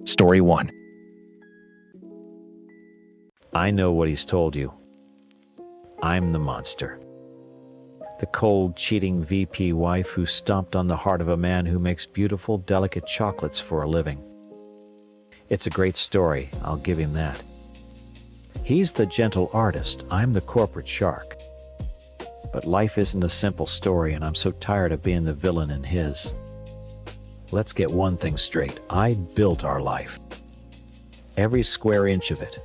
Story 1. I know what he's told you. I'm the monster. The cold, cheating VP wife who stomped on the heart of a man who makes beautiful, delicate chocolates for a living. It's a great story, I'll give him that. He's the gentle artist, I'm the corporate shark. But life isn't a simple story, and I'm so tired of being the villain in his. Let's get one thing straight. I built our life. Every square inch of it.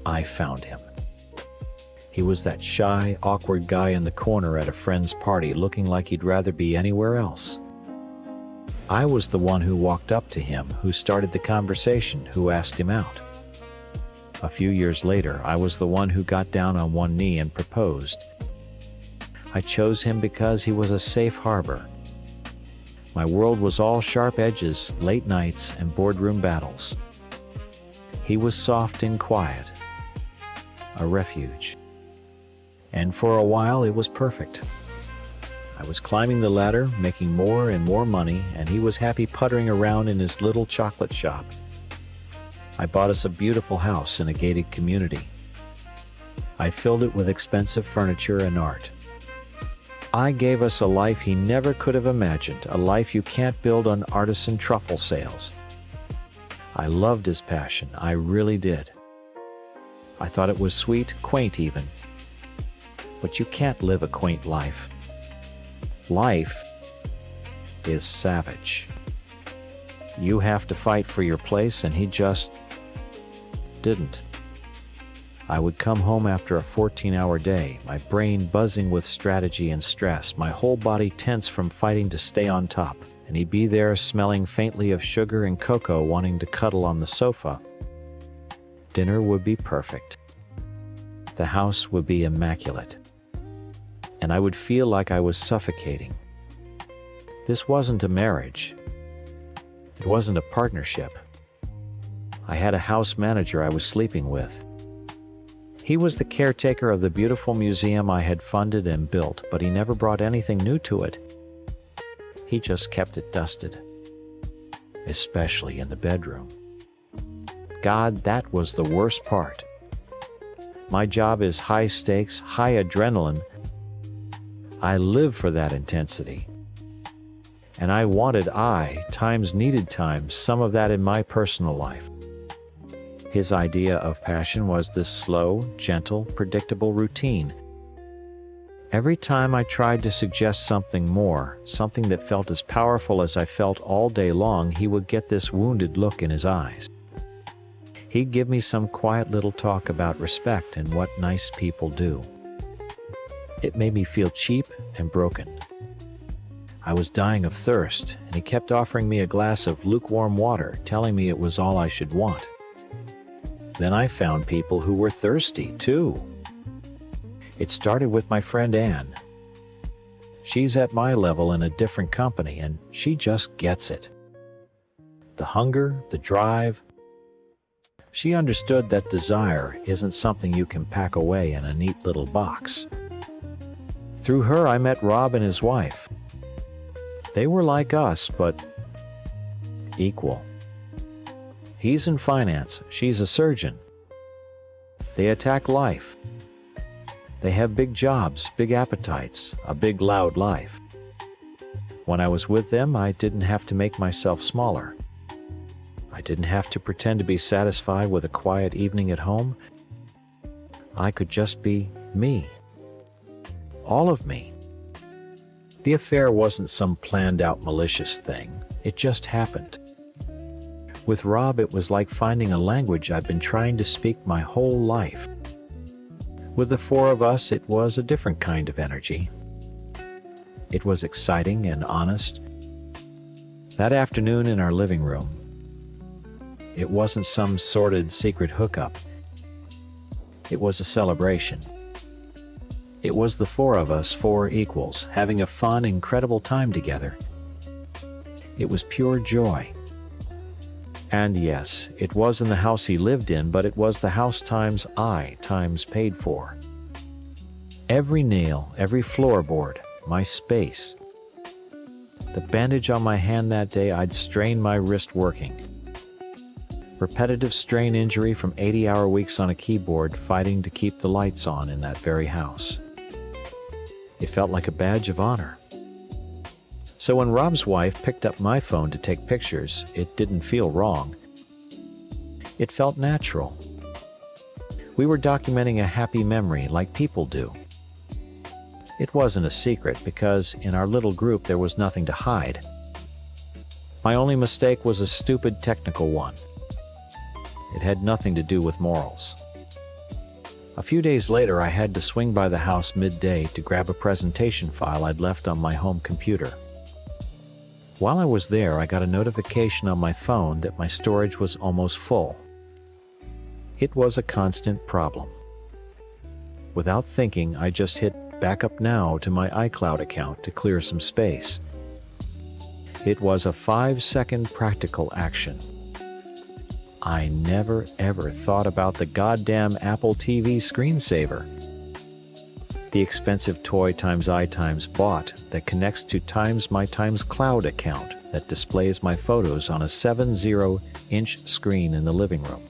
I found him. He was that shy, awkward guy in the corner at a friend's party, looking like he'd rather be anywhere else. I was the one who walked up to him, who started the conversation, who asked him out. A few years later, I was the one who got down on one knee and proposed. I chose him because he was a safe harbor. My world was all sharp edges, late nights, and boardroom battles. He was soft and quiet, a refuge. And for a while it was perfect. I was climbing the ladder, making more and more money, and he was happy puttering around in his little chocolate shop. I bought us a beautiful house in a gated community. I filled it with expensive furniture and art. I gave us a life he never could have imagined, a life you can't build on artisan truffle sales. I loved his passion, I really did. I thought it was sweet, quaint even. But you can't live a quaint life. Life is savage. You have to fight for your place, and he just didn't. I would come home after a 14-hour day, my brain buzzing with strategy and stress, my whole body tense from fighting to stay on top, and he'd be there smelling faintly of sugar and cocoa, wanting to cuddle on the sofa. Dinner would be perfect. The house would be immaculate. And I would feel like I was suffocating. This wasn't a marriage. It wasn't a partnership. I had a house manager I was sleeping with. He was the caretaker of the beautiful museum I had funded and built, but he never brought anything new to it. He just kept it dusted, especially in the bedroom. God, that was the worst part. My job is high stakes, high adrenaline. I live for that intensity. And I wanted times needed times, some of that in my personal life. His idea of passion was this slow, gentle, predictable routine. Every time I tried to suggest something more, something that felt as powerful as I felt all day long, he would get this wounded look in his eyes. He'd give me some quiet little talk about respect and what nice people do. It made me feel cheap and broken. I was dying of thirst, and he kept offering me a glass of lukewarm water, telling me it was all I should want. Then I found people who were thirsty, too. It started with my friend Anne. She's at my level in a different company, and she just gets it. The hunger, the drive. She understood that desire isn't something you can pack away in a neat little box. Through her, I met Rob and his wife. They were like us, but equal. He's in finance, she's a surgeon. They attack life. They have big jobs, big appetites, a big loud life. When I was with them, I didn't have to make myself smaller. I didn't have to pretend to be satisfied with a quiet evening at home. I could just be me. All of me. The affair wasn't some planned-out malicious thing. It just happened. With Rob, it was like finding a language I've been trying to speak my whole life. With the four of us, it was a different kind of energy. It was exciting and honest. That afternoon in our living room, it wasn't some sordid secret hookup. It was a celebration. It was the four of us, four equals, having a fun, incredible time together. It was pure joy. And yes, it was in the house he lived in, but it was the house times paid for. Every nail, every floorboard, my space. The bandage on my hand that day, I'd strained my wrist working. Repetitive strain injury from 80-hour weeks on a keyboard fighting to keep the lights on in that very house. It felt like a badge of honor. So when Rob's wife picked up my phone to take pictures, it didn't feel wrong. It felt natural. We were documenting a happy memory like people do. It wasn't a secret because in our little group there was nothing to hide. My only mistake was a stupid technical one. It had nothing to do with morals. A few days later, I had to swing by the house midday to grab a presentation file I'd left on my home computer. While I was there, I got a notification on my phone that my storage was almost full. It was a constant problem. Without thinking, I just hit Backup Now to my iCloud account to clear some space. It was a 5-second practical action. I never ever thought about the goddamn Apple TV screensaver. The expensive toy times I times bought that connects to times my times cloud account that displays my photos on a 70-inch screen in the living room.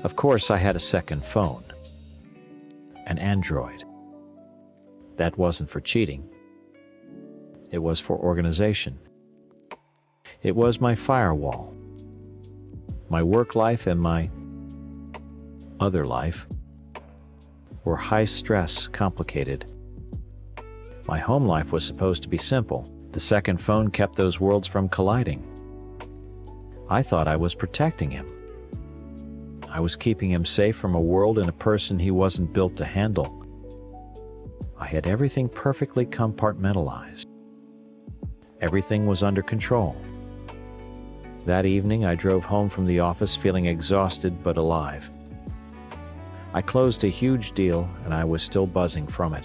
Of course, I had a second phone. An Android. That wasn't for cheating. It was for organization. It was my firewall. My work life and my other life were high-stress, complicated. My home life was supposed to be simple. The second phone kept those worlds from colliding. I thought I was protecting him. I was keeping him safe from a world and a person he wasn't built to handle. I had everything perfectly compartmentalized. Everything was under control. That evening, I drove home from the office feeling exhausted but alive. I closed a huge deal, and I was still buzzing from it.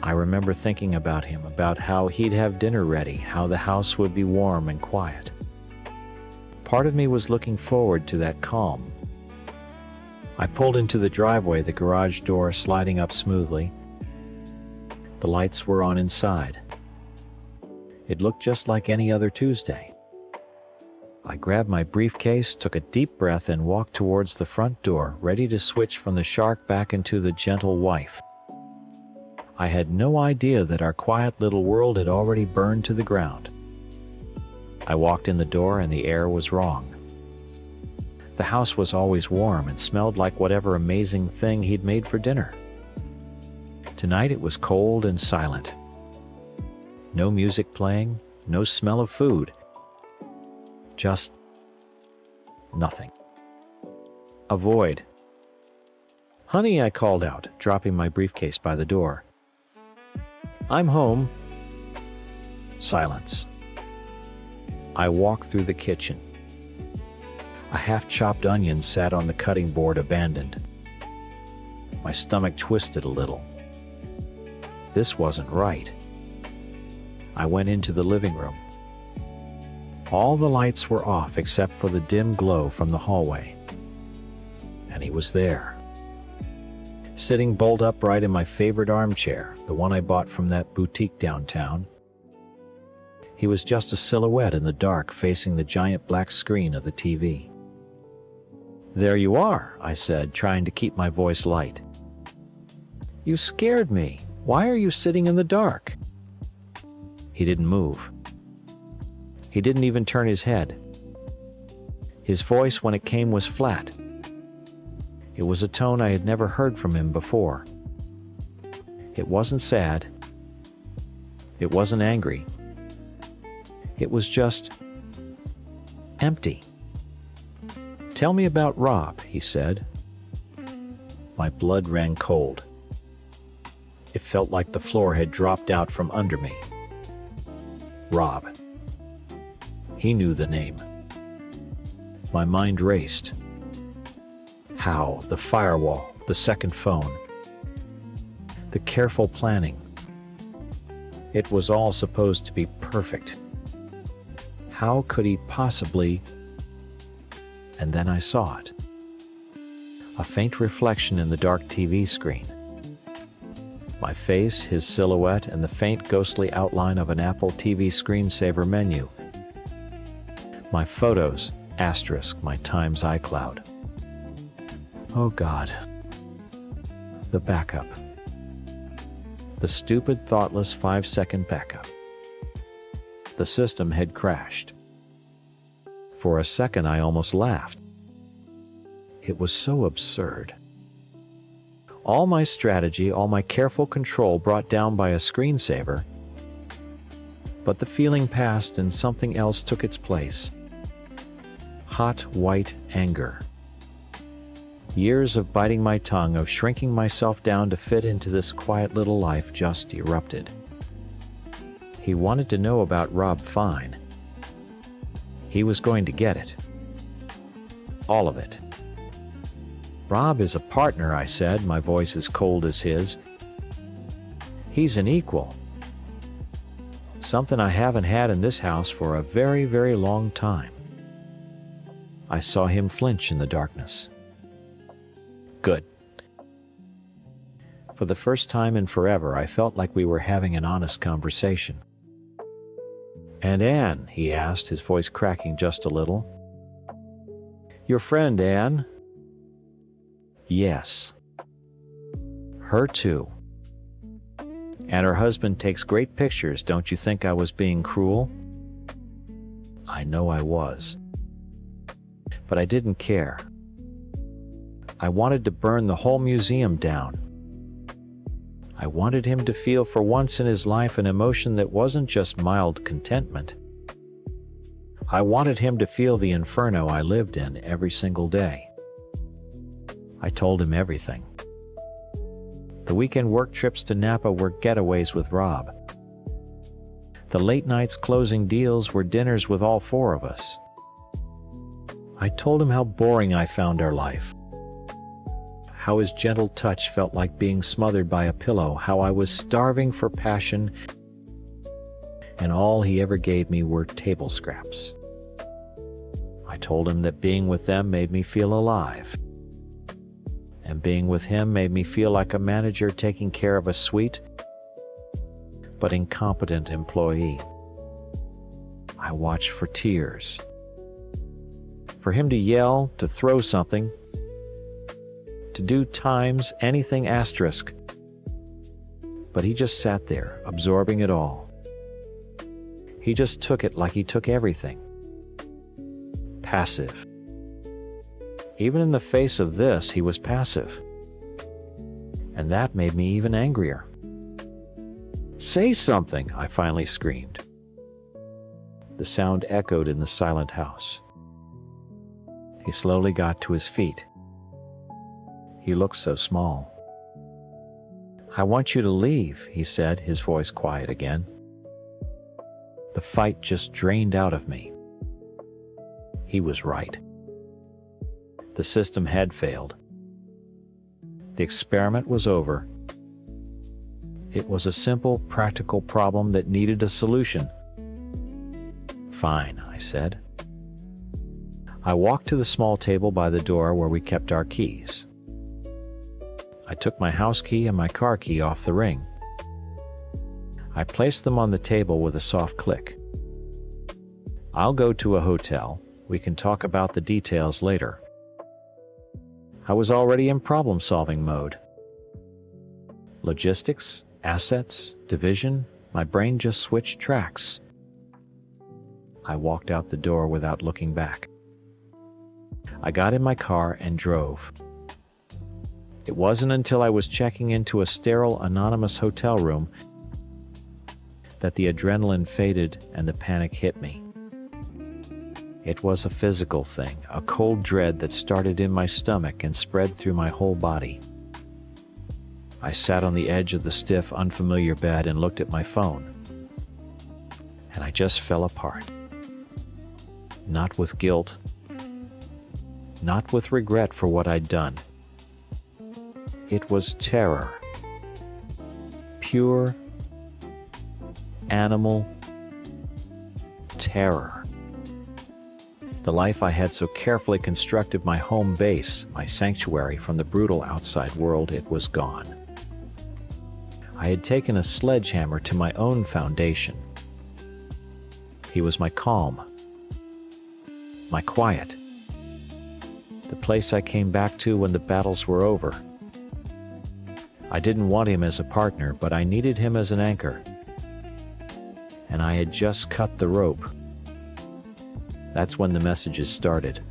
I remember thinking about him, about how he'd have dinner ready, how the house would be warm and quiet. Part of me was looking forward to that calm. I pulled into the driveway, the garage door sliding up smoothly. The lights were on inside. It looked just like any other Tuesday. I grabbed my briefcase, took a deep breath, and walked towards the front door, ready to switch from the shark back into the gentle wife. I had no idea that our quiet little world had already burned to the ground. I walked in the door and the air was wrong. The house was always warm and smelled like whatever amazing thing he'd made for dinner. Tonight it was cold and silent. No music playing, no smell of food. Just nothing. A void. "Honey," I called out, dropping my briefcase by the door. "I'm home." Silence. I walked through the kitchen. A half-chopped onion sat on the cutting board abandoned. My stomach twisted a little. This wasn't right. I went into the living room. All the lights were off except for the dim glow from the hallway. And he was there. Sitting bolt upright in my favorite armchair, the one I bought from that boutique downtown. He was just a silhouette in the dark facing the giant black screen of the TV. "There you are," I said, trying to keep my voice light. "You scared me. Why are you sitting in the dark?" He didn't move. He didn't even turn his head. His voice, when it came, was flat. It was a tone I had never heard from him before. It wasn't sad. It wasn't angry. It was just empty. "Tell me about Rob," he said. My blood ran cold. It felt like the floor had dropped out from under me. Rob. He knew the name. My mind raced. How? The firewall, the second phone, the careful planning. It was all supposed to be perfect. How could he possibly? And then I saw it. A faint reflection in the dark TV screen. My face, his silhouette, and the faint ghostly outline of an Apple TV screensaver menu. My photos, Asterisk my Times iCloud. Oh God. The backup. The stupid, thoughtless 5-second backup. The system had crashed. For a second I almost laughed. It was so absurd. All my strategy, all my careful control brought down by a screensaver, but the feeling passed and something else took its place. Hot, white anger. Years of biting my tongue, of shrinking myself down to fit into this quiet little life just erupted. He wanted to know about Rob Fine. He was going to get it. All of it. Rob is a partner, I said, my voice as cold as his. He's an equal. Something I haven't had in this house for a very, very long time. I saw him flinch in the darkness. Good. For the first time in forever, I felt like we were having an honest conversation. "And Anne?" he asked, his voice cracking just a little. "Your friend, Anne?" "Yes." "Her too. And her husband takes great pictures. Don't you think I was being cruel?" I know I was. But I didn't care. I wanted to burn the whole museum down. I wanted him to feel for once in his life an emotion that wasn't just mild contentment. I wanted him to feel the inferno I lived in every single day. I told him everything. The weekend work trips to Napa were getaways with Rob. The late nights closing deals were dinners with all four of us. I told him how boring I found our life. How his gentle touch felt like being smothered by a pillow, how I was starving for passion, and all he ever gave me were table scraps. I told him that being with them made me feel alive, and being with him made me feel like a manager taking care of a sweet but incompetent employee. I watched for tears. For him to yell, to throw something, to do times anything asterisk. But he just sat there, absorbing it all. He just took it like he took everything. Passive. Even in the face of this, he was passive. And that made me even angrier. "Say something," I finally screamed. The sound echoed in the silent house. He slowly got to his feet. He looked so small. "I want you to leave," he said, his voice quiet again. The fight just drained out of me. He was right. The system had failed. The experiment was over. It was a simple, practical problem that needed a solution. "Fine," I said. I walked to the small table by the door where we kept our keys. I took my house key and my car key off the ring. I placed them on the table with a soft click. "I'll go to a hotel. We can talk about the details later." I was already in problem-solving mode. Logistics, assets, division, my brain just switched tracks. I walked out the door without looking back. I got in my car and drove. It wasn't until I was checking into a sterile, anonymous hotel room that the adrenaline faded and the panic hit me. It was a physical thing, a cold dread that started in my stomach and spread through my whole body. I sat on the edge of the stiff, unfamiliar bed and looked at my phone. And I just fell apart. Not with guilt, not with regret for what I'd done. It was terror. Pure, animal terror. The life I had so carefully constructed my home base, my sanctuary from the brutal outside world, it was gone. I had taken a sledgehammer to my own foundation. He was my calm, my quiet. The place I came back to when the battles were over. I didn't want him as a partner, but I needed him as an anchor. And I had just cut the rope. That's when the messages started.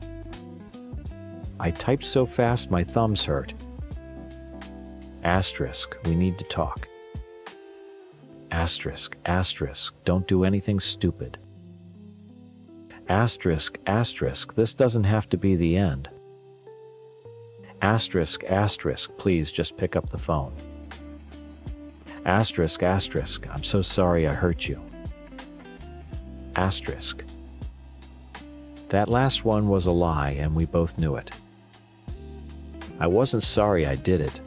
I typed so fast my thumbs hurt. Asterisk, we need to talk. Asterisk, asterisk, don't do anything stupid. Asterisk, asterisk, this doesn't have to be the end. Asterisk, asterisk, please just pick up the phone. Asterisk, asterisk, I'm so sorry I hurt you. Asterisk. That last one was a lie, and we both knew it. I wasn't sorry I did it.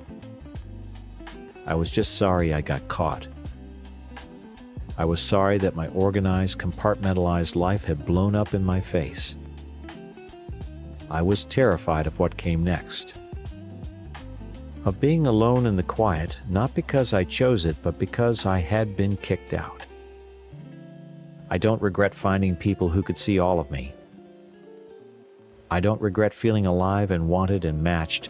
I was just sorry I got caught. I was sorry that my organized, compartmentalized life had blown up in my face. I was terrified of what came next. Of being alone in the quiet, not because I chose it, but because I had been kicked out. I don't regret finding people who could see all of me. I don't regret feeling alive and wanted and matched.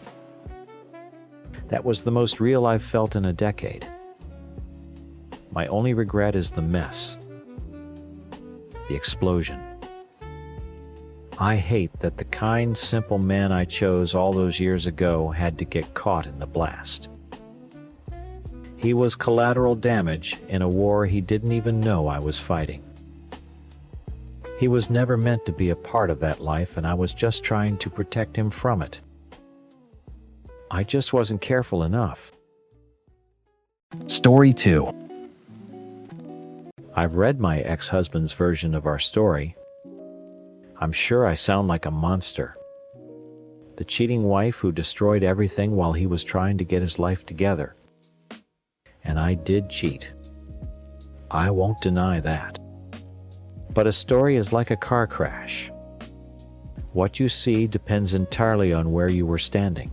That was the most real I've felt in a decade. My only regret is the mess. The explosion. I hate that the kind, simple man I chose all those years ago had to get caught in the blast. He was collateral damage in a war he didn't even know I was fighting. He was never meant to be a part of that life, and I was just trying to protect him from it. I just wasn't careful enough. Story 2. I've read my ex-husband's version of our story. I'm sure I sound like a monster. The cheating wife who destroyed everything while he was trying to get his life together. And I did cheat. I won't deny that. But a story is like a car crash. What you see depends entirely on where you were standing.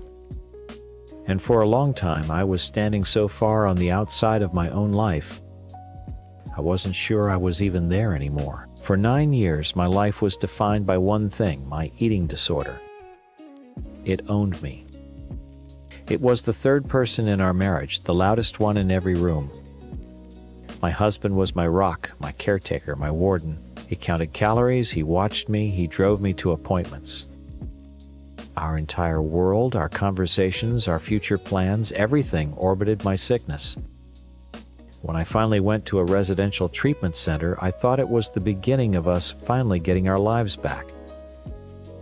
And for a long time I was standing so far on the outside of my own life, I wasn't sure I was even there anymore. For 9 years my life was defined by one thing, my eating disorder. It owned me. It was the third person in our marriage, the loudest one in every room. My husband was my rock, my caretaker, my warden. He counted calories, he watched me, he drove me to appointments. Our entire world, our conversations, our future plans, everything orbited my sickness. When I finally went to a residential treatment center, I thought it was the beginning of us finally getting our lives back.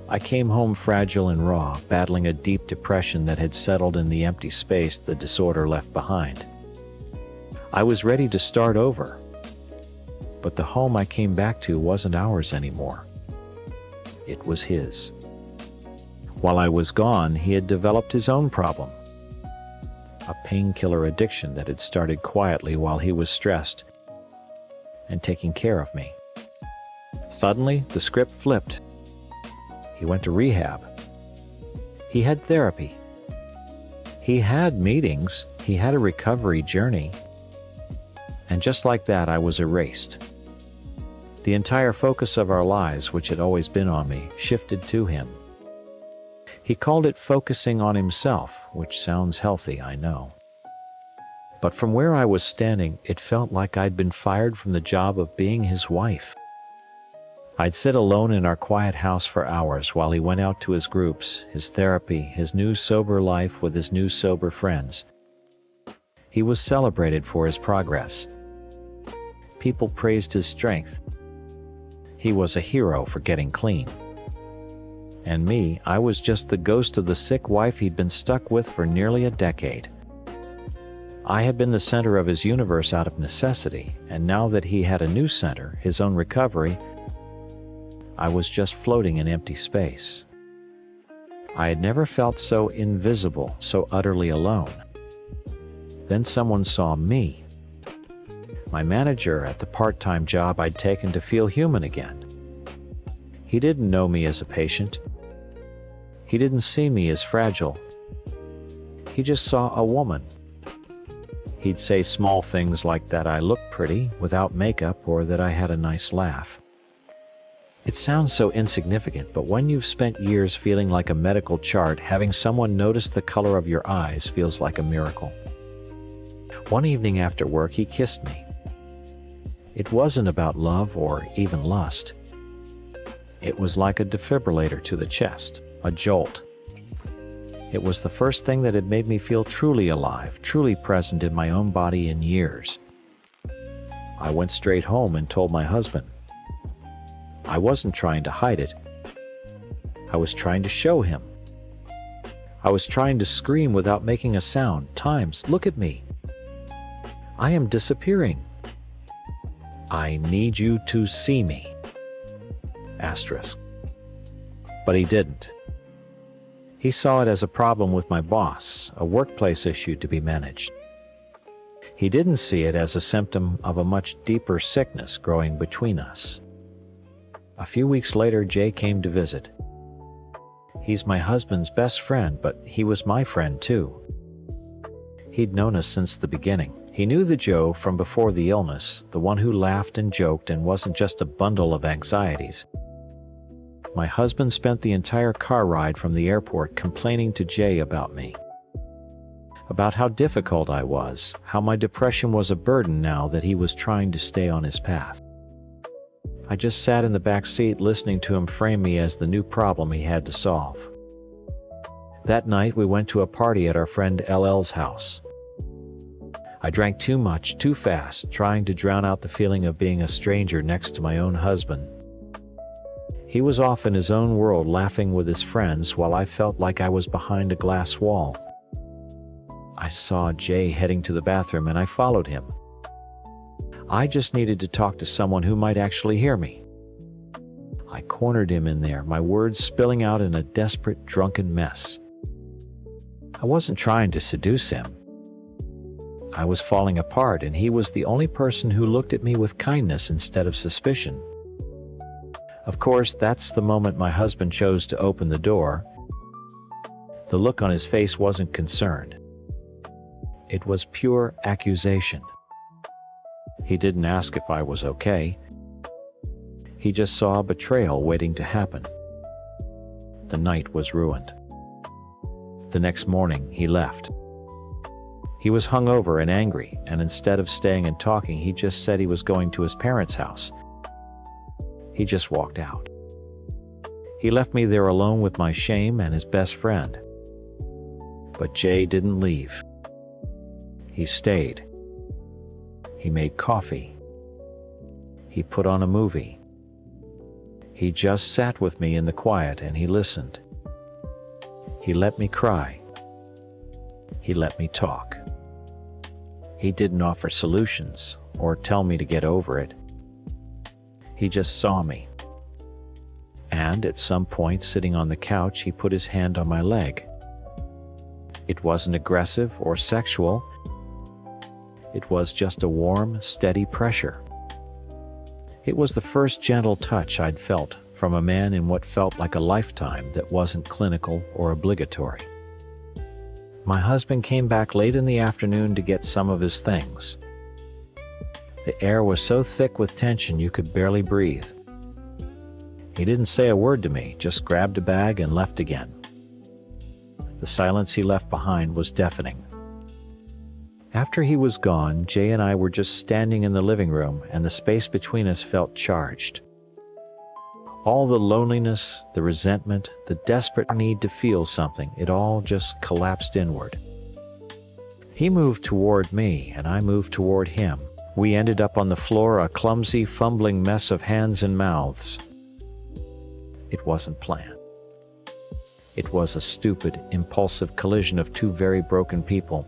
I came home fragile and raw, battling a deep depression that had settled in the empty space the disorder left behind. I was ready to start over, but the home I came back to wasn't ours anymore. It was his. While I was gone, he had developed his own problem. A painkiller addiction that had started quietly while he was stressed and taking care of me. Suddenly, the script flipped. He went to rehab. He had therapy. He had meetings. He had a recovery journey. And just like that, I was erased. The entire focus of our lives, which had always been on me, shifted to him. He called it focusing on himself, which sounds healthy, I know. But from where I was standing, it felt like I'd been fired from the job of being his wife. I'd sit alone in our quiet house for hours while he went out to his groups, his therapy, his new sober life with his new sober friends. He was celebrated for his progress. People praised his strength. He was a hero for getting clean. And me, I was just the ghost of the sick wife he'd been stuck with for nearly a decade. I had been the center of his universe out of necessity, and now that he had a new center, his own recovery, I was just floating in empty space. I had never felt so invisible, so utterly alone. Then someone saw me. My manager at the part-time job I'd taken to feel human again. He didn't know me as a patient. He didn't see me as fragile. He just saw a woman. He'd say small things like that I looked pretty without makeup or that I had a nice laugh. It sounds so insignificant, but when you've spent years feeling like a medical chart, having someone notice the color of your eyes feels like a miracle. One evening after work, he kissed me. It wasn't about love or even lust. It was like a defibrillator to the chest, a jolt. It was the first thing that had made me feel truly alive, truly present in my own body in years. I went straight home and told my husband. I wasn't trying to hide it. I was trying to show him. I was trying to scream without making a sound. Times, look at me. I am disappearing. I need you to see me. Asterisk. But he didn't. He saw it as a problem with my boss, a workplace issue to be managed. He didn't see it as a symptom of a much deeper sickness growing between us. A few weeks later, Jay came to visit. He's my husband's best friend, but he was my friend too. He'd known us since the beginning. He knew the Joe from before the illness, the one who laughed and joked and wasn't just a bundle of anxieties. My husband spent the entire car ride from the airport complaining to Jay about me. About how difficult I was, how my depression was a burden now that he was trying to stay on his path. I just sat in the back seat listening to him frame me as the new problem he had to solve. That night we went to a party at our friend LL's house. I drank too much, too fast, trying to drown out the feeling of being a stranger next to my own husband. He was off in his own world laughing with his friends while I felt like I was behind a glass wall. I saw Jay heading to the bathroom and I followed him. I just needed to talk to someone who might actually hear me. I cornered him in there, my words spilling out in a desperate, drunken mess. I wasn't trying to seduce him. I was falling apart, and he was the only person who looked at me with kindness instead of suspicion. Of course, that's the moment my husband chose to open the door. The look on his face wasn't concerned. It was pure accusation. He didn't ask if I was okay. He just saw betrayal waiting to happen. The night was ruined. The next morning, he left. He was hungover and angry, and instead of staying and talking, he just said he was going to his parents' house. He just walked out. He left me there alone with my shame and his best friend. But Jay didn't leave. He stayed. He made coffee. He put on a movie. He just sat with me in the quiet and he listened. He let me cry. He let me talk. He didn't offer solutions or tell me to get over it. He just saw me. And at some point, sitting on the couch, he put his hand on my leg. It wasn't aggressive or sexual. It was just a warm, steady pressure. It was the first gentle touch I'd felt from a man in what felt like a lifetime that wasn't clinical or obligatory. My husband came back late in the afternoon to get some of his things. The air was so thick with tension you could barely breathe. He didn't say a word to me, just grabbed a bag and left again. The silence he left behind was deafening. After he was gone, Jay and I were just standing in the living room, and the space between us felt charged. All the loneliness, the resentment, the desperate need to feel something, it all just collapsed inward. He moved toward me, and I moved toward him. We ended up on the floor, a clumsy, fumbling mess of hands and mouths. It wasn't planned. It was a stupid, impulsive collision of two very broken people.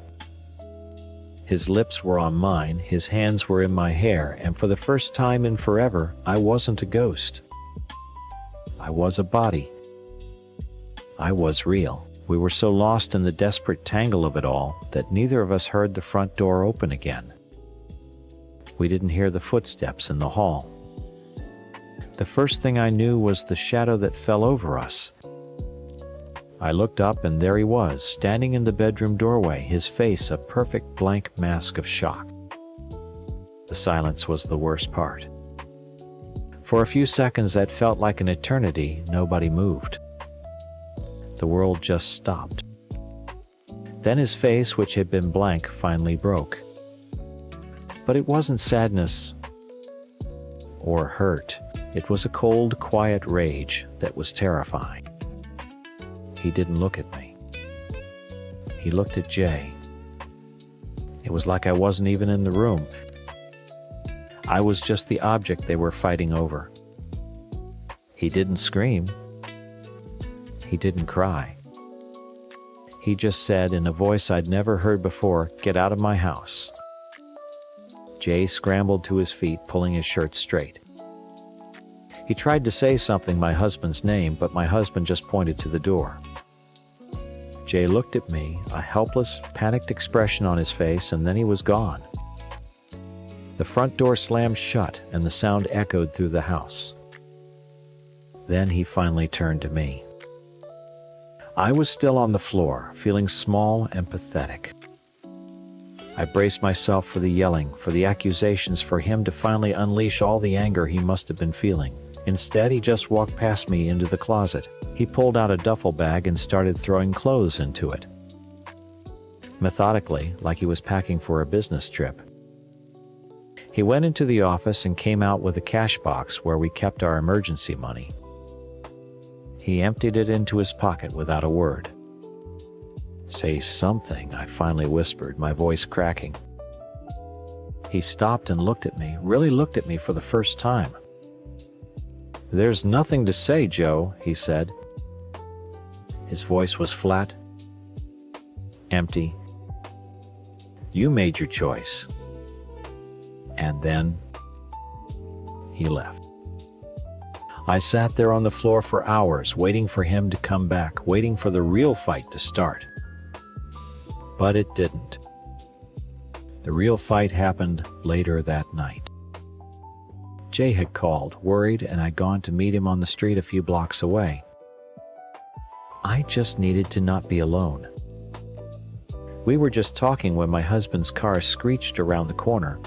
His lips were on mine, his hands were in my hair, and for the first time in forever, I wasn't a ghost. I was a body. I was real. We were so lost in the desperate tangle of it all that neither of us heard the front door open again. We didn't hear the footsteps in the hall. The first thing I knew was the shadow that fell over us. I looked up and there he was, standing in the bedroom doorway, his face a perfect blank mask of shock. The silence was the worst part. For a few seconds that felt like an eternity, nobody moved. The world just stopped. Then his face, which had been blank, finally broke. But it wasn't sadness or hurt. It was a cold, quiet rage that was terrifying. He didn't look at me. He looked at Jay. It was like I wasn't even in the room. I was just the object they were fighting over. He didn't scream. He didn't cry. He just said in a voice I'd never heard before, "Get out of my house." Jay scrambled to his feet, pulling his shirt straight. He tried to say something, my husband's name, but my husband just pointed to the door. Jay looked at me, a helpless, panicked expression on his face, and then he was gone. The front door slammed shut, and the sound echoed through the house. Then he finally turned to me. I was still on the floor, feeling small and pathetic. I braced myself for the yelling, for the accusations, for him to finally unleash all the anger he must have been feeling. Instead, he just walked past me into the closet. He pulled out a duffel bag and started throwing clothes into it. Methodically, like he was packing for a business trip. He went into the office and came out with a cash box where we kept our emergency money. He emptied it into his pocket without a word. "Say something," I finally whispered, my voice cracking. He stopped and looked at me, really looked at me for the first time. "There's nothing to say, Joe," he said. His voice was flat, empty. "You made your choice." And then he left. I sat there on the floor for hours, waiting for him to come back, waiting for the real fight to start. But it didn't. The real fight happened later that night. Jay had called, worried, and I'd gone to meet him on the street a few blocks away. I just needed to not be alone. We were just talking when my husband's car screeched around the corner.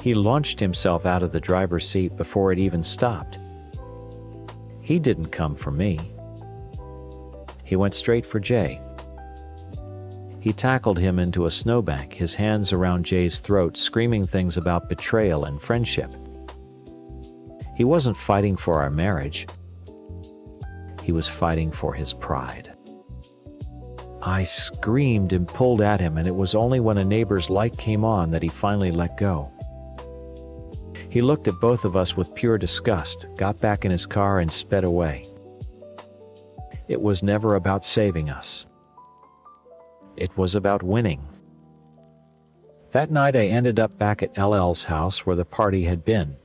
He launched himself out of the driver's seat before it even stopped. He didn't come for me. He went straight for Jay. He tackled him into a snowbank, his hands around Jay's throat, screaming things about betrayal and friendship. He wasn't fighting for our marriage. He was fighting for his pride. I screamed and pulled at him, and it was only when a neighbor's light came on that he finally let go. He looked at both of us with pure disgust, got back in his car, and sped away. It was never about saving us. It was about winning. That night I ended up back at LL's house where the party had been.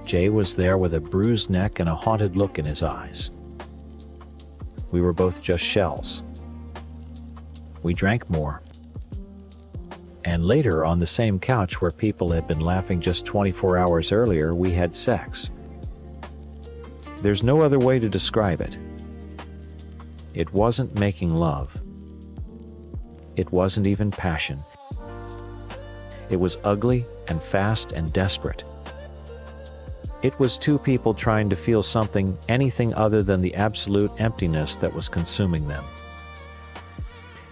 Jay was there with a bruised neck and a haunted look in his eyes. We were both just shells. We drank more. And later, on the same couch where people had been laughing just 24 hours earlier, we had sex. There's no other way to describe it. It wasn't making love. It wasn't even passion. It was ugly and fast and desperate. It was two people trying to feel something, anything other than the absolute emptiness that was consuming them.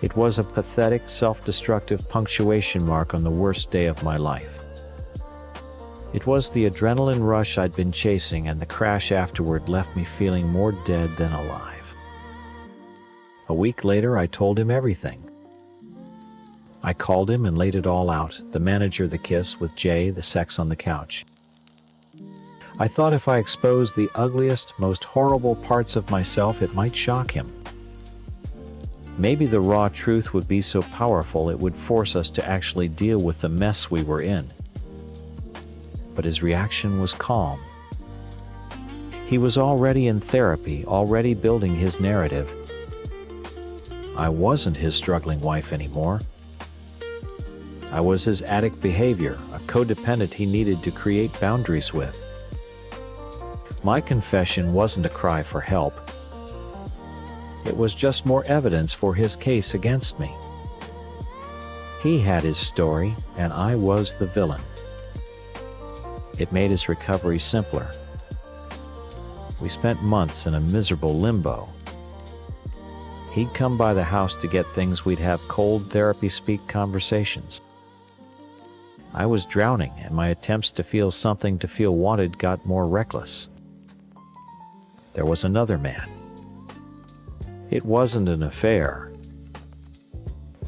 It was a pathetic, self-destructive punctuation mark on the worst day of my life. It was the adrenaline rush I'd been chasing, and the crash afterward left me feeling more dead than alive. A week later, I told him everything. I called him and laid it all out, the manager, the kiss with Jay, the sex on the couch. I thought if I exposed the ugliest, most horrible parts of myself, it might shock him. Maybe the raw truth would be so powerful it would force us to actually deal with the mess we were in. But his reaction was calm. He was already in therapy, already building his narrative. I wasn't his struggling wife anymore. I was his addict behavior, a codependent he needed to create boundaries with. My confession wasn't a cry for help. It was just more evidence for his case against me. He had his story, and I was the villain. It made his recovery simpler. We spent months in a miserable limbo. He'd come by the house to get things, we'd have cold therapy speak conversations. I was drowning, and my attempts to feel something to feel wanted got more reckless. There was another man. It wasn't an affair.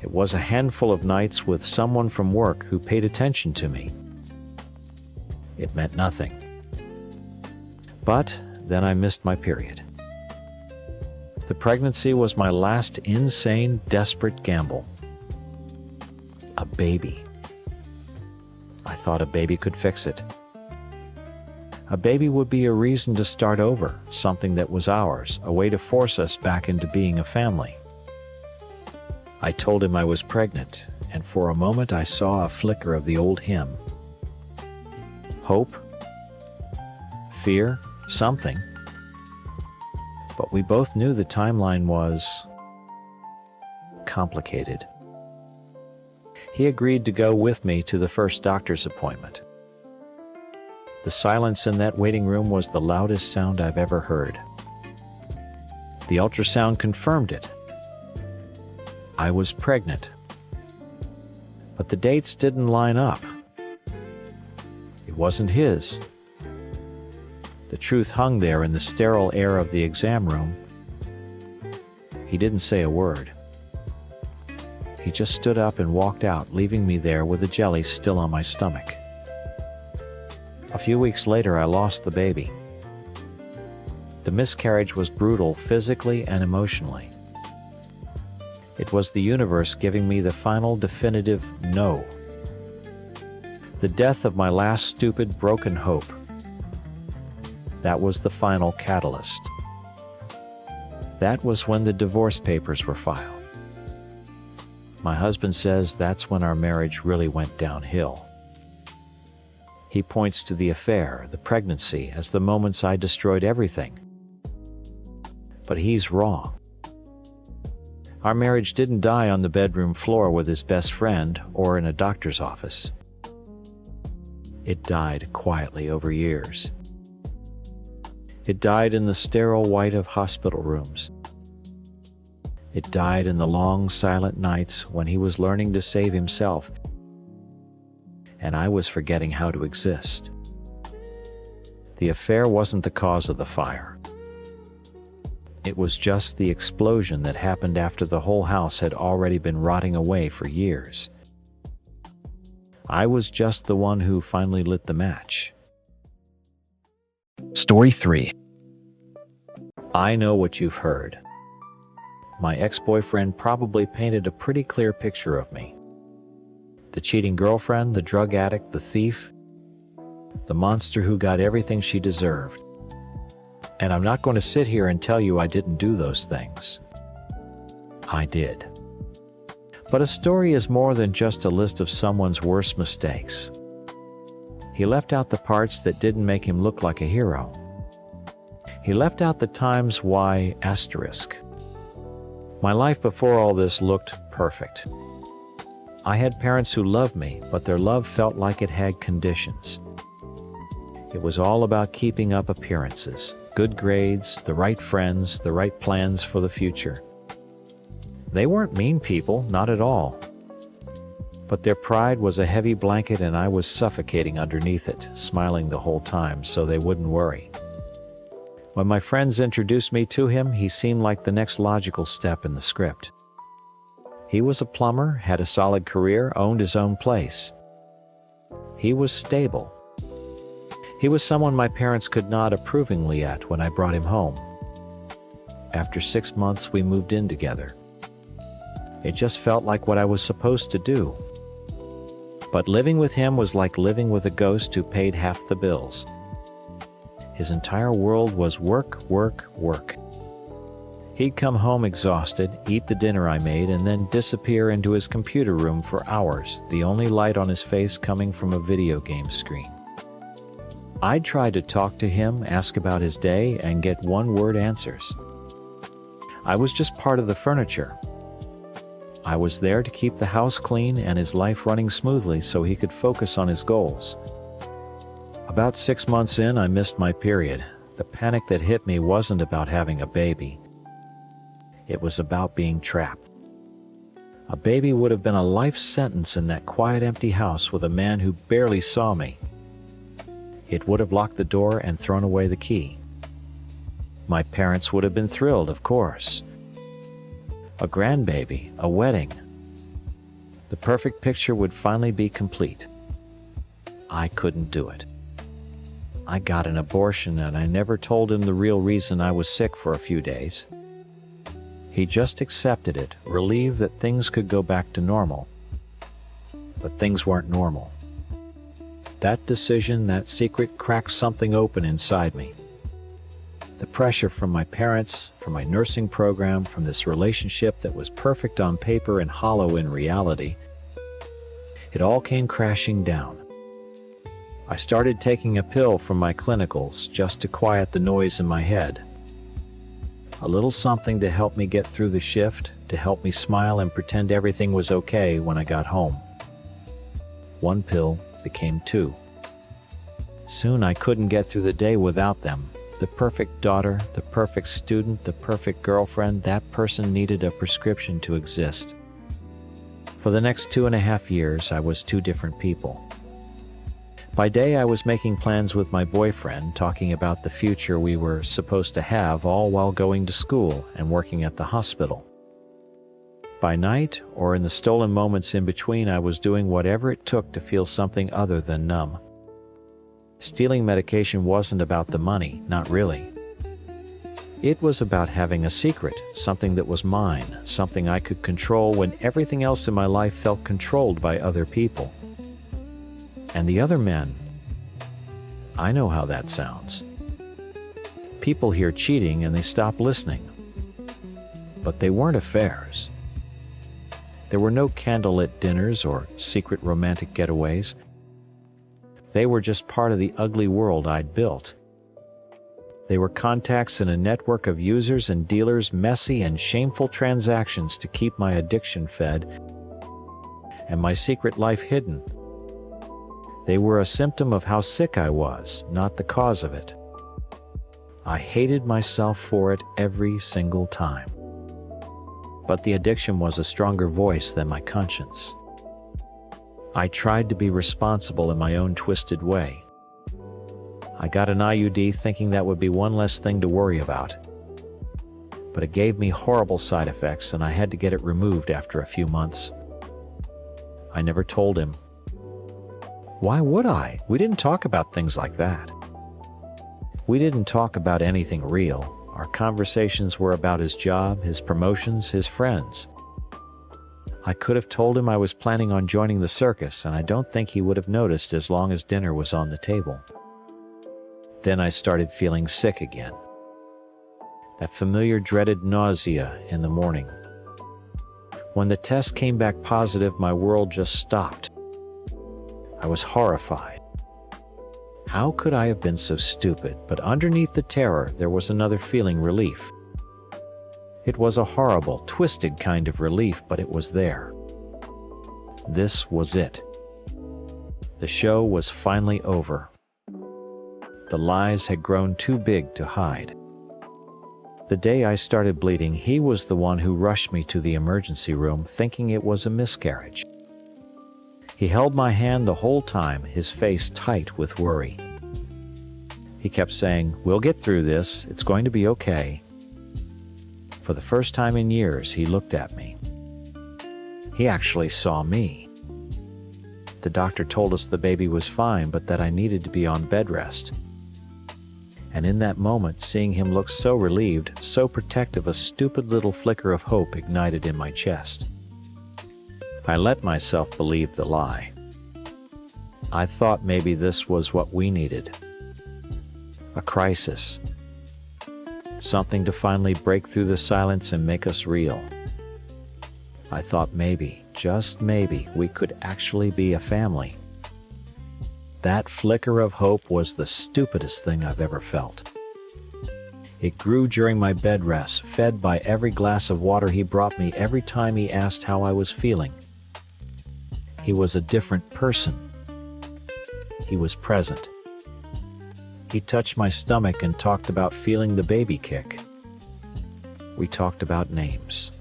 It was a handful of nights with someone from work who paid attention to me. It meant nothing. But then I missed my period. The pregnancy was my last insane, desperate gamble. A baby. I thought a baby could fix it. A baby would be a reason to start over, something that was ours, a way to force us back into being a family. I told him I was pregnant, and for a moment I saw a flicker of the old hymn. Hope, fear, something. But we both knew the timeline was complicated. He agreed to go with me to the first doctor's appointment. The silence in that waiting room was the loudest sound I've ever heard. The ultrasound confirmed it. I was pregnant. But the dates didn't line up. It wasn't his. The truth hung there in the sterile air of the exam room. He didn't say a word. He just stood up and walked out, leaving me there with the jelly still on my stomach. A few weeks later, I lost the baby. The miscarriage was brutal physically and emotionally. It was the universe giving me the final definitive no. The death of my last stupid, broken hope. That was the final catalyst. That was when the divorce papers were filed. My husband says that's when our marriage really went downhill. He points to the affair, the pregnancy, as the moments I destroyed everything. But he's wrong. Our marriage didn't die on the bedroom floor with his best friend or in a doctor's office. It died quietly over years. It died in the sterile white of hospital rooms. It died in the long, silent nights when he was learning to save himself, and I was forgetting how to exist. The affair wasn't the cause of the fire. It was just the explosion that happened after the whole house had already been rotting away for years. I was just the one who finally lit the match. Story 3. I know what you've heard. My ex-boyfriend probably painted a pretty clear picture of me. The cheating girlfriend, the drug addict, the thief, the monster who got everything she deserved. And I'm not going to sit here and tell you I didn't do those things. I did. But a story is more than just a list of someone's worst mistakes. He left out the parts that didn't make him look like a hero. He left out the times why asterisk. My life before all this looked perfect. I had parents who loved me, but their love felt like it had conditions. It was all about keeping up appearances, good grades, the right friends, the right plans for the future. They weren't mean people, not at all. But their pride was a heavy blanket and I was suffocating underneath it, smiling the whole time so they wouldn't worry. When my friends introduced me to him, he seemed like the next logical step in the script. He was a plumber, had a solid career, owned his own place. He was stable. He was someone my parents could nod approvingly at when I brought him home. After 6 months, we moved in together. It just felt like what I was supposed to do. But living with him was like living with a ghost who paid half the bills. His entire world was work, work, work. He'd come home exhausted, eat the dinner I made, and then disappear into his computer room for hours, the only light on his face coming from a video game screen. I'd try to talk to him, ask about his day, and get one-word answers. I was just part of the furniture. I was there to keep the house clean and his life running smoothly so he could focus on his goals. A About 6 months in, I missed my period. The panic that hit me wasn't about having a baby. It was about being trapped. A baby would have been a life sentence in that quiet, empty house with a man who barely saw me. It would have locked the door and thrown away the key. My parents would have been thrilled, of course. A grandbaby, a wedding. The perfect picture would finally be complete. I couldn't do it. I got an abortion and I never told him the real reason I was sick for a few days. He just accepted it, relieved that things could go back to normal. But things weren't normal. That decision, that secret, cracked something open inside me. The pressure from my parents, from my nursing program, from this relationship that was perfect on paper and hollow in reality, it all came crashing down. I started taking a pill from my clinicals just to quiet the noise in my head. A little something to help me get through the shift, to help me smile and pretend everything was okay when I got home. One pill became 2. Soon I couldn't get through the day without them. The perfect daughter, the perfect student, the perfect girlfriend, that person needed a prescription to exist. For the next 2.5 years, I was 2 different people. By day, I was making plans with my boyfriend, talking about the future we were supposed to have, all while going to school and working at the hospital. By night, or in the stolen moments in between, I was doing whatever it took to feel something other than numb. Stealing medication wasn't about the money, not really. It was about having a secret, something that was mine, something I could control when everything else in my life felt controlled by other people. And the other men, I know how that sounds. People hear cheating and they stop listening. But they weren't affairs. There were no candlelit dinners or secret romantic getaways. They were just part of the ugly world I'd built. They were contacts in a network of users and dealers, messy and shameful transactions to keep my addiction fed and my secret life hidden. They were a symptom of how sick I was, not the cause of it. I hated myself for it every single time. But the addiction was a stronger voice than my conscience. I tried to be responsible in my own twisted way. I got an IUD thinking that would be one less thing to worry about. But it gave me horrible side effects and I had to get it removed after a few months. I never told him. Why would I? We didn't talk about things like that. We didn't talk about anything real. Our conversations were about his job, his promotions, his friends. I could have told him I was planning on joining the circus, and I don't think he would have noticed as long as dinner was on the table. Then I started feeling sick again. That familiar dreaded nausea in the morning. When the test came back positive, my world just stopped. I was horrified. How could I have been so stupid? But underneath the terror, there was another feeling: relief. It was a horrible, twisted kind of relief, but it was there. This was it. The show was finally over. The lies had grown too big to hide. The day I started bleeding, he was the one who rushed me to the emergency room, thinking it was a miscarriage. He held my hand the whole time, his face tight with worry. He kept saying, "We'll get through this. It's going to be okay." For the first time in years, he looked at me. He actually saw me. The doctor told us the baby was fine, but that I needed to be on bed rest. And in that moment, seeing him look so relieved, so protective, a stupid little flicker of hope ignited in my chest. I let myself believe the lie. I thought maybe this was what we needed. A crisis. Something to finally break through the silence and make us real. I thought maybe, just maybe, we could actually be a family. That flicker of hope was the stupidest thing I've ever felt. It grew during my bed rest, fed by every glass of water he brought me every time he asked how I was feeling. He was a different person. He was present. He touched my stomach and talked about feeling the baby kick. We talked about names.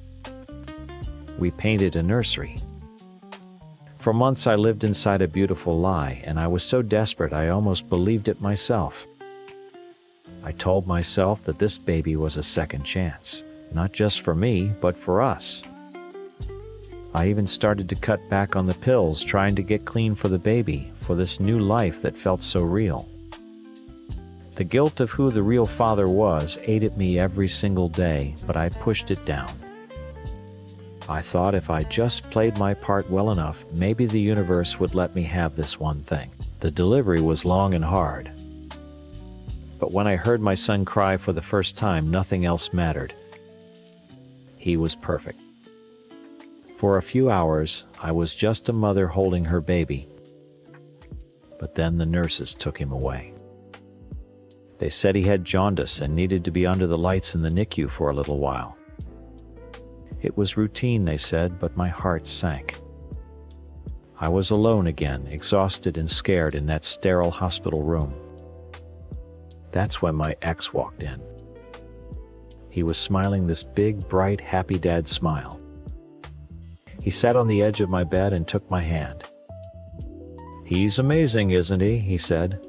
We painted a nursery. For months I lived inside a beautiful lie, and I was so desperate I almost believed it myself. I told myself that this baby was a second chance, not just for me, but for us. I even started to cut back on the pills, trying to get clean for the baby, for this new life that felt so real. The guilt of who the real father was ate at me every single day, but I pushed it down. I thought if I just played my part well enough, maybe the universe would let me have this one thing. The delivery was long and hard. But when I heard my son cry for the first time, nothing else mattered. He was perfect. For a few hours, I was just a mother holding her baby. But then the nurses took him away. They said he had jaundice and needed to be under the lights in the NICU for a little while. It was routine, they said, but my heart sank. I was alone again, exhausted and scared in that sterile hospital room. That's when my ex walked in. He was smiling this big, bright, happy dad smile. He sat on the edge of my bed and took my hand. "He's amazing, isn't he?" he said.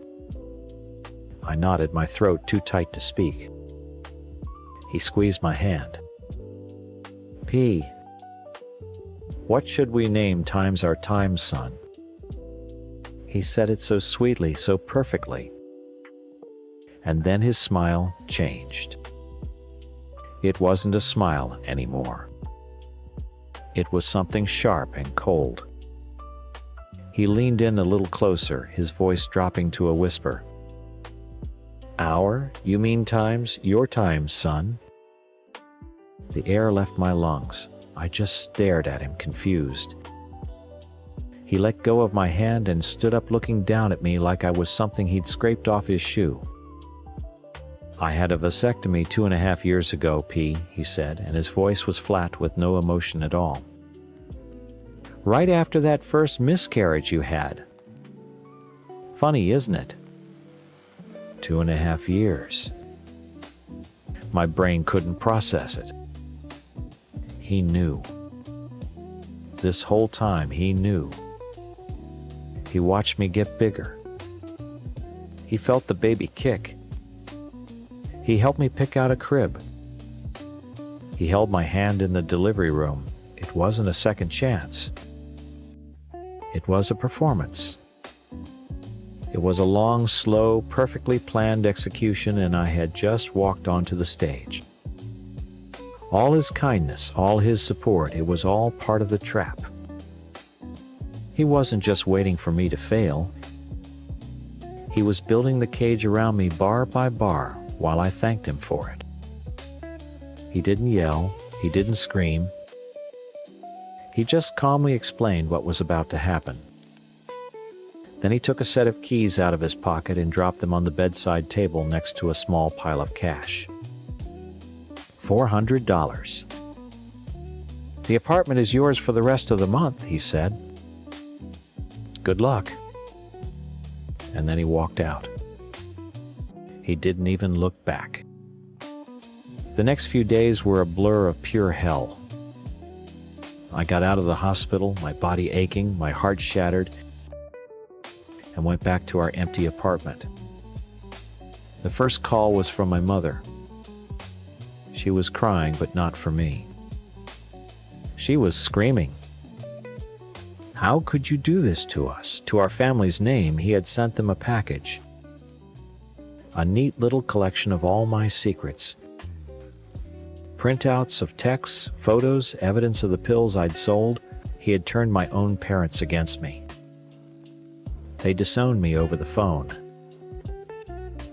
I nodded, my throat too tight to speak. He squeezed my hand. "P, what should we name times our time, son?" He said it so sweetly, so perfectly. And then his smile changed. It wasn't a smile anymore. It was something sharp and cold. He leaned in a little closer, his voice dropping to a whisper. "Our? You mean times? Your times, son?" The air left my lungs. I just stared at him, confused. He let go of my hand and stood up, looking down at me like I was something he'd scraped off his shoe. "I had a vasectomy 2.5 years ago, P," he said, and his voice was flat with no emotion at all. "Right after that first miscarriage you had. Funny, isn't it? 2.5 years. My brain couldn't process it. He knew. This whole time he knew. He watched me get bigger. He felt the baby kick. He helped me pick out a crib. He held my hand in the delivery room. It wasn't a second chance. It was a performance. It was a long, slow, perfectly planned execution, and I had just walked onto the stage. All his kindness, all his support, it was all part of the trap. He wasn't just waiting for me to fail. He was building the cage around me bar by bar while I thanked him for it. He didn't yell, he didn't scream. He just calmly explained what was about to happen. Then he took a set of keys out of his pocket and dropped them on the bedside table next to a small pile of cash. $400. "The apartment is yours for the rest of the month," he said. "Good luck." And then he walked out. He didn't even look back. The next few days were a blur of pure hell. I got out of the hospital, my body aching, my heart shattered, and went back to our empty apartment. The first call was from my mother. She was crying, but not for me. She was screaming. How could you do this to us? To our family's name, he had sent them a package. A neat little collection of all my secrets. Printouts of texts, photos, evidence of the pills I'd sold. He had turned my own parents against me. They disowned me over the phone.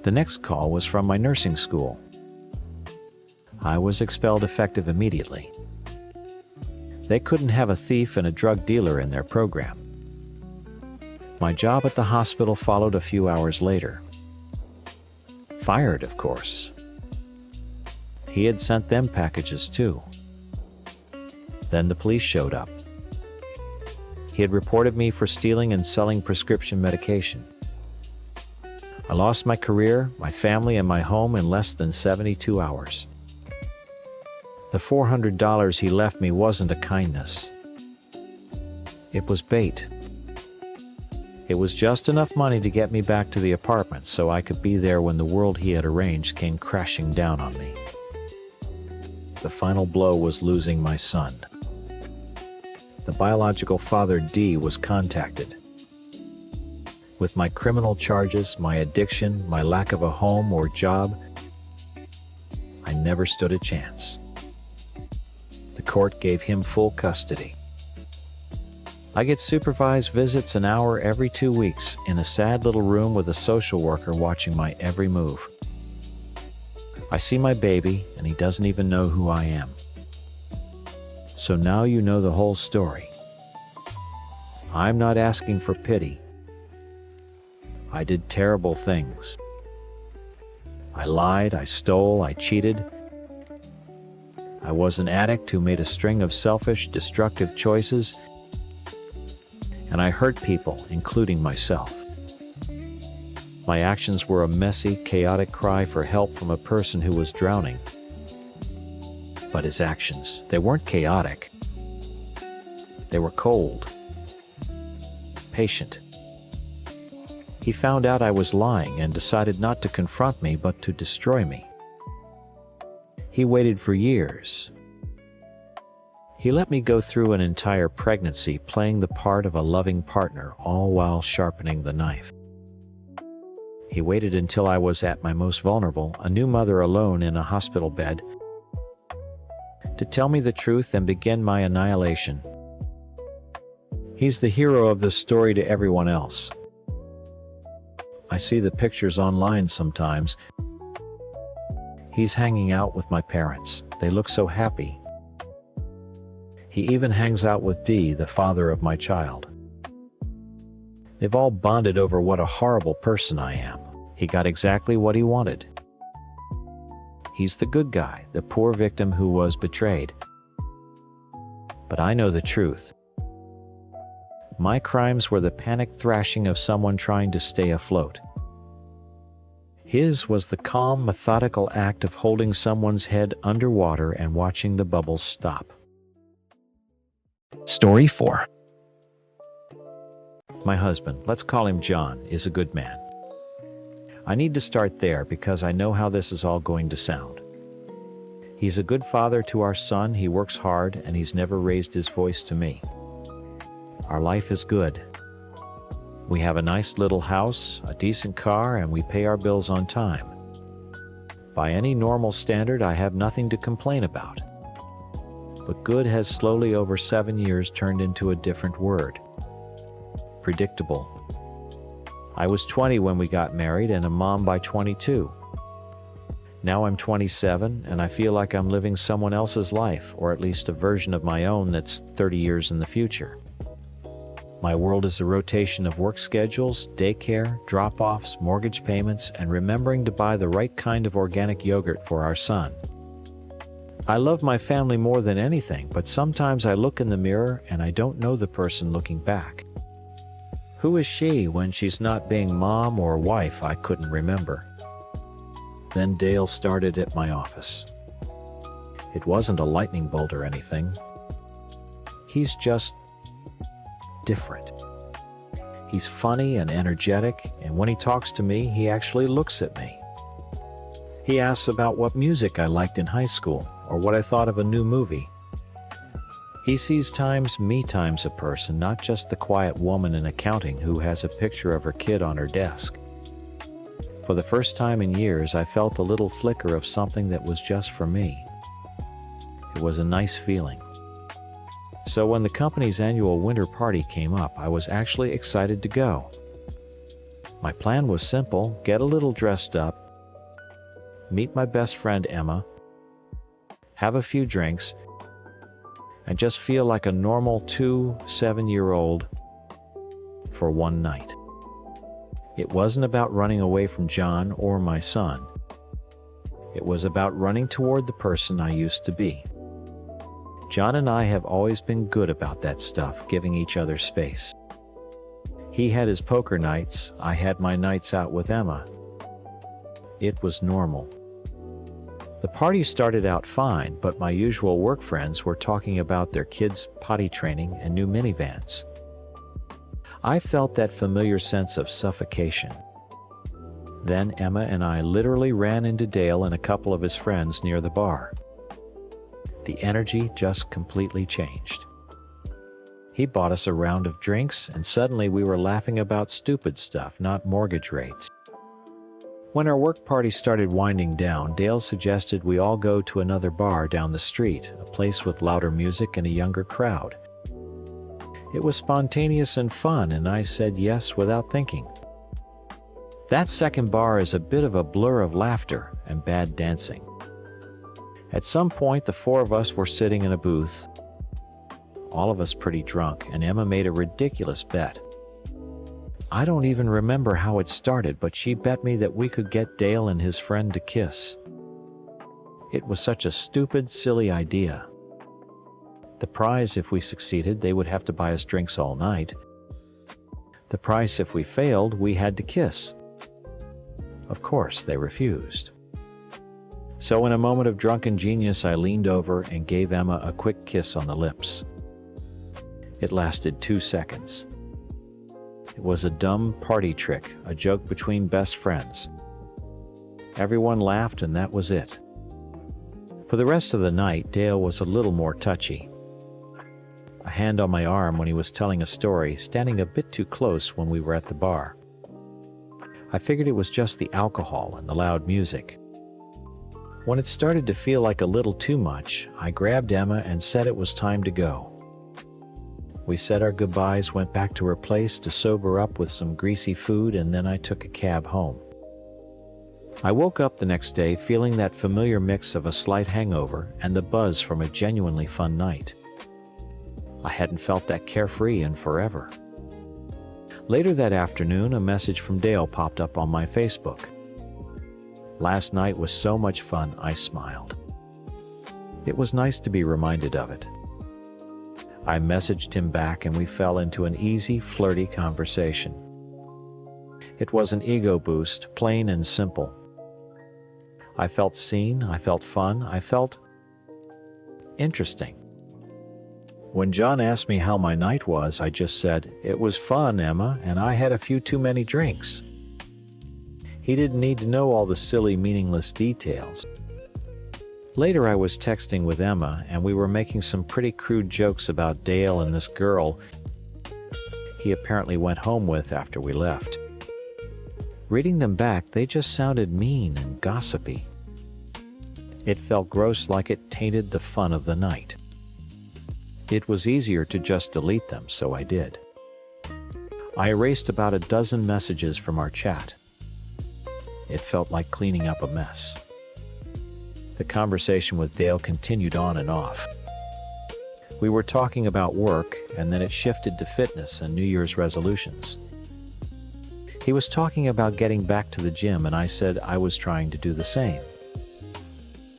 The next call was from my nursing school. I was expelled effective immediately. They couldn't have a thief and a drug dealer in their program. My job at the hospital followed a few hours later. Fired, of course. He had sent them packages too. Then the police showed up. He had reported me for stealing and selling prescription medication. I lost my career, my family, and my home in less than 72 hours. The $400 he left me wasn't a kindness. It was bait. It was just enough money to get me back to the apartment so I could be there when the world he had arranged came crashing down on me. The final blow was losing my son. The biological father, D, was contacted. With my criminal charges, my addiction, my lack of a home or job, I never stood a chance. The court gave him full custody. I get supervised visits an hour every 2 weeks in a sad little room with a social worker watching my every move. I see my baby, and he doesn't even know who I am. So now you know the whole story. I'm not asking for pity. I did terrible things. I lied, I stole, I cheated. I was an addict who made a string of selfish, destructive choices, and I hurt people, including myself. My actions were a messy, chaotic cry for help from a person who was drowning. But his actions, they weren't chaotic. They were cold, patient. He found out I was lying and decided not to confront me, but to destroy me. He waited for years. He let me go through an entire pregnancy playing the part of a loving partner, all while sharpening the knife. He waited until I was at my most vulnerable, a new mother alone in a hospital bed, to tell me the truth and begin my annihilation. He's the hero of this story to everyone else. I see the pictures online sometimes. He's hanging out with my parents. They look so happy. He even hangs out with D, the father of my child. They've all bonded over what a horrible person I am. He got exactly what he wanted. He's the good guy, the poor victim who was betrayed. But I know the truth. My crimes were the panicked thrashing of someone trying to stay afloat. His was the calm, methodical act of holding someone's head underwater and watching the bubbles stop. Story 4. My husband, let's call him John, is a good man. I need to start there because I know how this is all going to sound. He's a good father to our son, he works hard, and he's never raised his voice to me. Our life is good. We have a nice little house, a decent car, and we pay our bills on time. By any normal standard, I have nothing to complain about. But good has slowly over 7 years turned into a different word. Predictable. I was 20 when we got married and a mom by 22. Now I'm 27 and I feel like I'm living someone else's life, or at least a version of my own that's 30 years in the future. My world is a rotation of work schedules, daycare, drop-offs, mortgage payments, and remembering to buy the right kind of organic yogurt for our son. I love my family more than anything, but sometimes I look in the mirror and I don't know the person looking back. Who is she when she's not being mom or wife? I couldn't remember. Then Dale started at my office. It wasn't a lightning bolt or anything. He's just different. He's funny and energetic, and when he talks to me, he actually looks at me. He asks about what music I liked in high school, or what I thought of a new movie. He sees me times a person, not just the quiet woman in accounting who has a picture of her kid on her desk. For the first time in years, I felt a little flicker of something that was just for me. It was a nice feeling. So when the company's annual winter party came up, I was actually excited to go. My plan was simple: get a little dressed up, meet my best friend Emma, have a few drinks, and just feel like a normal 7-year-old for one night. It wasn't about running away from John or my son. It was about running toward the person I used to be. John and I have always been good about that stuff, giving each other space. He had his poker nights, I had my nights out with Emma, it was normal. The party started out fine, but my usual work friends were talking about their kids' potty training and new minivans. I felt that familiar sense of suffocation. Then Emma and I literally ran into Dale and a couple of his friends near the bar. The energy just completely changed. He bought us a round of drinks, and suddenly we were laughing about stupid stuff, not mortgage rates. When our work party started winding down, Dale suggested we all go to another bar down the street, a place with louder music and a younger crowd. It was spontaneous and fun, and I said yes without thinking. That second bar is a bit of a blur of laughter and bad dancing. At some point, the four of us were sitting in a booth, all of us pretty drunk, and Emma made a ridiculous bet. I don't even remember how it started, but she bet me that we could get Dale and his friend to kiss. It was such a stupid, silly idea. The prize, if we succeeded, they would have to buy us drinks all night. The price, if we failed, we had to kiss. Of course, they refused. So in a moment of drunken genius, I leaned over and gave Emma a quick kiss on the lips. It lasted 2 seconds. It was a dumb party trick, a joke between best friends. Everyone laughed, and that was it. For the rest of the night, Dale was a little more touchy. A hand on my arm when he was telling a story, standing a bit too close when we were at the bar. I figured it was just the alcohol and the loud music. When it started to feel like a little too much, I grabbed Emma and said it was time to go. We said our goodbyes, went back to her place to sober up with some greasy food, and then I took a cab home. I woke up the next day feeling that familiar mix of a slight hangover and the buzz from a genuinely fun night. I hadn't felt that carefree in forever. Later that afternoon, a message from Dale popped up on my Facebook. Last night was so much fun, I smiled. It was nice to be reminded of it. I messaged him back, and we fell into an easy, flirty conversation. It was an ego boost, plain and simple. I felt seen, I felt fun, I felt interesting. When John asked me how my night was, I just said, "It was fun, Emma, and I had a few too many drinks." He didn't need to know all the silly, meaningless details. Later I was texting with Emma, and we were making some pretty crude jokes about Dale and this girl he apparently went home with after we left. Reading them back, they just sounded mean and gossipy. It felt gross, like it tainted the fun of the night. It was easier to just delete them, so I did. I erased about a dozen messages from our chat. It felt like cleaning up a mess. The conversation with Dale continued on and off. We were talking about work, and then it shifted to fitness and New Year's resolutions. He was talking about getting back to the gym, and I said I was trying to do the same.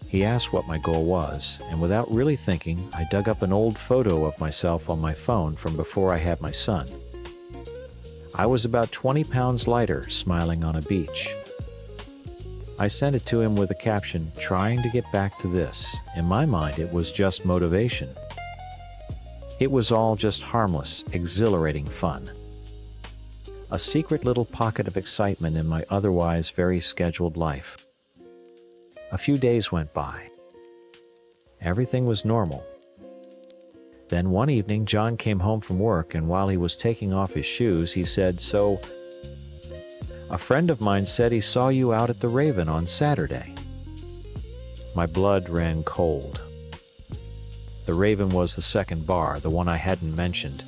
He asked what my goal was, and without really thinking, I dug up an old photo of myself on my phone from before I had my son. I was about 20 pounds lighter, smiling on a beach. I sent it to him with a caption, "Trying to get back to this." In my mind, it was just motivation. It was all just harmless, exhilarating fun. A secret little pocket of excitement in my otherwise very scheduled life. A few days went by. Everything was normal. Then one evening, John came home from work, and while he was taking off his shoes, he said, "So, a friend of mine said he saw you out at the Raven on Saturday." My blood ran cold. The Raven was the second bar, the one I hadn't mentioned.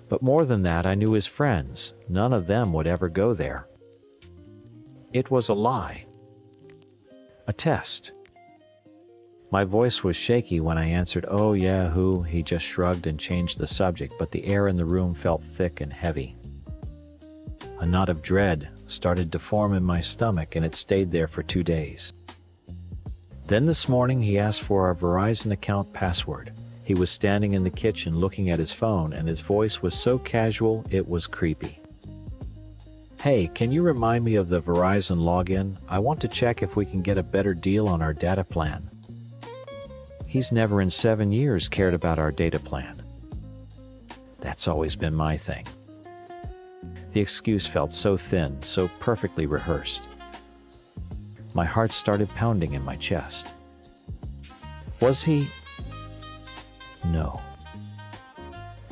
But more than that, I knew his friends. None of them would ever go there. It was a lie. A test. My voice was shaky when I answered, "Oh yeah, who?" He just shrugged and changed the subject, but the air in the room felt thick and heavy. A knot of dread started to form in my stomach, and it stayed there for 2 days. Then this morning he asked for our Verizon account password. He was standing in the kitchen looking at his phone, and his voice was so casual it was creepy. Hey, can you remind me of the Verizon login? I want to check if we can get a better deal on our data plan. He's never in 7 years cared about our data plan. That's always been my thing. The excuse felt so thin, so perfectly rehearsed. My heart started pounding in my chest. Was he? No.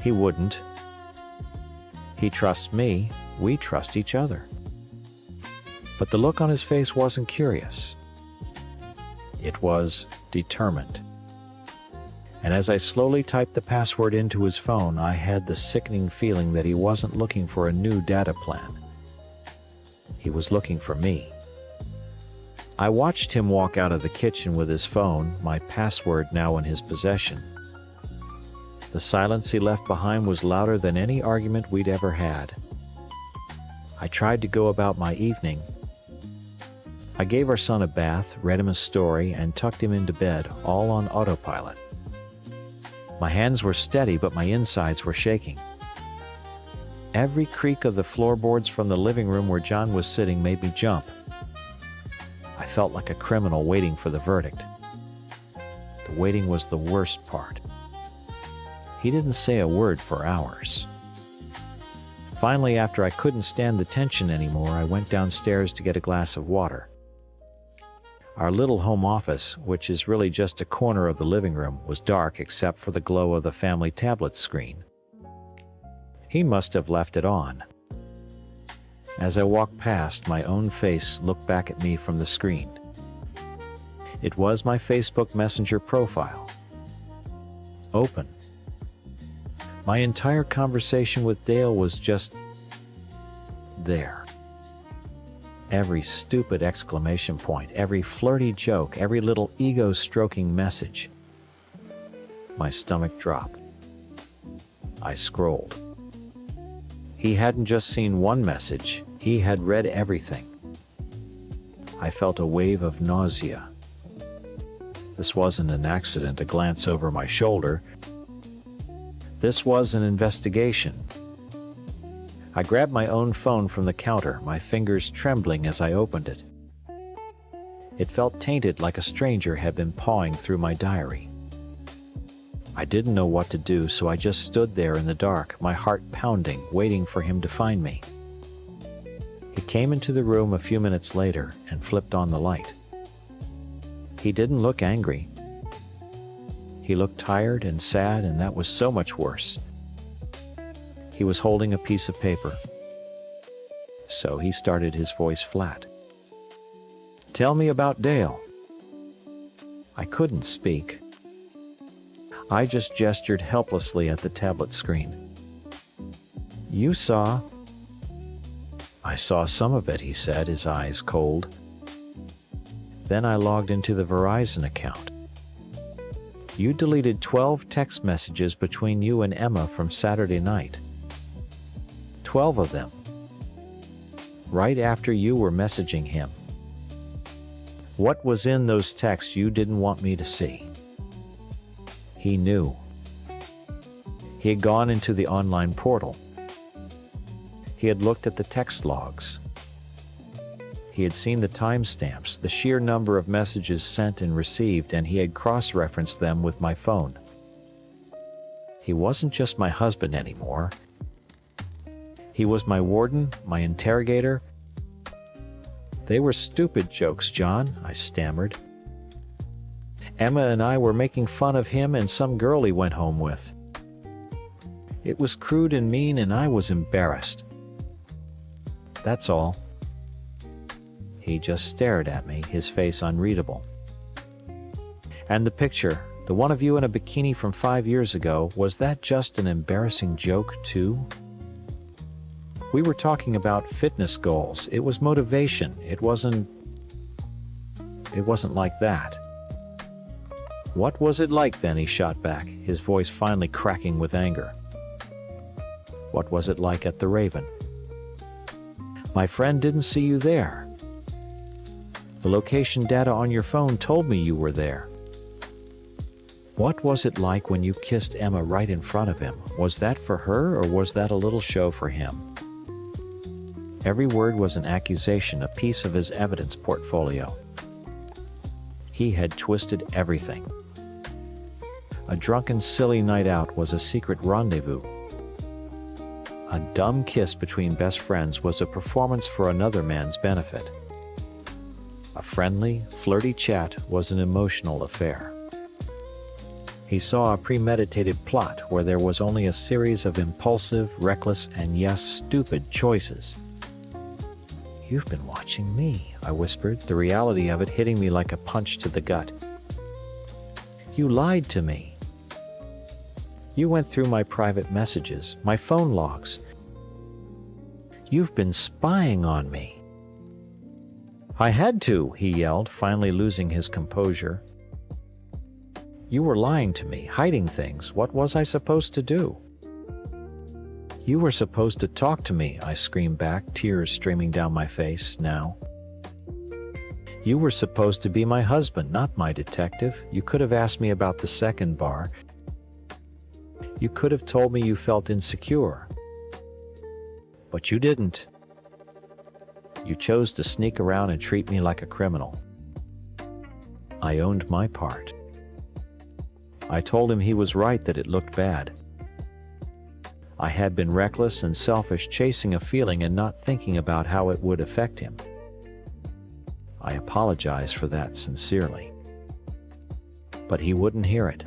He wouldn't. He trusts me. We trust each other. But the look on his face wasn't curious. It was determined. And as I slowly typed the password into his phone, I had the sickening feeling that he wasn't looking for a new data plan. He was looking for me. I watched him walk out of the kitchen with his phone, my password now in his possession. The silence he left behind was louder than any argument we'd ever had. I tried to go about my evening. I gave our son a bath, read him a story, and tucked him into bed, all on autopilot. My hands were steady, but my insides were shaking. Every creak of the floorboards from the living room where John was sitting made me jump. I felt like a criminal waiting for the verdict. The waiting was the worst part. He didn't say a word for hours. Finally, after I couldn't stand the tension anymore, I went downstairs to get a glass of water. Our little home office, which is really just a corner of the living room, was dark except for the glow of the family tablet screen. He must have left it on. As I walked past, my own face looked back at me from the screen. It was my Facebook Messenger profile. Open. My entire conversation with Dale was just there. Every stupid exclamation point, every flirty joke, every little ego-stroking message. My stomach dropped. I scrolled. He hadn't just seen one message, he had read everything. I felt a wave of nausea. This wasn't an accident, a glance over my shoulder. This was an investigation. I grabbed my own phone from the counter, my fingers trembling as I opened it. It felt tainted, like a stranger had been pawing through my diary. I didn't know what to do, so I just stood there in the dark, my heart pounding, waiting for him to find me. He came into the room a few minutes later and flipped on the light. He didn't look angry. He looked tired and sad, and that was so much worse. He was holding a piece of paper. So he started, his voice flat. "Tell me about Dale." I couldn't speak. I just gestured helplessly at the tablet screen. "You saw..." "I saw some of it," he said, his eyes cold. "Then I logged into the Verizon account. You deleted 12 text messages between you and Emma from Saturday night. 12 of them. Right after you were messaging him. What was in those texts you didn't want me to see?" He knew. He had gone into the online portal. He had looked at the text logs. He had seen the timestamps, the sheer number of messages sent and received, and he had cross-referenced them with my phone. He wasn't just my husband anymore. He was my warden, my interrogator. "They were stupid jokes, John," I stammered. "Emma and I were making fun of him and some girl he went home with. It was crude and mean, and I was embarrassed. That's all." He just stared at me, his face unreadable. "And the picture, the one of you in a bikini from 5 years ago, was that just an embarrassing joke, too? We were talking about fitness goals. It was motivation. It wasn't like that." "What was it like then?" he shot back, his voice finally cracking with anger. "What was it like at the Raven?" "My friend didn't see you there. The location data on your phone told me you were there." "What was it like when you kissed Emma right in front of him? Was that for her, or was that a little show for him?" Every word was an accusation, a piece of his evidence portfolio. He had twisted everything. A drunken, silly night out was a secret rendezvous. A dumb kiss between best friends was a performance for another man's benefit. A friendly, flirty chat was an emotional affair. He saw a premeditated plot where there was only a series of impulsive, reckless, and yes, stupid choices. "You've been watching me," I whispered, the reality of it hitting me like a punch to the gut. "You lied to me. You went through my private messages, my phone logs. You've been spying on me." "I had to," he yelled, finally losing his composure. "You were lying to me, hiding things. What was I supposed to do?" "You were supposed to talk to me," I screamed back, tears streaming down my face now. "You were supposed to be my husband, not my detective. You could have asked me about the second bar. You could have told me you felt insecure. But you didn't. You chose to sneak around and treat me like a criminal." I owned my part. I told him he was right that it looked bad. I had been reckless and selfish, chasing a feeling and not thinking about how it would affect him. I apologized for that sincerely. But he wouldn't hear it.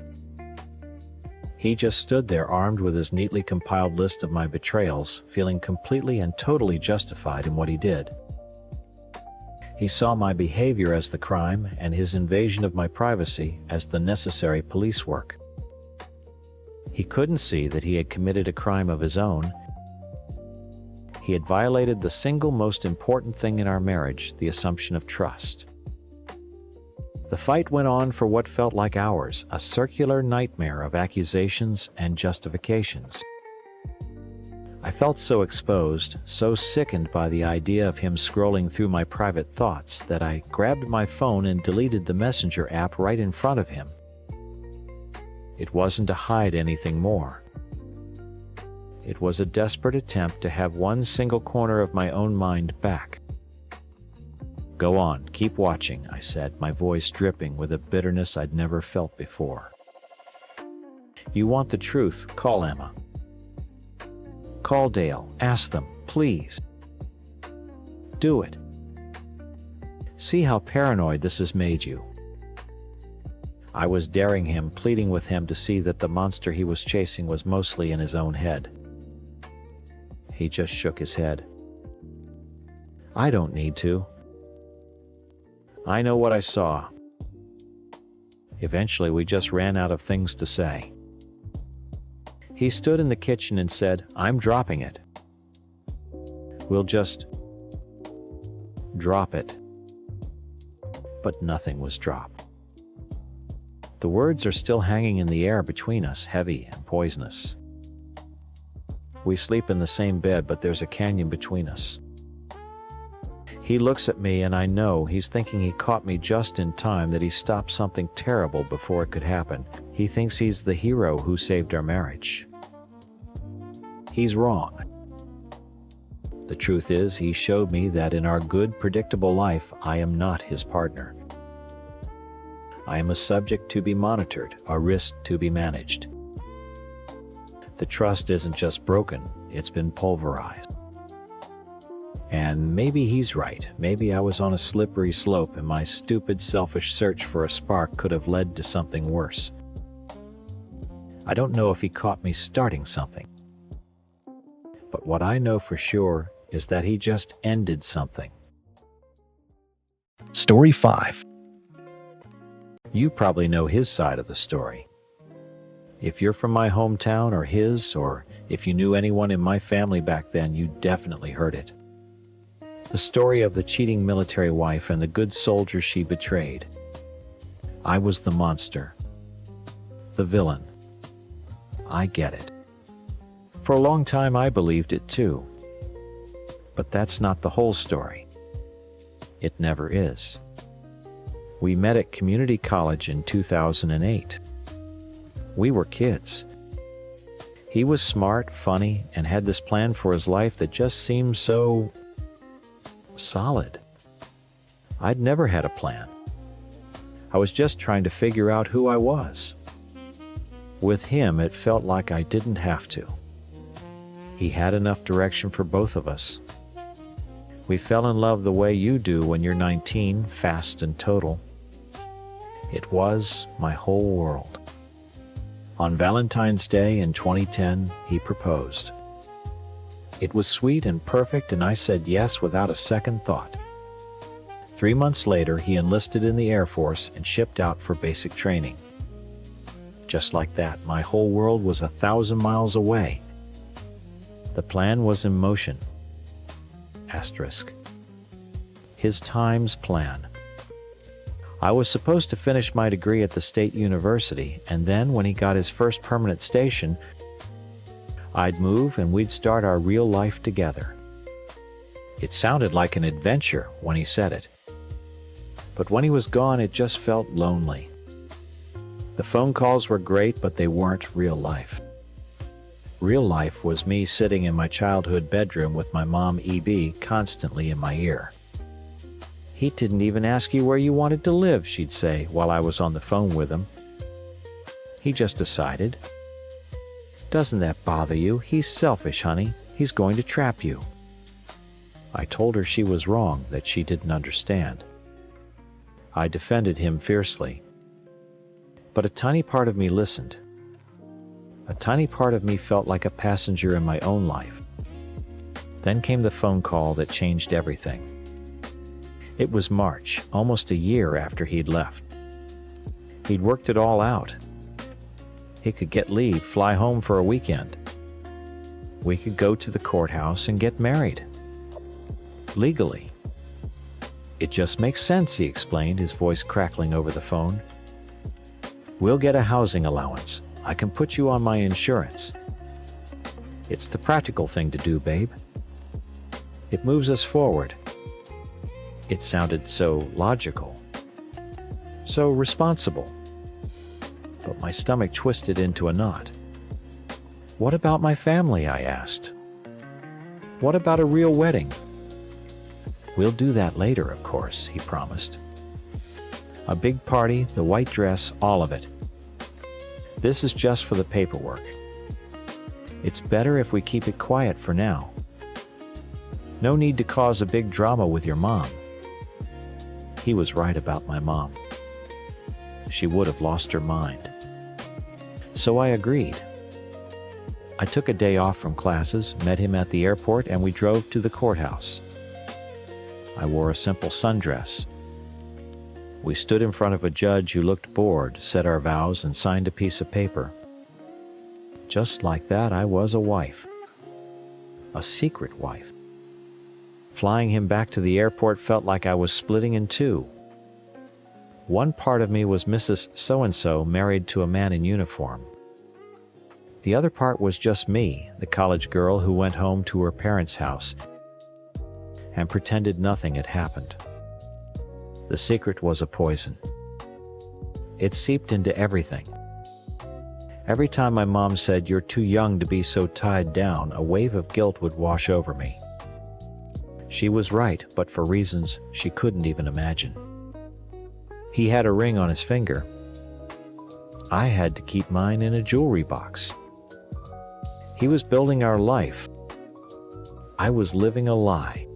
He just stood there armed with his neatly compiled list of my betrayals, feeling completely and totally justified in what he did. He saw my behavior as the crime and his invasion of my privacy as the necessary police work. He couldn't see that he had committed a crime of his own. He had violated the single most important thing in our marriage, the assumption of trust. The fight went on for what felt like hours, a circular nightmare of accusations and justifications. I felt so exposed, so sickened by the idea of him scrolling through my private thoughts that I grabbed my phone and deleted the Messenger app right in front of him. It wasn't to hide anything more. It was a desperate attempt to have one single corner of my own mind back. "Go on, keep watching," I said, my voice dripping with a bitterness I'd never felt before. "You want the truth, call Emma. Call Dale, ask them, please. Do it. See how paranoid this has made you." I was daring him, pleading with him to see that the monster he was chasing was mostly in his own head. He just shook his head. "I don't need to. I know what I saw." Eventually, we just ran out of things to say. He stood in the kitchen and said, "I'm dropping it. We'll just drop it." But nothing was dropped. The words are still hanging in the air between us, heavy and poisonous. We sleep in the same bed, but there's a canyon between us. He looks at me and I know he's thinking he caught me just in time, that he stopped something terrible before it could happen. He thinks he's the hero who saved our marriage. He's wrong. The truth is, he showed me that in our good, predictable life, I am not his partner. I am a subject to be monitored, a risk to be managed. The trust isn't just broken, it's been pulverized. And maybe he's right. Maybe I was on a slippery slope and my stupid, selfish search for a spark could have led to something worse. I don't know if he caught me starting something. But what I know for sure is that he just ended something. Story 5. You probably know his side of the story. If you're from my hometown or his, or if you knew anyone in my family back then, you definitely heard it. The story of the cheating military wife and the good soldier she betrayed. I was the monster. The villain. I get it. For a long time I believed it too. But that's not the whole story. It never is. We met at community college in 2008. We were kids. He was smart, funny, and had this plan for his life that just seemed so solid. I'd never had a plan. I was just trying to figure out who I was. With him, it felt like I didn't have to. He had enough direction for both of us. We fell in love the way you do when you're 19, fast and total. It was my whole world. On Valentine's Day in 2010, he proposed. It was sweet and perfect, and I said yes without a second thought. 3 months later, he enlisted in the Air Force and shipped out for basic training. Just like that, my whole world was 1,000 miles away. The plan was in motion. Asterisk. His time's plan. I was supposed to finish my degree at the state university, and then when he got his first permanent station, I'd move and we'd start our real life together. It sounded like an adventure when he said it. But when he was gone, it just felt lonely. The phone calls were great, but they weren't real life. Real life was me sitting in my childhood bedroom with my mom, E.B., constantly in my ear. He didn't even ask you where you wanted to live, she'd say while I was on the phone with him. He just decided. Doesn't that bother you? He's selfish, honey. He's going to trap you. I told her she was wrong, that she didn't understand. I defended him fiercely. But a tiny part of me listened. A tiny part of me felt like a passenger in my own life. Then came the phone call that changed everything. It was March, almost a year after he'd left. He'd worked it all out. He could get leave, fly home for a weekend. We could go to the courthouse and get married. Legally. It just makes sense, he explained, his voice crackling over the phone. We'll get a housing allowance. I can put you on my insurance. It's the practical thing to do, babe. It moves us forward. It sounded so logical, so responsible. But my stomach twisted into a knot. What about my family, I asked. What about a real wedding? We'll do that later, of course, he promised. A big party, the white dress, all of it. This is just for the paperwork. It's better if we keep it quiet for now. No need to cause a big drama with your mom. He was right about my mom. She would have lost her mind. So I agreed. I took a day off from classes, met him at the airport, and we drove to the courthouse. I wore a simple sundress. We stood in front of a judge who looked bored, said our vows, and signed a piece of paper. Just like that, I was a wife. A secret wife. Flying him back to the airport felt like I was splitting in two. One part of me was Mrs. So-and-so married to a man in uniform. The other part was just me, the college girl who went home to her parents' house and pretended nothing had happened. The secret was a poison. It seeped into everything. Every time my mom said, "You're too young to be so tied down," a wave of guilt would wash over me. She was right, but for reasons she couldn't even imagine. He had a ring on his finger. I had to keep mine in a jewelry box. He was building our life. I was living a lie.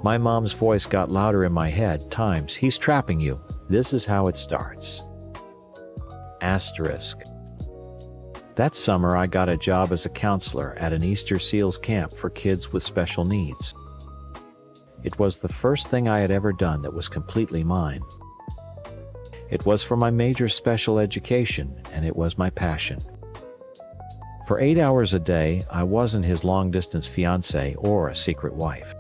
My mom's voice got louder in my head, times, "He's trapping you. This is how it starts." Asterisk. That summer I got a job as a counselor at an Easter Seals camp for kids with special needs. It was the first thing I had ever done that was completely mine. It was for my major, special education, and it was my passion. For 8 hours a day, I wasn't his long-distance fiancée or a secret wife.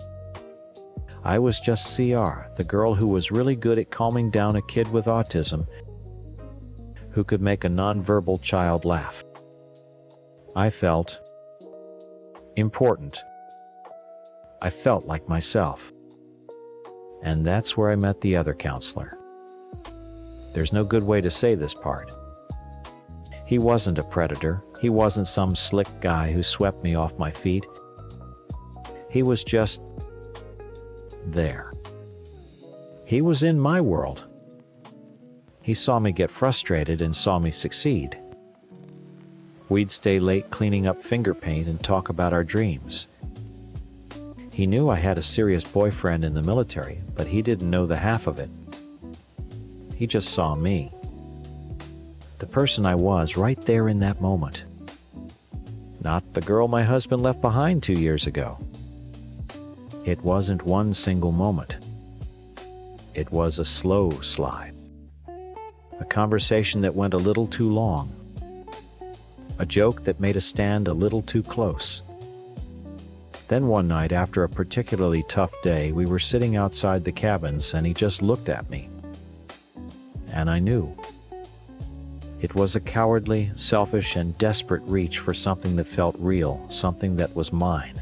I was just CR, the girl who was really good at calming down a kid with autism who could make a nonverbal child laugh. I felt important. I felt like myself. And that's where I met the other counselor. There's no good way to say this part. He wasn't a predator. He wasn't some slick guy who swept me off my feet. He was just there. He was in my world. He saw me get frustrated and saw me succeed. We'd stay late cleaning up finger paint and talk about our dreams. He knew I had a serious boyfriend in the military, but he didn't know the half of it. He just saw me. The person I was right there in that moment. Not the girl my husband left behind 2 years ago. It wasn't one single moment. It was a slow slide. A conversation that went a little too long. A joke that made us stand a little too close. Then one night, after a particularly tough day, we were sitting outside the cabins and he just looked at me. And I knew. It was a cowardly, selfish, and desperate reach for something that felt real, something that was mine.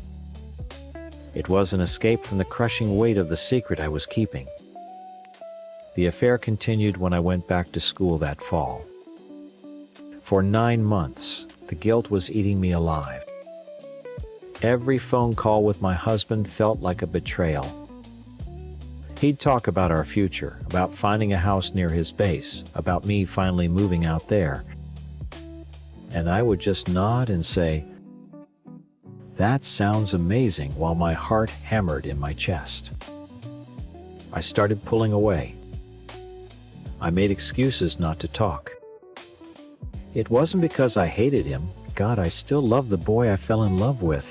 It was an escape from the crushing weight of the secret I was keeping. The affair continued when I went back to school that fall. For 9 months, the guilt was eating me alive. Every phone call with my husband felt like a betrayal. He'd talk about our future, about finding a house near his base, about me finally moving out there. And I would just nod and say, "That sounds amazing," while my heart hammered in my chest. I started pulling away. I made excuses not to talk. It wasn't because I hated him. God, I still loved the boy I fell in love with.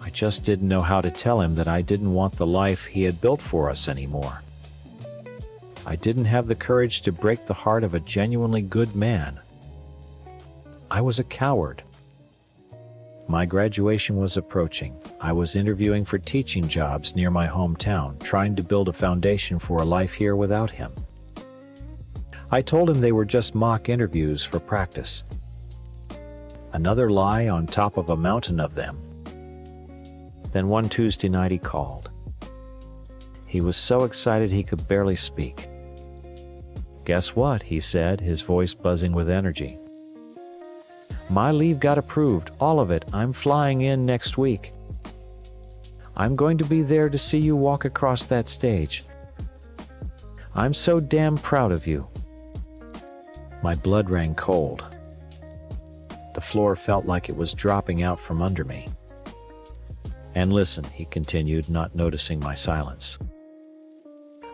I just didn't know how to tell him that I didn't want the life he had built for us anymore. I didn't have the courage to break the heart of a genuinely good man. I was a coward. My graduation was approaching. I was interviewing for teaching jobs near my hometown, trying to build a foundation for a life here without him. I told him they were just mock interviews for practice. Another lie on top of a mountain of them. Then one Tuesday night he called. He was so excited he could barely speak. "Guess what?" he said, his voice buzzing with energy. "My leave got approved, all of it. I'm flying in next week. I'm going to be there to see you walk across that stage. I'm so damn proud of you." My blood ran cold. The floor felt like it was dropping out from under me. "And listen," he continued, not noticing my silence.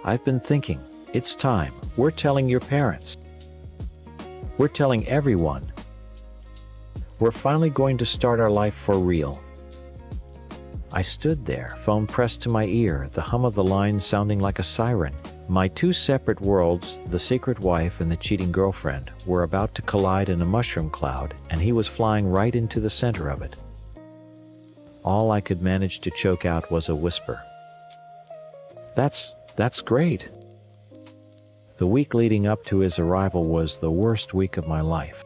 "I've been thinking. It's time. We're telling your parents. We're telling everyone. We're finally going to start our life for real." I stood there, phone pressed to my ear, the hum of the line sounding like a siren. My two separate worlds, the secret wife and the cheating girlfriend, were about to collide in a mushroom cloud, and he was flying right into the center of it. All I could manage to choke out was a whisper. That's great." The week leading up to his arrival was the worst week of my life.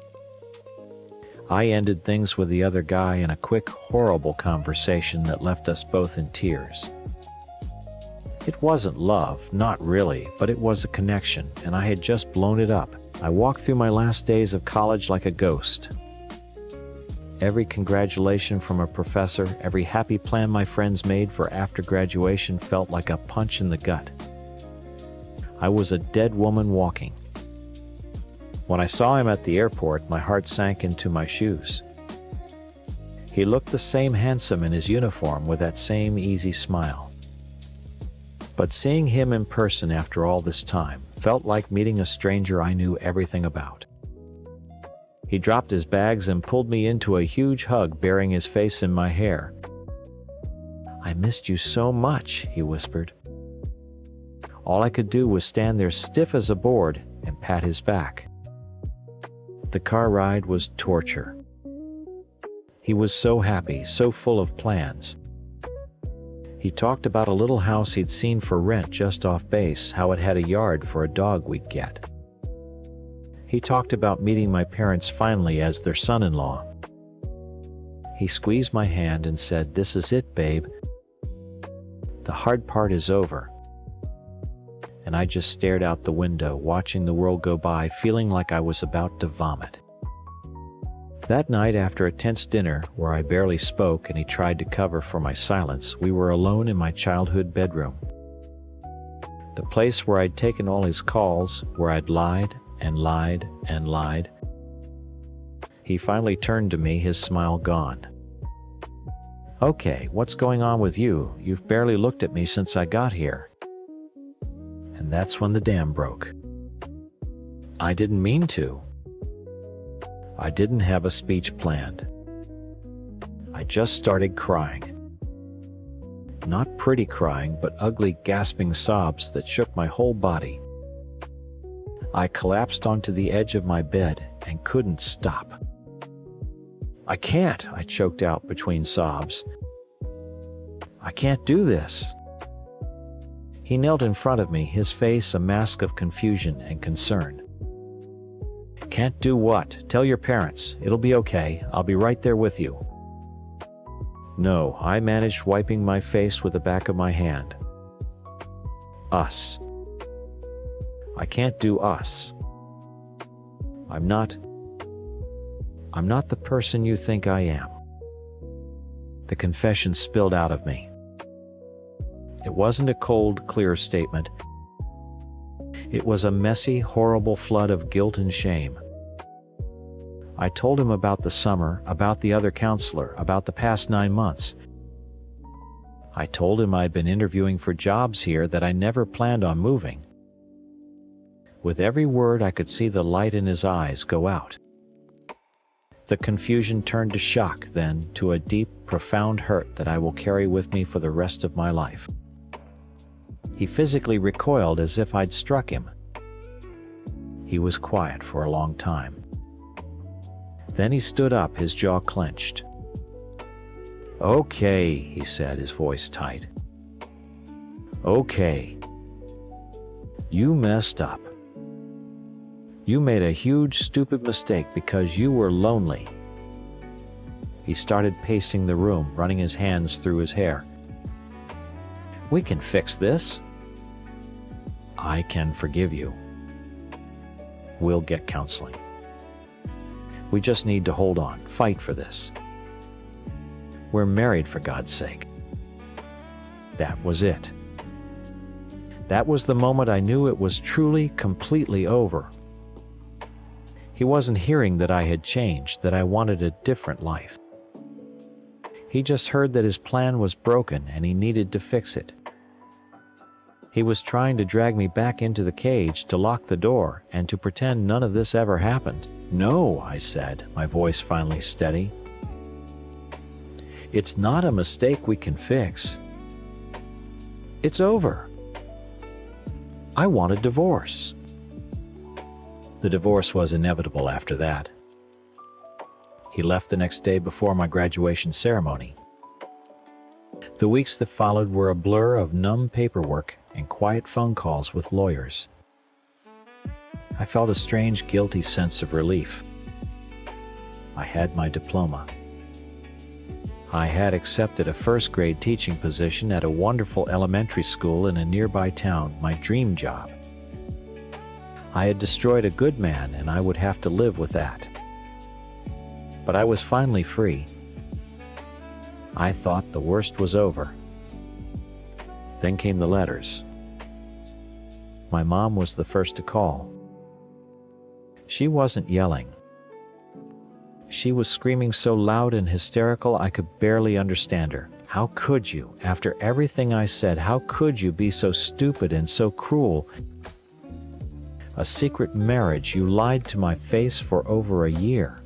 I ended things with the other guy in a quick, horrible conversation that left us both in tears. It wasn't love, not really, but it was a connection, and I had just blown it up. I walked through my last days of college like a ghost. Every congratulation from a professor, every happy plan my friends made for after graduation felt like a punch in the gut. I was a dead woman walking. When I saw him at the airport, my heart sank into my shoes. He looked the same handsome in his uniform with that same easy smile. But seeing him in person after all this time felt like meeting a stranger I knew everything about. He dropped his bags and pulled me into a huge hug, burying his face in my hair. "I missed you so much," he whispered. All I could do was stand there stiff as a board and pat his back. The car ride was torture. He was so happy, so full of plans. He talked about a little house he'd seen for rent just off base, how it had a yard for a dog we'd get. He talked about meeting my parents finally as their son-in-law. He squeezed my hand and said, "This is it, babe. The hard part is over." And I just stared out the window, watching the world go by, feeling like I was about to vomit. That night, after a tense dinner where I barely spoke and he tried to cover for my silence, we were alone in my childhood bedroom. The place where I'd taken all his calls, where I'd lied and lied and lied. He finally turned to me, his smile gone. "Okay, what's going on with you? You've barely looked at me since I got here." And that's when the dam broke. I didn't mean to. I didn't have a speech planned. I just started crying. Not pretty crying, but ugly, gasping sobs that shook my whole body. I collapsed onto the edge of my bed and couldn't stop. "I can't," I choked out between sobs. "I can't do this." He knelt in front of me, his face a mask of confusion and concern. "Can't do what? Tell your parents. It'll be okay. I'll be right there with you." "No," I managed, wiping my face with the back of my hand. "Us. I can't do us. I'm not the person you think I am." The confession spilled out of me. It wasn't a cold, clear statement. It was a messy, horrible flood of guilt and shame. I told him about the summer, about the other counselor, about the past 9 months. I told him I'd been interviewing for jobs here, that I never planned on moving. With every word, I could see the light in his eyes go out. The confusion turned to shock, then to a deep, profound hurt that I will carry with me for the rest of my life. He physically recoiled as if I'd struck him. He was quiet for a long time. Then he stood up, his jaw clenched. "Okay," he said, his voice tight. "Okay. You messed up. You made a huge, stupid mistake because you were lonely." He started pacing the room, running his hands through his hair. "We can fix this. I can forgive you. We'll get counseling. We just need to hold on, fight for this. We're married, for God's sake." That was it. That was the moment I knew it was truly, completely over. He wasn't hearing that I had changed, that I wanted a different life. He just heard that his plan was broken and he needed to fix it. He was trying to drag me back into the cage, to lock the door, and to pretend none of this ever happened. "No," I said, my voice finally steady. "It's not a mistake we can fix. It's over. I want a divorce." The divorce was inevitable after that. He left the next day before my graduation ceremony. The weeks that followed were a blur of numb paperwork and quiet phone calls with lawyers. I felt a strange, guilty sense of relief. I had my diploma. I had accepted a first-grade teaching position at a wonderful elementary school in a nearby town, my dream job. I had destroyed a good man, and I would have to live with that. But I was finally free. I thought the worst was over. Then came the letters. My mom was the first to call. She wasn't yelling. She was screaming so loud and hysterical I could barely understand her. "How could you? After everything I said, how could you be so stupid and so cruel? A secret marriage, you lied to my face for over a year."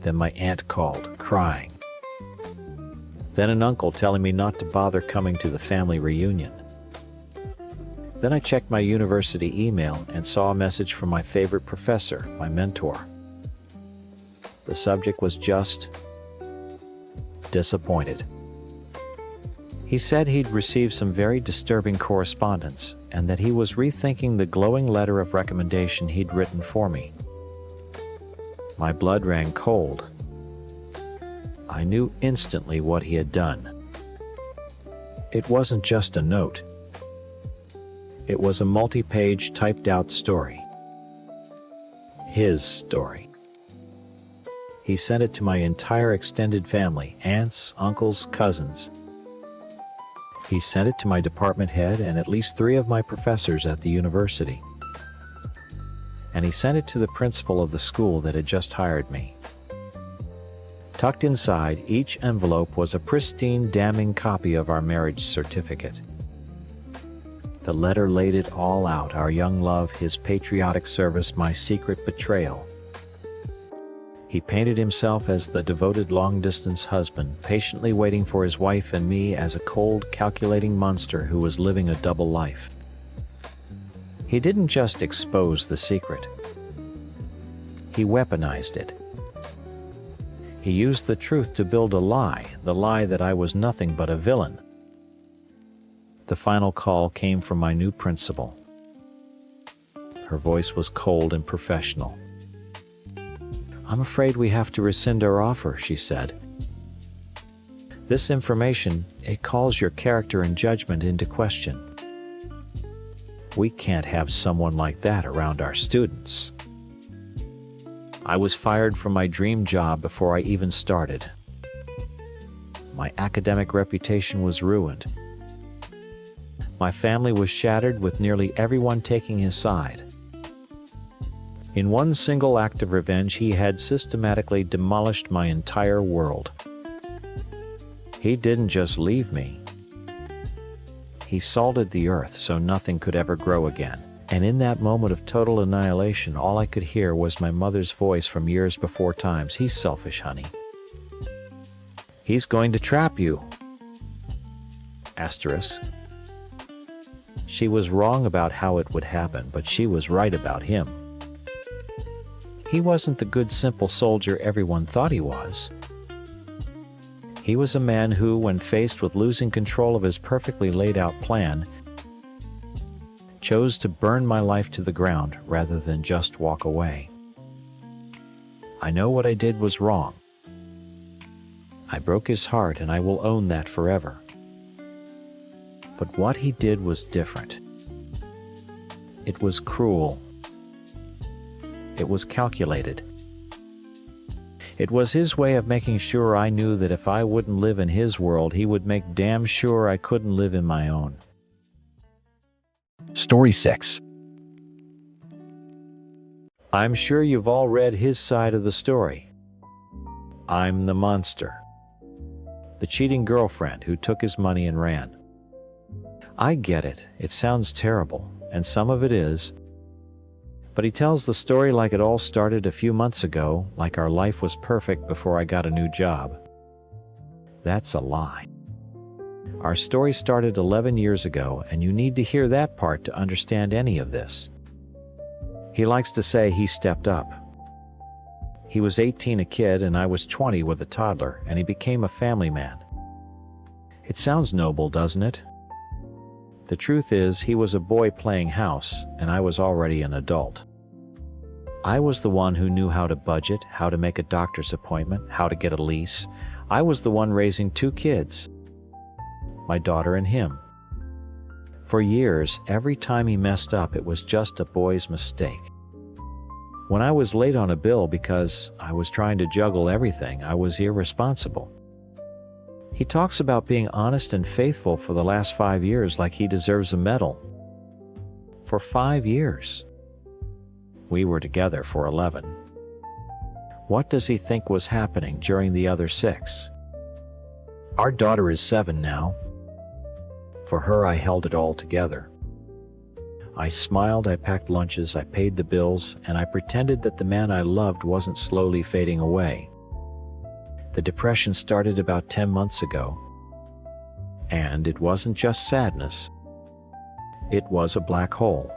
Then my aunt called, crying. Then an uncle telling me not to bother coming to the family reunion. Then I checked my university email and saw a message from my favorite professor, my mentor. The subject was just disappointed. He said he'd received some very disturbing correspondence and that he was rethinking the glowing letter of recommendation he'd written for me. My blood ran cold. I knew instantly what he had done. It wasn't just a note. It was a multi-page typed-out story. His story. He sent it to my entire extended family, aunts, uncles, cousins. He sent it to my department head and at least 3 of my professors at the university. And he sent it to the principal of the school that had just hired me. Tucked inside each envelope was a pristine, damning copy of our marriage certificate. The letter laid it all out, our young love, his patriotic service, my secret betrayal. He painted himself as the devoted long-distance husband, patiently waiting for his wife and me as a cold, calculating monster who was living a double life. He didn't just expose the secret. He weaponized it. He used the truth to build a lie, the lie that I was nothing but a villain. The final call came from my new principal. Her voice was cold and professional. "I'm afraid we have to rescind our offer," she said. "This information, it calls your character and judgment into question. We can't have someone like that around our students." I was fired from my dream job before I even started. My academic reputation was ruined. My family was shattered with nearly everyone taking his side. In one single act of revenge, he had systematically demolished my entire world. He didn't just leave me. He salted the earth so nothing could ever grow again. And in that moment of total annihilation, all I could hear was my mother's voice from years before times. "He's selfish, honey. He's going to trap you." Asterisk. She was wrong about how it would happen, but she was right about him. He wasn't the good, simple soldier everyone thought he was. He was a man who, when faced with losing control of his perfectly laid-out plan, chose to burn my life to the ground rather than just walk away. I know what I did was wrong. I broke his heart, and I will own that forever. But what he did was different. It was cruel. It was calculated. It was his way of making sure I knew that if I wouldn't live in his world, he would make damn sure I couldn't live in my own. Story 6. I'm sure you've all read his side of the story. I'm the monster. The cheating girlfriend who took his money and ran. I get it. It sounds terrible, and some of it is. But he tells the story like it all started a few months ago, like our life was perfect before I got a new job. That's a lie. Our story started 11 years ago, and you need to hear that part to understand any of this. He likes to say he stepped up. He was 18 a kid, and I was 20 with a toddler, and he became a family man. It sounds noble, doesn't it? The truth is, he was a boy playing house, and I was already an adult. I was the one who knew how to budget, how to make a doctor's appointment, how to get a lease. I was the one raising 2 kids, my daughter and him. For years, every time he messed up, it was just a boy's mistake. When I was late on a bill because I was trying to juggle everything, I was irresponsible. He talks about being honest and faithful for the last 5 years like he deserves a medal. For 5 years. We were together for 11. What does he think was happening during the other 6? Our daughter is 7 now. For her, I held it all together. I smiled, I packed lunches, I paid the bills, and I pretended that the man I loved wasn't slowly fading away. The depression started about 10 months ago. And it wasn't just sadness. It was a black hole.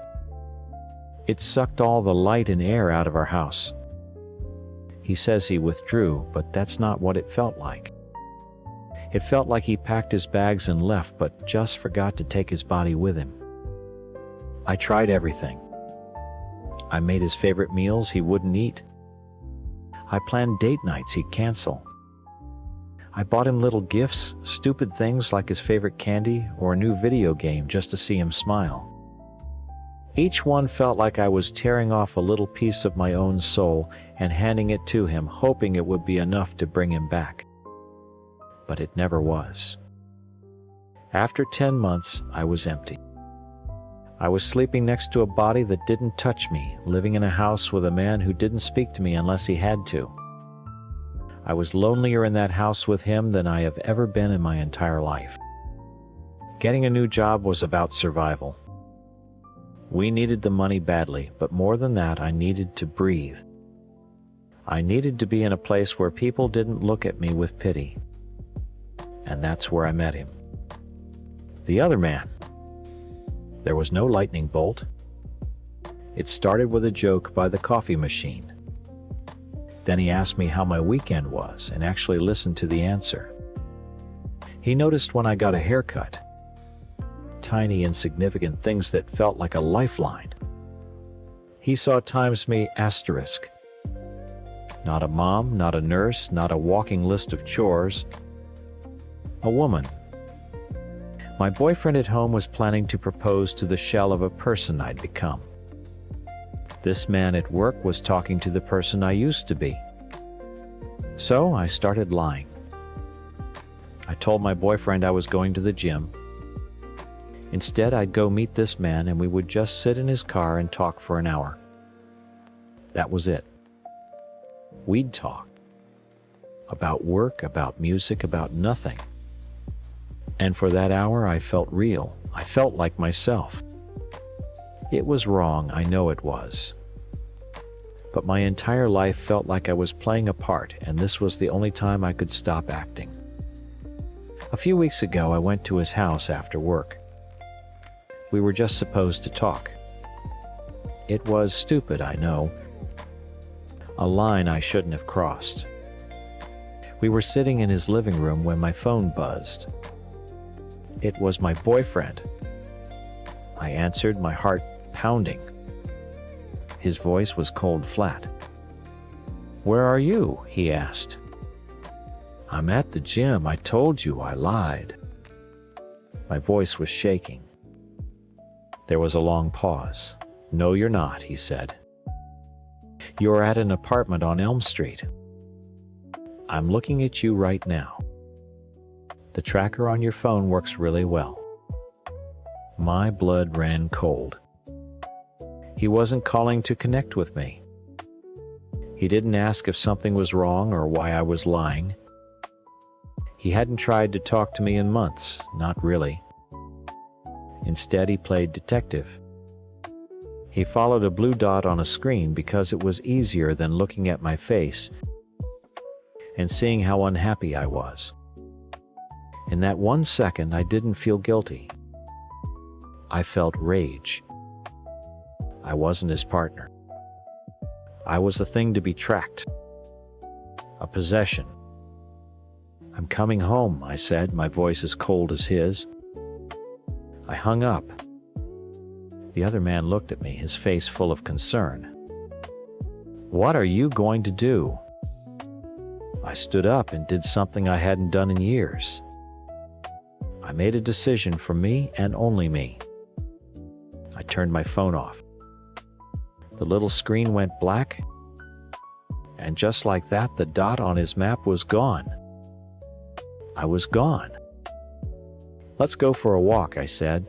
It sucked all the light and air out of our house. He says he withdrew, but that's not what it felt like. It felt like he packed his bags and left, but just forgot to take his body with him. I tried everything. I made his favorite meals he wouldn't eat. I planned date nights he'd cancel. I bought him little gifts, stupid things like his favorite candy or a new video game just to see him smile. Each one felt like I was tearing off a little piece of my own soul and handing it to him, hoping it would be enough to bring him back. But it never was. After 10 months, I was empty. I was sleeping next to a body that didn't touch me, living in a house with a man who didn't speak to me unless he had to. I was lonelier in that house with him than I have ever been in my entire life. Getting a new job was about survival. We needed the money badly, but more than that, I needed to breathe. I needed to be in a place where people didn't look at me with pity. And that's where I met him. The other man. There was no lightning bolt. It started with a joke by the coffee machine. Then he asked me how my weekend was and actually listened to the answer. He noticed when I got a haircut. Tiny, insignificant things that felt like a lifeline. He saw times me asterisk. Not a mom, not a nurse, not a walking list of chores. A woman. My boyfriend at home was planning to propose to the shell of a person I'd become. This man at work was talking to the person I used to be. So I started lying. I told my boyfriend I was going to the gym. Instead, I'd go meet this man and we would just sit in his car and talk for an hour. That was it. We'd talk. About work, about music, about nothing. And for that hour, I felt real. I felt like myself. It was wrong, I know it was. But my entire life felt like I was playing a part, and this was the only time I could stop acting. A few weeks ago, I went to his house after work. We were just supposed to talk. It was stupid, I know. A line I shouldn't have crossed. We were sitting in his living room when my phone buzzed. It was my boyfriend. I answered, my heart pounding. His voice was cold flat. "Where are you?" he asked. "I'm at the gym. I told you I lied." My voice was shaking. There was a long pause. "No, you're not," he said. "You're at an apartment on Elm Street. I'm looking at you right now. The tracker on your phone works really well." My blood ran cold. He wasn't calling to connect with me. He didn't ask if something was wrong or why I was lying. He hadn't tried to talk to me in months, not really. Instead, he played detective. He followed a blue dot on a screen because it was easier than looking at my face and seeing how unhappy I was. In that 1 second, I didn't feel guilty. I felt rage. I wasn't his partner. I was a thing to be tracked. A possession. "I'm coming home," I said, my voice as cold as his. I hung up. The other man looked at me, his face full of concern. "What are you going to do?" I stood up and did something I hadn't done in years. I made a decision for me and only me. I turned my phone off. The little screen went black, and just like that, the dot on his map was gone. I was gone. "Let's go for a walk," I said.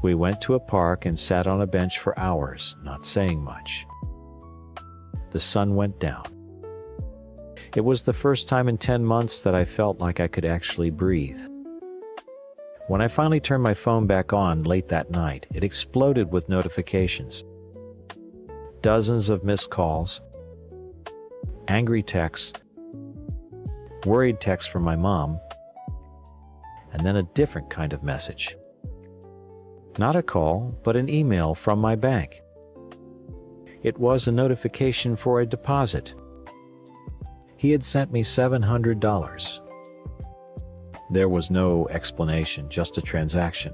We went to a park and sat on a bench for hours, not saying much. The sun went down. It was the first time in 10 months that I felt like I could actually breathe. When I finally turned my phone back on late that night, it exploded with notifications. Dozens of missed calls, angry texts, worried texts from my mom, and then a different kind of message. Not a call, but an email from my bank. It was a notification for a deposit. He had sent me $700. There was no explanation, just a transaction.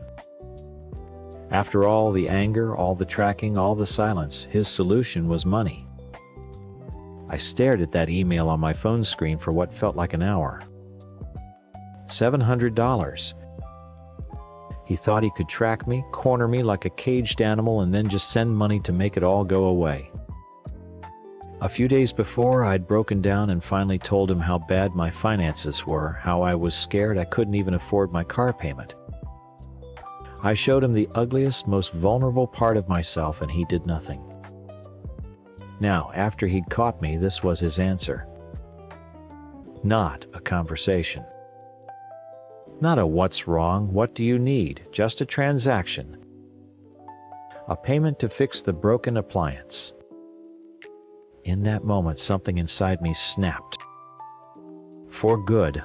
After all the anger, all the tracking, all the silence, his solution was money. I stared at that email on my phone screen for what felt like an hour. $700. He thought he could track me, corner me like a caged animal, and then just send money to make it all go away. A few days before, I'd broken down and finally told him how bad my finances were, how I was scared I couldn't even afford my car payment. I showed him the ugliest, most vulnerable part of myself, and he did nothing. Now, after he'd caught me, this was his answer. Not a conversation. Not a what's wrong, what do you need, just a transaction. A payment to fix the broken appliance. In that moment, something inside me snapped. For good.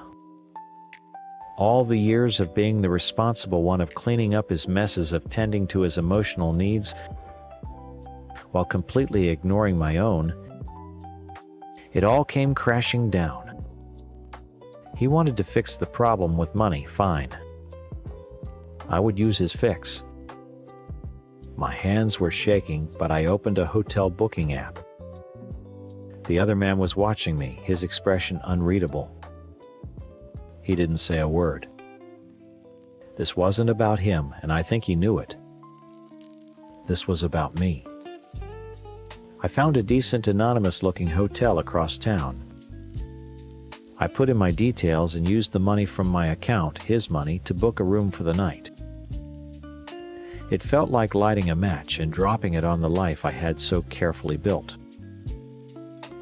All the years of being the responsible one, of cleaning up his messes, of tending to his emotional needs, while completely ignoring my own, it all came crashing down. He wanted to fix the problem with money, fine. I would use his fix. My hands were shaking, but I opened a hotel booking app. The other man was watching me, his expression unreadable. He didn't say a word. This wasn't about him, and I think he knew it. This was about me. I found a decent, anonymous-looking hotel across town. I put in my details and used the money from my account, his money, to book a room for the night. It felt like lighting a match and dropping it on the life I had so carefully built.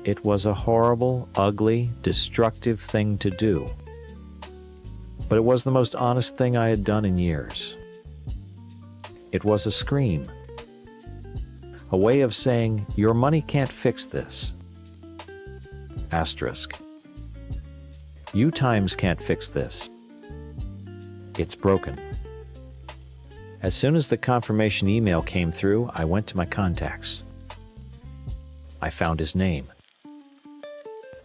It was a horrible, ugly, destructive thing to do. But it was the most honest thing I had done in years. It was a scream. A way of saying, your money can't fix this. Asterisk. You times can't fix this. It's broken. As soon as the confirmation email came through, I went to my contacts. I found his name.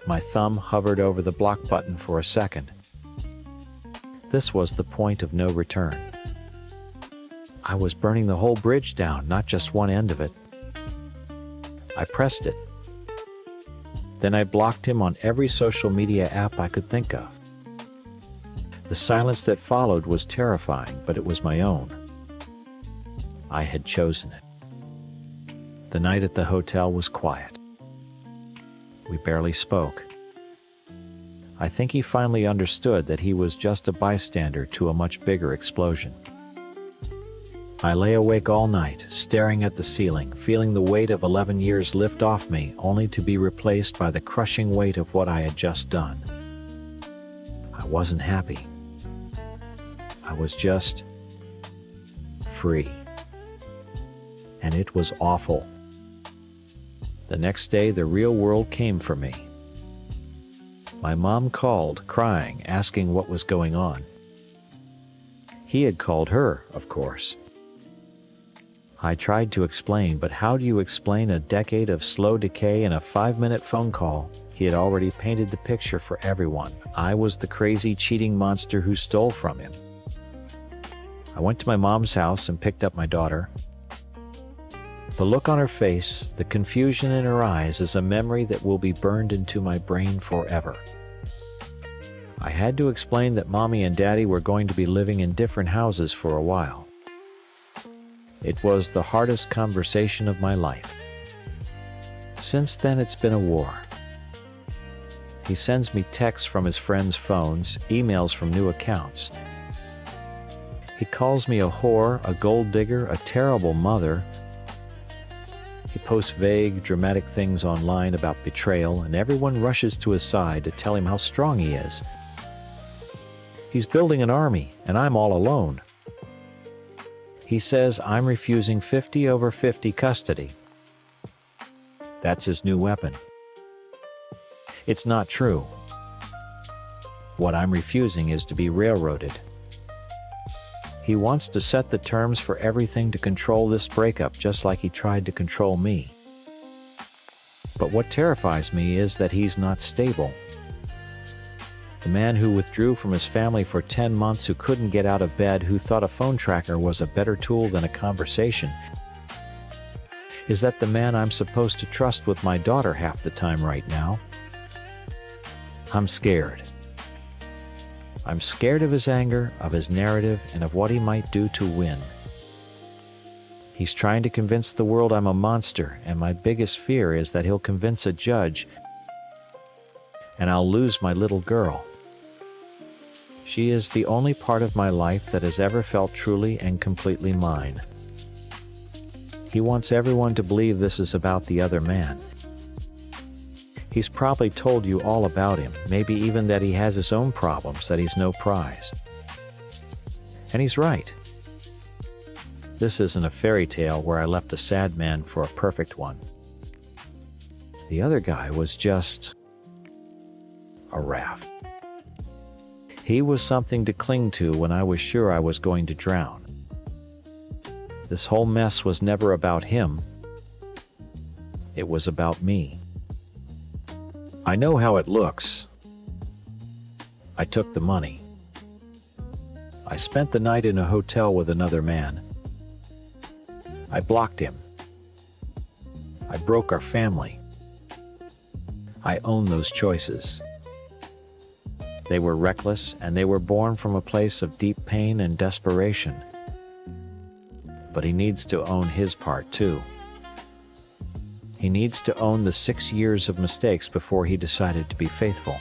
My thumb hovered over the block button for a second. This was the point of no return. I was burning the whole bridge down, not just one end of it. I pressed it. Then I blocked him on every social media app I could think of. The silence that followed was terrifying, but it was my own. I had chosen it. The night at the hotel was quiet. We barely spoke. I think he finally understood that he was just a bystander to a much bigger explosion. I lay awake all night, staring at the ceiling, feeling the weight of 11 years lift off me, only to be replaced by the crushing weight of what I had just done. I wasn't happy. I was just free. And it was awful. The next day, the real world came for me. My mom called, crying, asking what was going on. He had called her, of course. I tried to explain, but how do you explain a decade of slow decay in a 5-minute phone call? He had already painted the picture for everyone. I was the crazy, cheating monster who stole from him. I went to my mom's house and picked up my daughter. The look on her face, the confusion in her eyes, is a memory that will be burned into my brain forever. I had to explain that Mommy and Daddy were going to be living in different houses for a while. It was the hardest conversation of my life. Since then, it's been a war. He sends me texts from his friends' phones, emails from new accounts. He calls me a whore, a gold digger, a terrible mother. He posts vague, dramatic things online about betrayal, and everyone rushes to his side to tell him how strong he is. He's building an army, and I'm all alone. He says I'm refusing 50/50 custody. That's his new weapon. It's not true. What I'm refusing is to be railroaded. He wants to set the terms for everything to control this breakup, just like he tried to control me. But what terrifies me is that he's not stable. The man who withdrew from his family for 10 months, who couldn't get out of bed, who thought a phone tracker was a better tool than a conversation, is that the man I'm supposed to trust with my daughter half the time right now? I'm scared. I'm scared of his anger, of his narrative, and of what he might do to win. He's trying to convince the world I'm a monster, and my biggest fear is that he'll convince a judge and I'll lose my little girl. She is the only part of my life that has ever felt truly and completely mine. He wants everyone to believe this is about the other man. He's probably told you all about him, maybe even that he has his own problems, that he's no prize. And he's right. This isn't a fairy tale where I left a sad man for a perfect one. The other guy was just a raft. He was something to cling to when I was sure I was going to drown. This whole mess was never about him. It was about me. I know how it looks. I took the money. I spent the night in a hotel with another man. I blocked him. I broke our family. I own those choices. They were reckless, and they were born from a place of deep pain and desperation. But he needs to own his part too. He needs to own the 6 years of mistakes before he decided to be faithful.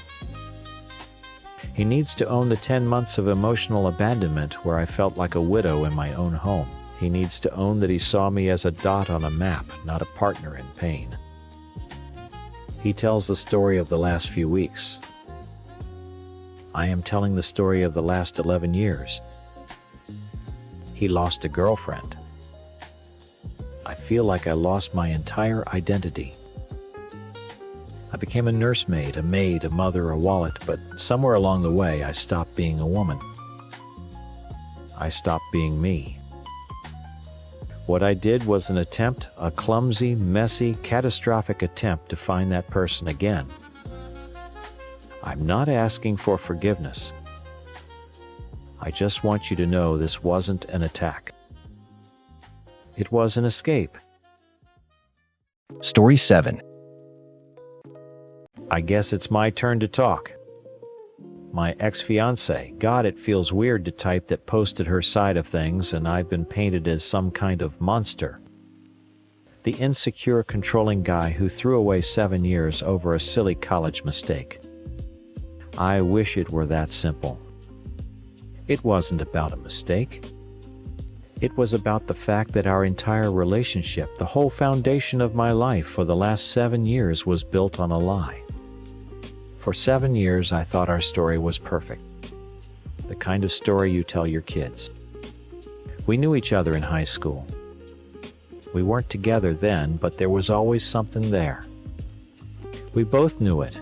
He needs to own the 10 months of emotional abandonment where I felt like a widow in my own home. He needs to own that he saw me as a dot on a map, not a partner in pain. He tells the story of the last few weeks. I am telling the story of the last 11 years. He lost a girlfriend. I feel like I lost my entire identity. I became a nursemaid, a maid, a mother, a wallet, but somewhere along the way I stopped being a woman. I stopped being me. What I did was an attempt, a clumsy, messy, catastrophic attempt to find that person again. I'm not asking for forgiveness. I just want you to know this wasn't an attack. It was an escape. Story 7. I guess it's my turn to talk. My ex-fiancée. God, it feels weird to type that posted her side of things, and I've been painted as some kind of monster. The insecure, controlling guy who threw away 7 years over a silly college mistake. I wish it were that simple. It wasn't about a mistake. It was about the fact that our entire relationship, the whole foundation of my life for the last 7 years, was built on a lie. For 7 years, I thought our story was perfect. The kind of story you tell your kids. We knew each other in high school. We weren't together then, but there was always something there. We both knew it.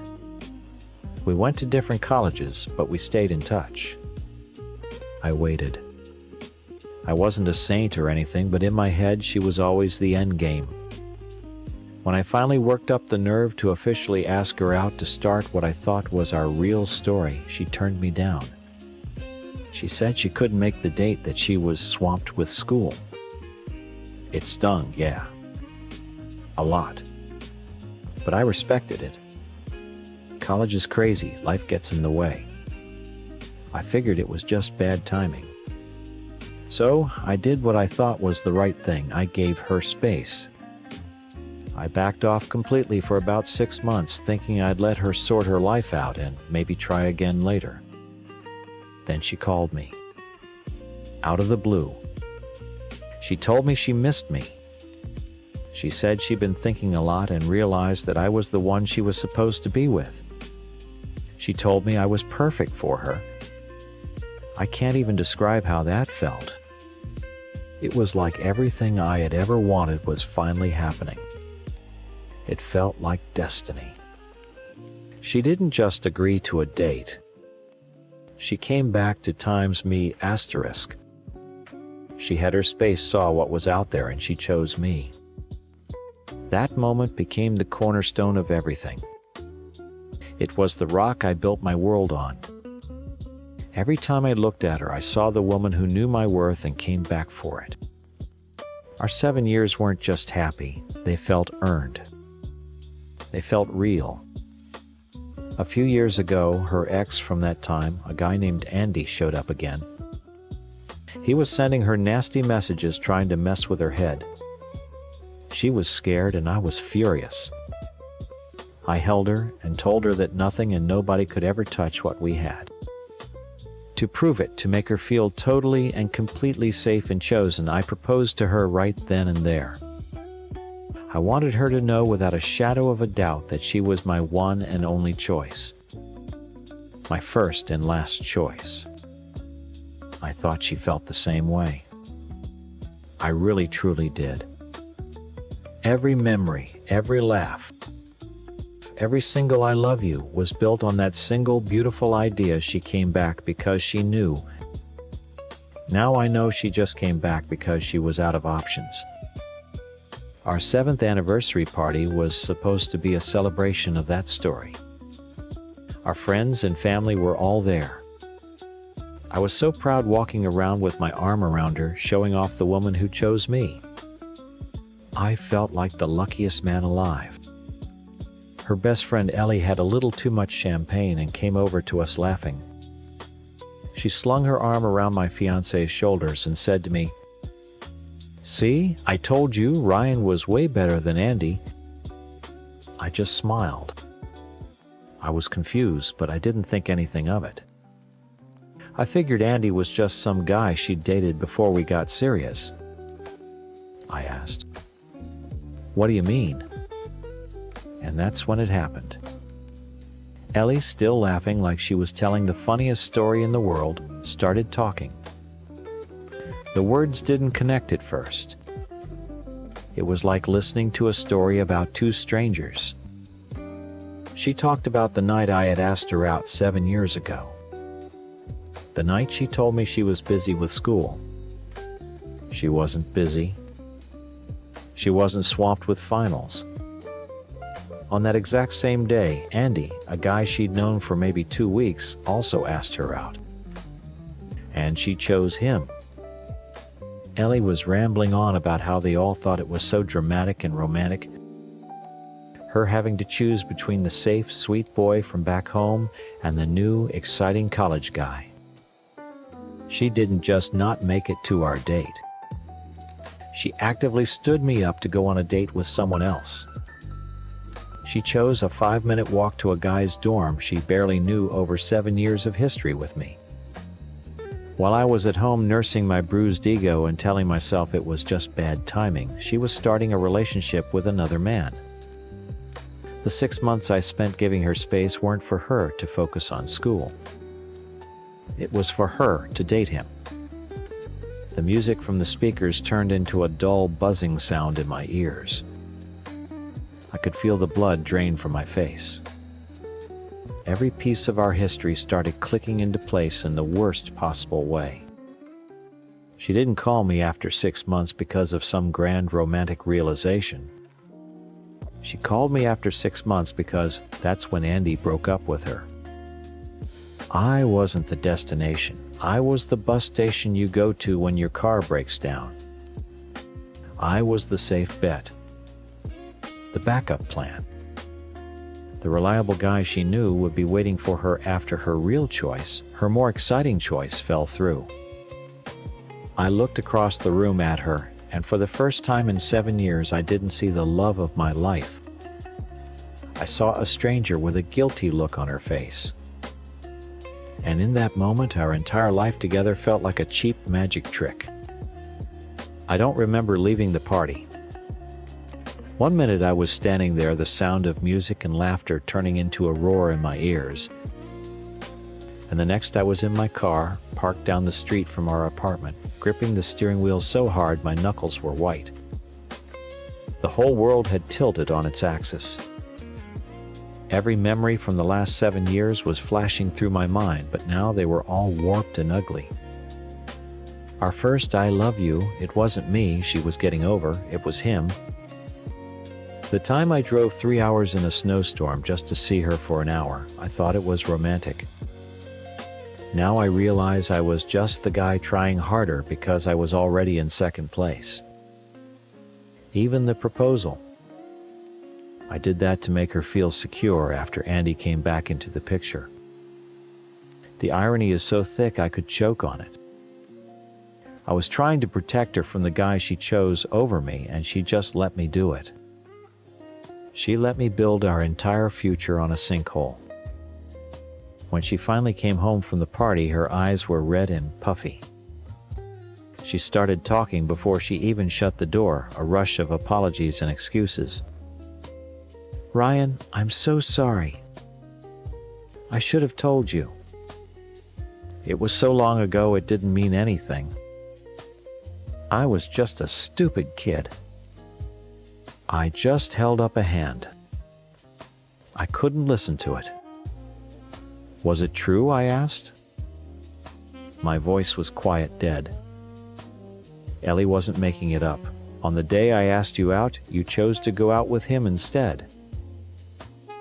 We went to different colleges, but we stayed in touch. I waited. I wasn't a saint or anything, but in my head she was always the end game. When I finally worked up the nerve to officially ask her out to start what I thought was our real story, she turned me down. She said she couldn't make the date, that she was swamped with school. It stung, yeah. A lot. But I respected it. College is crazy, life gets in the way. I figured it was just bad timing. So I did what I thought was the right thing. I gave her space. I backed off completely for about 6 months, thinking I'd let her sort her life out and maybe try again later. Then she called me. Out of the blue. She told me she missed me. She said she'd been thinking a lot and realized that I was the one she was supposed to be with. She told me I was perfect for her. I can't even describe how that felt. It was like everything I had ever wanted was finally happening. It felt like destiny. She didn't just agree to a date. She came back to times me asterisk. She had her space, saw what was out there, and she chose me. That moment became the cornerstone of everything. It was the rock I built my world on. Every time I looked at her, I saw the woman who knew my worth and came back for it. Our 7 years weren't just happy, they felt earned. They felt real. A few years ago, her ex from that time, a guy named Andy, showed up again. He was sending her nasty messages trying to mess with her head. She was scared and I was furious. I held her and told her that nothing and nobody could ever touch what we had. To prove it, to make her feel totally and completely safe and chosen, I proposed to her right then and there. I wanted her to know without a shadow of a doubt that she was my one and only choice. My first and last choice. I thought she felt the same way. I really truly did. Every memory, every laugh, every single I love you was built on that single beautiful idea she came back because she knew. Now I know she just came back because she was out of options. Our 7th anniversary party was supposed to be a celebration of that story. Our friends and family were all there. I was so proud walking around with my arm around her, showing off the woman who chose me. I felt like the luckiest man alive. Her best friend Ellie had a little too much champagne and came over to us laughing. She slung her arm around my fiancé's shoulders and said to me, "See, I told you Ryan was way better than Andy." I just smiled. I was confused, but I didn't think anything of it. I figured Andy was just some guy she'd dated before we got serious. I asked, "What do you mean?" And that's when it happened. Ellie, still laughing like she was telling the funniest story in the world, started talking. The words didn't connect at first. It was like listening to a story about two strangers. She talked about the night I had asked her out 7 years ago. The night she told me she was busy with school. She wasn't busy. She wasn't swamped with finals. On that exact same day, Andy, a guy she'd known for maybe 2 weeks, also asked her out. And she chose him. Ellie was rambling on about how they all thought it was so dramatic and romantic. Her having to choose between the safe, sweet boy from back home and the new, exciting college guy. She didn't just not make it to our date. She actively stood me up to go on a date with someone else. She chose a 5-minute walk to a guy's dorm she barely knew over 7 years of history with me. While I was at home nursing my bruised ego and telling myself it was just bad timing, she was starting a relationship with another man. The 6 months I spent giving her space weren't for her to focus on school. It was for her to date him. The music from the speakers turned into a dull buzzing sound in my ears. I could feel the blood drain from my face. Every piece of our history started clicking into place in the worst possible way. She didn't call me after 6 months because of some grand romantic realization. She called me after 6 months because that's when Andy broke up with her. I wasn't the destination. I was the bus station you go to when your car breaks down. I was the safe bet. The backup plan. The reliable guy she knew would be waiting for her after her real choice, her more exciting choice, fell through. I looked across the room at her, and for the first time in 7 years I didn't see the love of my life. I saw a stranger with a guilty look on her face. And in that moment, our entire life together felt like a cheap magic trick. I don't remember leaving the party. 1 minute I was standing there, the sound of music and laughter turning into a roar in my ears. And the next I was in my car, parked down the street from our apartment, gripping the steering wheel so hard my knuckles were white. The whole world had tilted on its axis. Every memory from the last 7 years was flashing through my mind, but now they were all warped and ugly. Our first "I love you," it wasn't me she was getting over, it was him. The time I drove 3 hours in a snowstorm just to see her for an hour, I thought it was romantic. Now I realize I was just the guy trying harder because I was already in second place. Even the proposal. I did that to make her feel secure after Andy came back into the picture. The irony is so thick I could choke on it. I was trying to protect her from the guy she chose over me, and she just let me do it. She let me build our entire future on a sinkhole. When she finally came home from the party, her eyes were red and puffy. She started talking before she even shut the door, a rush of apologies and excuses. "Ryan, I'm so sorry. I should have told you. It was so long ago it didn't mean anything. I was just a stupid kid. I just held up a hand. I couldn't listen to it." "Was it true?" I asked. My voice was quiet dead. Ellie wasn't making it up. "On the day I asked you out, you chose to go out with him instead."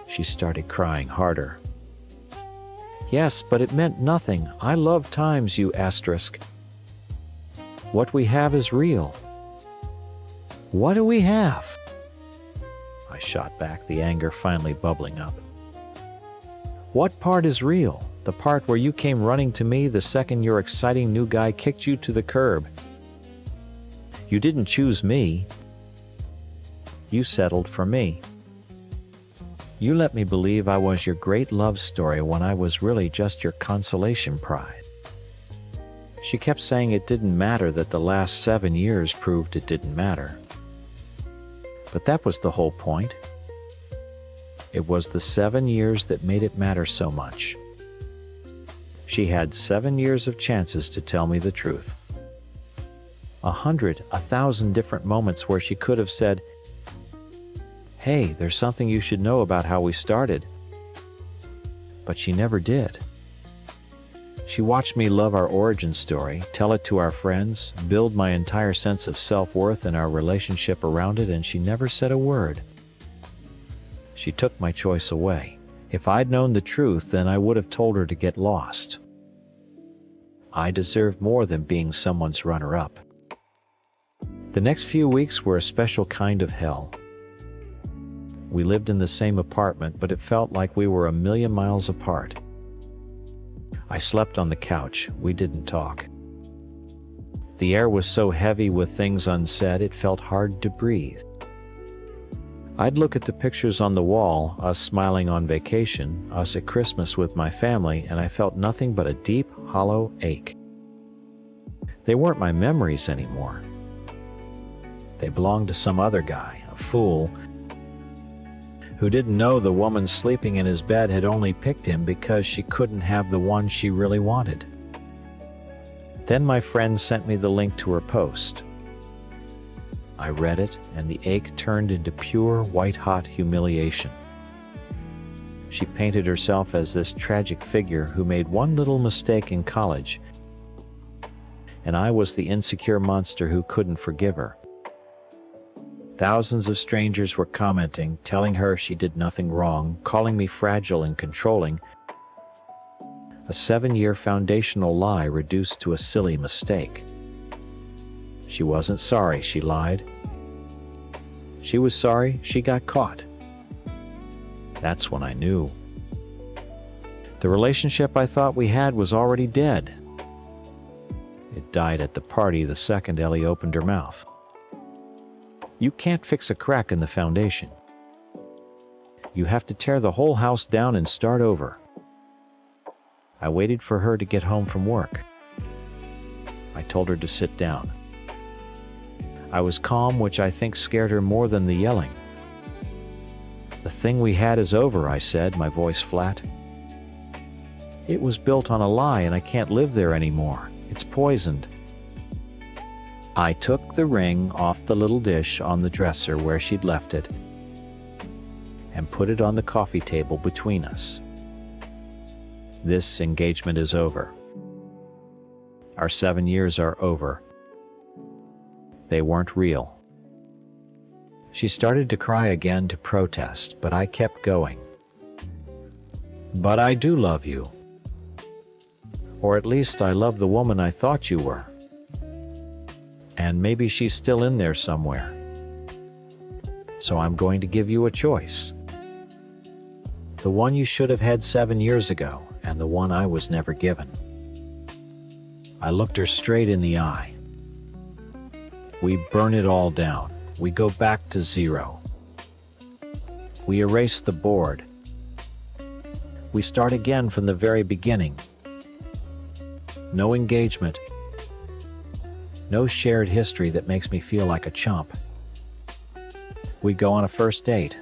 She started crying harder. "Yes, but it meant nothing. I love times, you asterisk. What we have is real." "What do we have?" I shot back, the anger finally bubbling up. "What part is real? The part where you came running to me the second your exciting new guy kicked you to the curb. You didn't choose me. You settled for me. You let me believe I was your great love story when I was really just your consolation prize. She kept saying it didn't matter, that the last 7 years proved it didn't matter. But that was the whole point. It was the 7 years that made it matter so much. She had 7 years of chances to tell me the truth. 100, 1,000 different moments where she could have said, "Hey, there's something you should know about how we started." But she never did. She watched me love our origin story, tell it to our friends, build my entire sense of self-worth and our relationship around it, and she never said a word. She took my choice away. If I'd known the truth, then I would have told her to get lost. I deserved more than being someone's runner-up. The next few weeks were a special kind of hell. We lived in the same apartment, but it felt like we were 1,000,000 miles apart. I slept on the couch. We didn't talk. The air was so heavy with things unsaid, it felt hard to breathe. I'd look at the pictures on the wall, us smiling on vacation, us at Christmas with my family, and I felt nothing but a deep, hollow ache. They weren't my memories anymore. They belonged to some other guy, a fool, who didn't know the woman sleeping in his bed had only picked him because she couldn't have the one she really wanted. Then my friend sent me the link to her post. I read it, and the ache turned into pure, white-hot humiliation. She painted herself as this tragic figure who made one little mistake in college, and I was the insecure monster who couldn't forgive her. Thousands of strangers were commenting, telling her she did nothing wrong, calling me fragile and controlling. A 7-year foundational lie reduced to a silly mistake. She wasn't sorry she lied. She was sorry she got caught. That's when I knew. The relationship I thought we had was already dead. It died at the party the second Ellie opened her mouth. You can't fix a crack in the foundation. You have to tear the whole house down and start over. I waited for her to get home from work. I told her to sit down. I was calm, which I think scared her more than the yelling. "The thing we had is over," I said, my voice flat. "It was built on a lie, and I can't live there anymore. It's poisoned." I took the ring off the little dish on the dresser where she'd left it and put it on the coffee table between us. This engagement is over. Our 7 years are over. They weren't real. She started to cry again to protest, but I kept going. "But I do love you. Or at least I love the woman I thought you were. And maybe she's still in there somewhere. So I'm going to give you a choice. The one you should have had 7 years ago, and the one I was never given. I looked her straight in the eye. We burn it all down. We go back to zero. We erase the board. We start again from the very beginning. No engagement. No shared history that makes me feel like a chump. We go on a first date.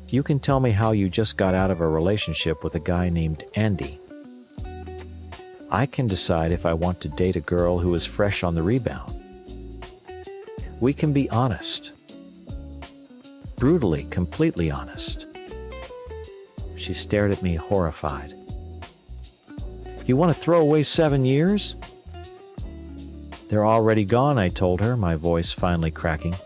You can tell me how you just got out of a relationship with a guy named Andy. I can decide if I want to date a girl who is fresh on the rebound. We can be honest. Brutally, completely honest. She stared at me horrified. You want to throw away 7 years? They're already gone, I told her, my voice finally cracking.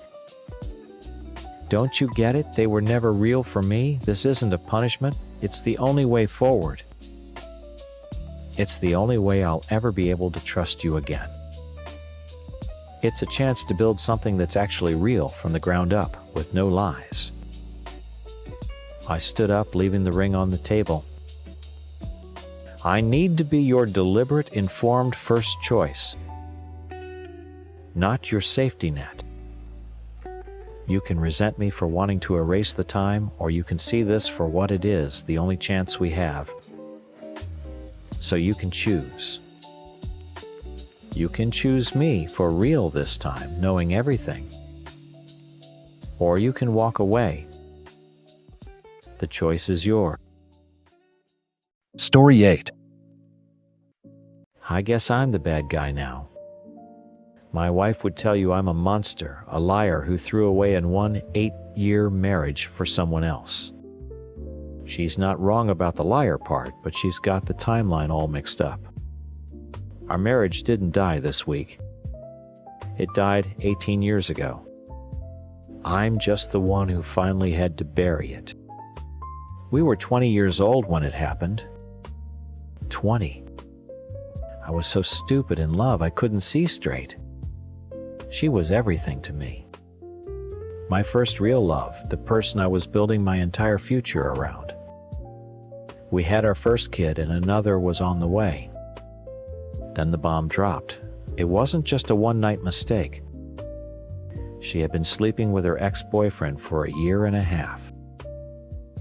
Don't you get it? They were never real for me. This isn't a punishment. It's the only way forward. It's the only way I'll ever be able to trust you again. It's a chance to build something that's actually real from the ground up, with no lies. I stood up, leaving the ring on the table. I need to be your deliberate, informed first choice, not your safety net. You can resent me for wanting to erase the time, or you can see this for what it is, the only chance we have. So you can choose. You can choose me for real this time, knowing everything. Or you can walk away. The choice is yours. Story 8. I guess I'm the bad guy now. My wife would tell you I'm a monster, a liar who threw away an 8-year marriage for someone else. She's not wrong about the liar part, but she's got the timeline all mixed up. Our marriage didn't die this week. It died 18 years ago. I'm just the one who finally had to bury it. We were 20 years old when it happened. 20. I was so stupid in love I couldn't see straight. She was everything to me. My first real love, the person I was building my entire future around. We had our first kid and another was on the way. Then the bomb dropped. It wasn't just a one-night mistake. She had been sleeping with her ex-boyfriend for 1.5 years.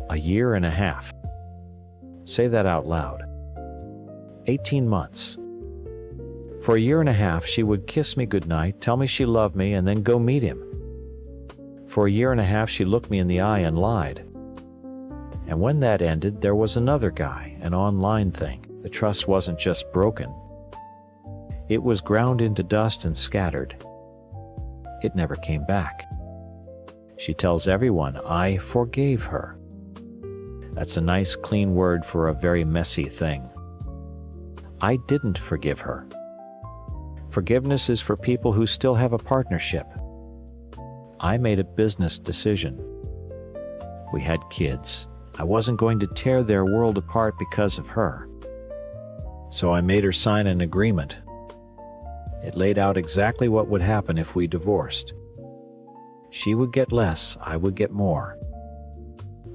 1.5 years. Say that out loud. 18 months. For 1.5 years, she would kiss me goodnight, tell me she loved me, and then go meet him. For 1.5 years, she looked me in the eye and lied. And when that ended, there was another guy, an online thing. The trust wasn't just broken. It was ground into dust and scattered. It never came back. She tells everyone I forgave her. That's a nice, clean word for a very messy thing. I didn't forgive her. Forgiveness is for people who still have a partnership. I made a business decision. We had kids. I wasn't going to tear their world apart because of her. So I made her sign an agreement. It laid out exactly what would happen if we divorced. She would get less, I would get more.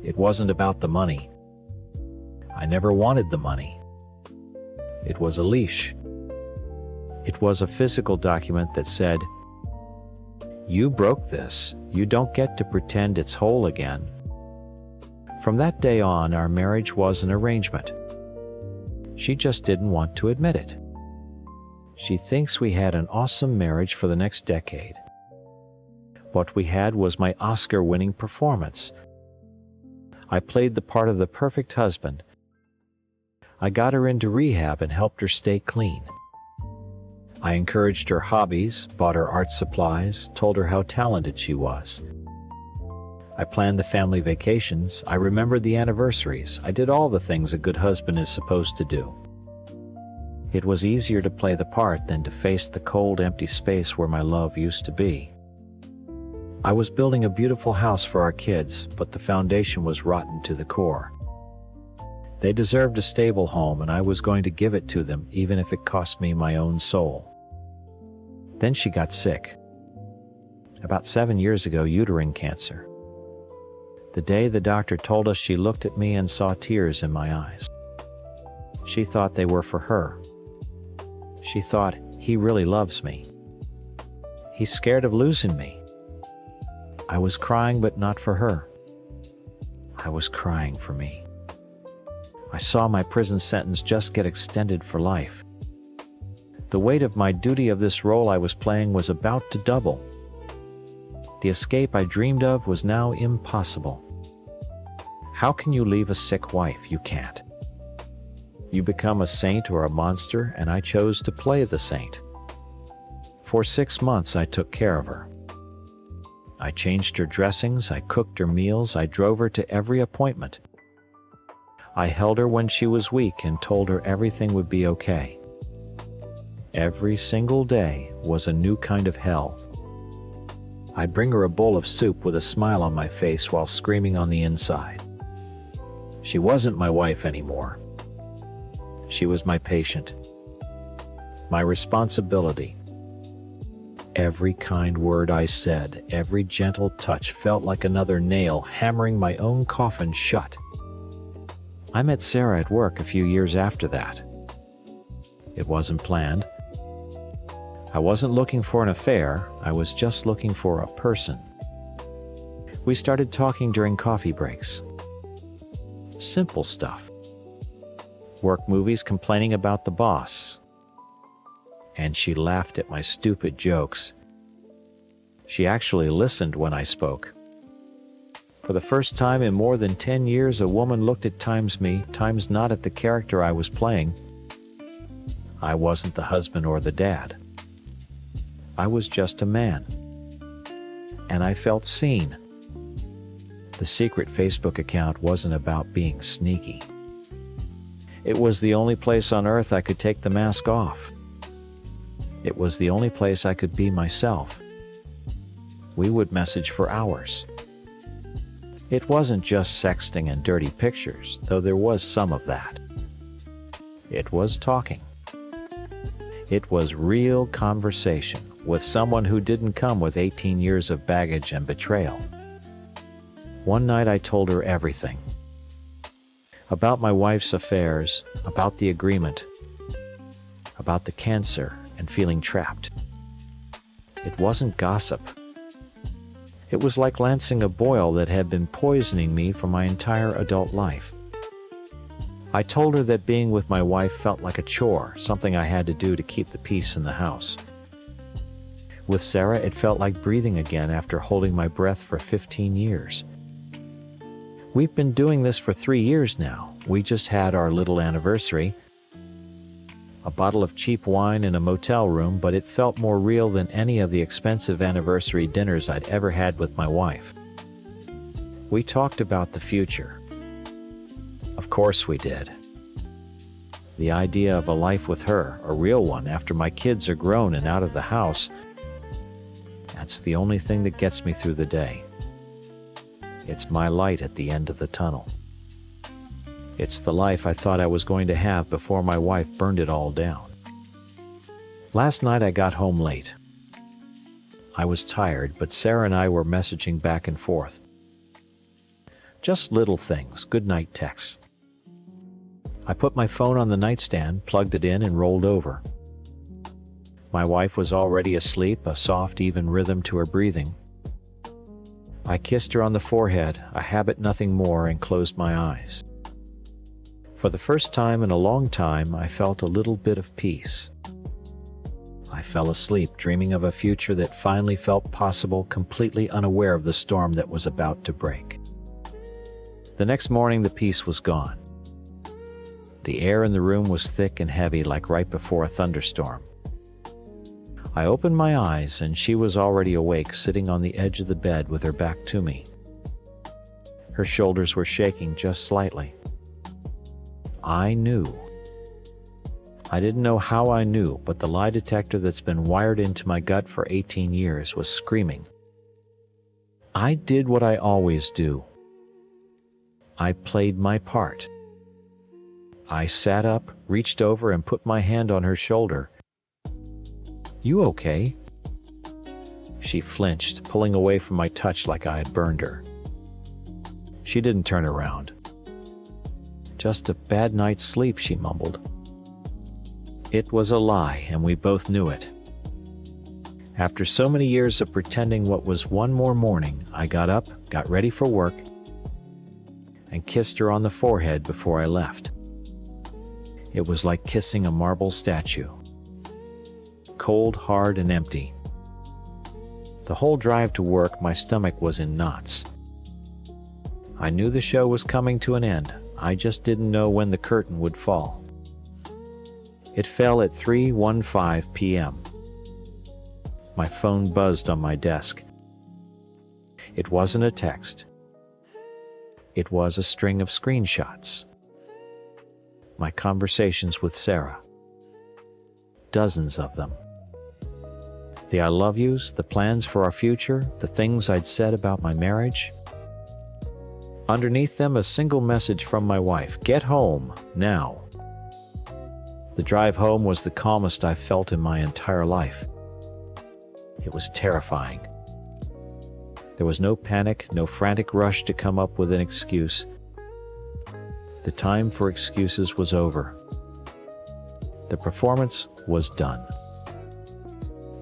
It wasn't about the money. I never wanted the money. It was a leash. It was a physical document that said, "You broke this. You don't get to pretend it's whole again." From that day on, our marriage was an arrangement. She just didn't want to admit it. She thinks we had an awesome marriage for the next decade. What we had was my Oscar-winning performance. I played the part of the perfect husband. I got her into rehab and helped her stay clean. I encouraged her hobbies, bought her art supplies, told her how talented she was. I planned the family vacations, I remembered the anniversaries, I did all the things a good husband is supposed to do. It was easier to play the part than to face the cold, empty space where my love used to be. I was building a beautiful house for our kids, but the foundation was rotten to the core. They deserved a stable home, and I was going to give it to them, even if it cost me my own soul. Then she got sick. About 7 years ago, uterine cancer. The day the doctor told us, she looked at me and saw tears in my eyes. She thought they were for her. She thought, he really loves me. He's scared of losing me. I was crying, but not for her. I was crying for me. I saw my prison sentence just get extended for life. The weight of my duty of this role I was playing was about to double. The escape I dreamed of was now impossible. How can you leave a sick wife? You can't. You become a saint or a monster, and I chose to play the saint. For 6 months I took care of her. I changed her dressings, I cooked her meals, I drove her to every appointment. I held her when she was weak and told her everything would be okay. Every single day was a new kind of hell. I'd bring her a bowl of soup with a smile on my face while screaming on the inside. She wasn't my wife anymore. She was my patient, my responsibility. Every kind word I said, every gentle touch felt like another nail hammering my own coffin shut. I met Sarah at work a few years after that. It wasn't planned. I wasn't looking for an affair, I was just looking for a person. We started talking during coffee breaks. Simple stuff. Work movies, complaining about the boss. And she laughed at my stupid jokes. She actually listened when I spoke. For the first time in more than 10 years, a woman looked at times me, times not at the character I was playing. I wasn't the husband or the dad. I was just a man. And I felt seen. The secret Facebook account wasn't about being sneaky. It was the only place on earth I could take the mask off. It was the only place I could be myself. We would message for hours. It wasn't just sexting and dirty pictures, though there was some of that. It was talking. It was real conversation with someone who didn't come with 18 years of baggage and betrayal. One night I told her everything. About my wife's affairs, about the agreement, about the cancer and feeling trapped. It wasn't gossip. It was like lancing a boil that had been poisoning me for my entire adult life. I told her that being with my wife felt like a chore, something I had to do to keep the peace in the house. With Sarah, it felt like breathing again after holding my breath for 15 years. We've been doing this for 3 years now. We just had our little anniversary. A bottle of cheap wine in a motel room, but it felt more real than any of the expensive anniversary dinners I'd ever had with my wife. We talked about the future. Of course we did. The idea of a life with her, a real one, after my kids are grown and out of the house, that's the only thing that gets me through the day. It's my light at the end of the tunnel. It's the life I thought I was going to have before my wife burned it all down. Last night I got home late. I was tired, but Sarah and I were messaging back and forth. Just little things, good night texts. I put my phone on the nightstand, plugged it in, and rolled over. My wife was already asleep, a soft, even rhythm to her breathing. I kissed her on the forehead, a habit nothing more, and closed my eyes. For the first time in a long time, I felt a little bit of peace. I fell asleep, dreaming of a future that finally felt possible, completely unaware of the storm that was about to break. The next morning, the peace was gone. The air in the room was thick and heavy, like right before a thunderstorm. I opened my eyes, and she was already awake, sitting on the edge of the bed with her back to me. Her shoulders were shaking just slightly. I knew. I didn't know how I knew, but the lie detector that's been wired into my gut for 18 years was screaming. I did what I always do. I played my part. I sat up, reached over, and put my hand on her shoulder. You okay? She flinched, pulling away from my touch like I had burned her. She didn't turn around. "Just a bad night's sleep," she mumbled. It was a lie, and we both knew it. After so many years of pretending what was one more morning, I got up, got ready for work, and kissed her on the forehead before I left. It was like kissing a marble statue. Cold, hard, and empty. The whole drive to work, my stomach was in knots. I knew the show was coming to an end. I just didn't know when the curtain would fall. It fell at 3:15 p.m. My phone buzzed on my desk. It wasn't a text. It was a string of screenshots. My conversations with Sarah. Dozens of them. The I love yous, the plans for our future, the things I'd said about my marriage. Underneath them, a single message from my wife: "Get home, now." The drive home was the calmest I've felt in my entire life. It was terrifying. There was no panic, no frantic rush to come up with an excuse. The time for excuses was over. The performance was done.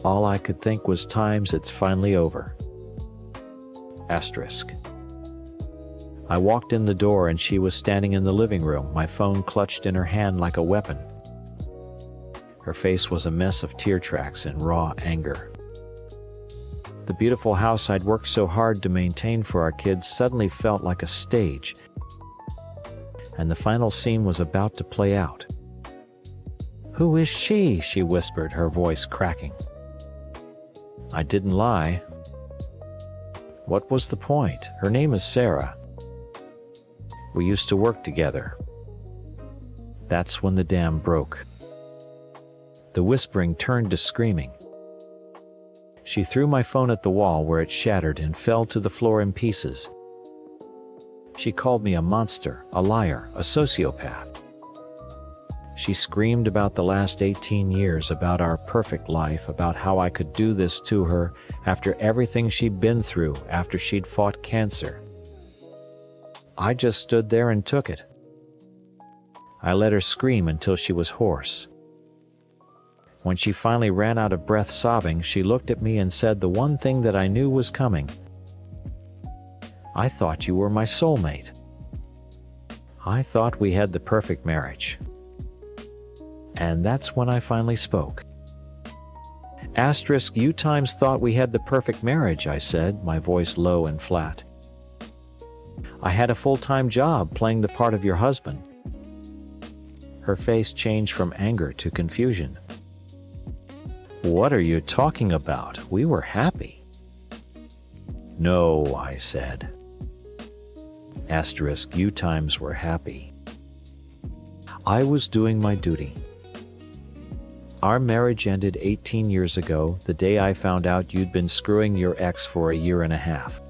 All I could think was, "Times, it's finally over." Asterisk. I walked in the door and she was standing in the living room, my phone clutched in her hand like a weapon. Her face was a mess of tear tracks and raw anger. The beautiful house I'd worked so hard to maintain for our kids suddenly felt like a stage, and the final scene was about to play out. "Who is she?" she whispered, her voice cracking. I didn't lie. What was the point? Her name is Sarah. We used to work together. That's when the dam broke. The whispering turned to screaming. She threw my phone at the wall where it shattered and fell to the floor in pieces. She called me a monster, a liar, a sociopath. She screamed about the last 18 years, about our perfect life, about how I could do this to her after everything she'd been through, after she'd fought cancer. I just stood there and took it. I let her scream until she was hoarse. When she finally ran out of breath sobbing, she looked at me and said the one thing that I knew was coming. "I thought you were my soulmate. I thought we had the perfect marriage." And that's when I finally spoke. Asterisk, "You times thought we had the perfect marriage," I said, my voice low and flat. "I had a full-time job playing the part of your husband." Her face changed from anger to confusion. "What are you talking about? We were happy." "No," I said. Asterisk, "You times were happy." I was doing my duty. Our marriage ended 18 years ago, the day I found out you'd been screwing your ex for a year and a half.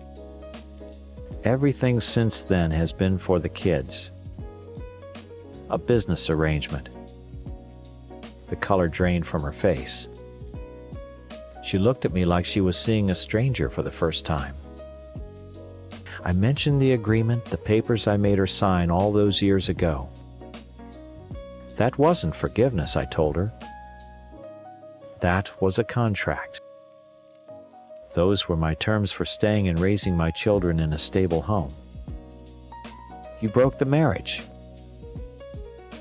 Everything since then has been for the kids. A business arrangement. The color drained from her face. She looked at me like she was seeing a stranger for the first time. I mentioned the agreement, the papers I made her sign all those years ago. That wasn't forgiveness, I told her. That was a contract. Those were my terms for staying and raising my children in a stable home. You broke the marriage.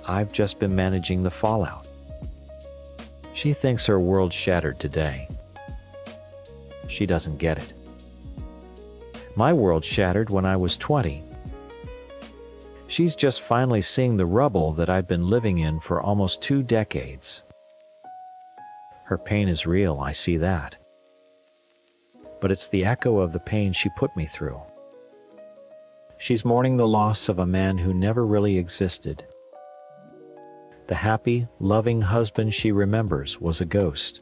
I've just been managing the fallout. She thinks her world shattered today. She doesn't get it. My world shattered when I was 20. She's just finally seeing the rubble that I've been living in for almost 2 decades. Her pain is real, I see that. But it's the echo of the pain she put me through. She's mourning the loss of a man who never really existed. The happy, loving husband she remembers was a ghost.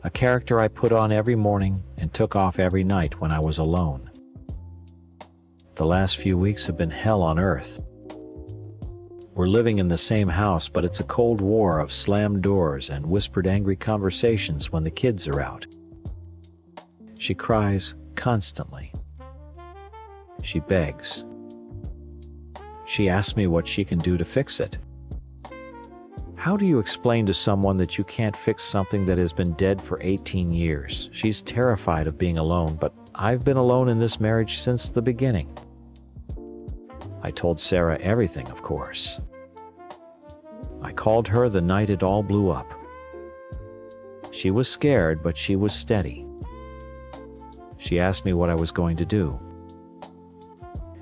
A character I put on every morning and took off every night when I was alone. The last few weeks have been hell on earth. We're living in the same house, but it's a cold war of slammed doors and whispered angry conversations when the kids are out. She cries constantly. She begs. She asks me what she can do to fix it. How do you explain to someone that you can't fix something that has been dead for 18 years? She's terrified of being alone, but I've been alone in this marriage since the beginning. I told Sarah everything, of course. I called her the night it all blew up. She was scared, but she was steady. She asked me what I was going to do.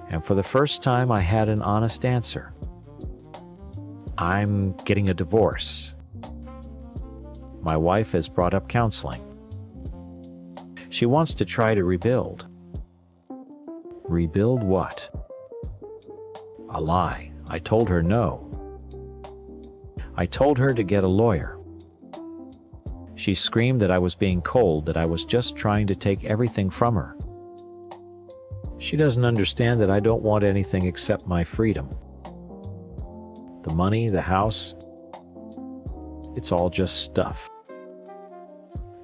And for the first time, I had an honest answer. I'm getting a divorce. My wife has brought up counseling. She wants to try to rebuild. Rebuild what? A lie. I told her no. I told her to get a lawyer. She screamed that I was being cold, that I was just trying to take everything from her. She doesn't understand that I don't want anything except my freedom. The money, the house, it's all just stuff.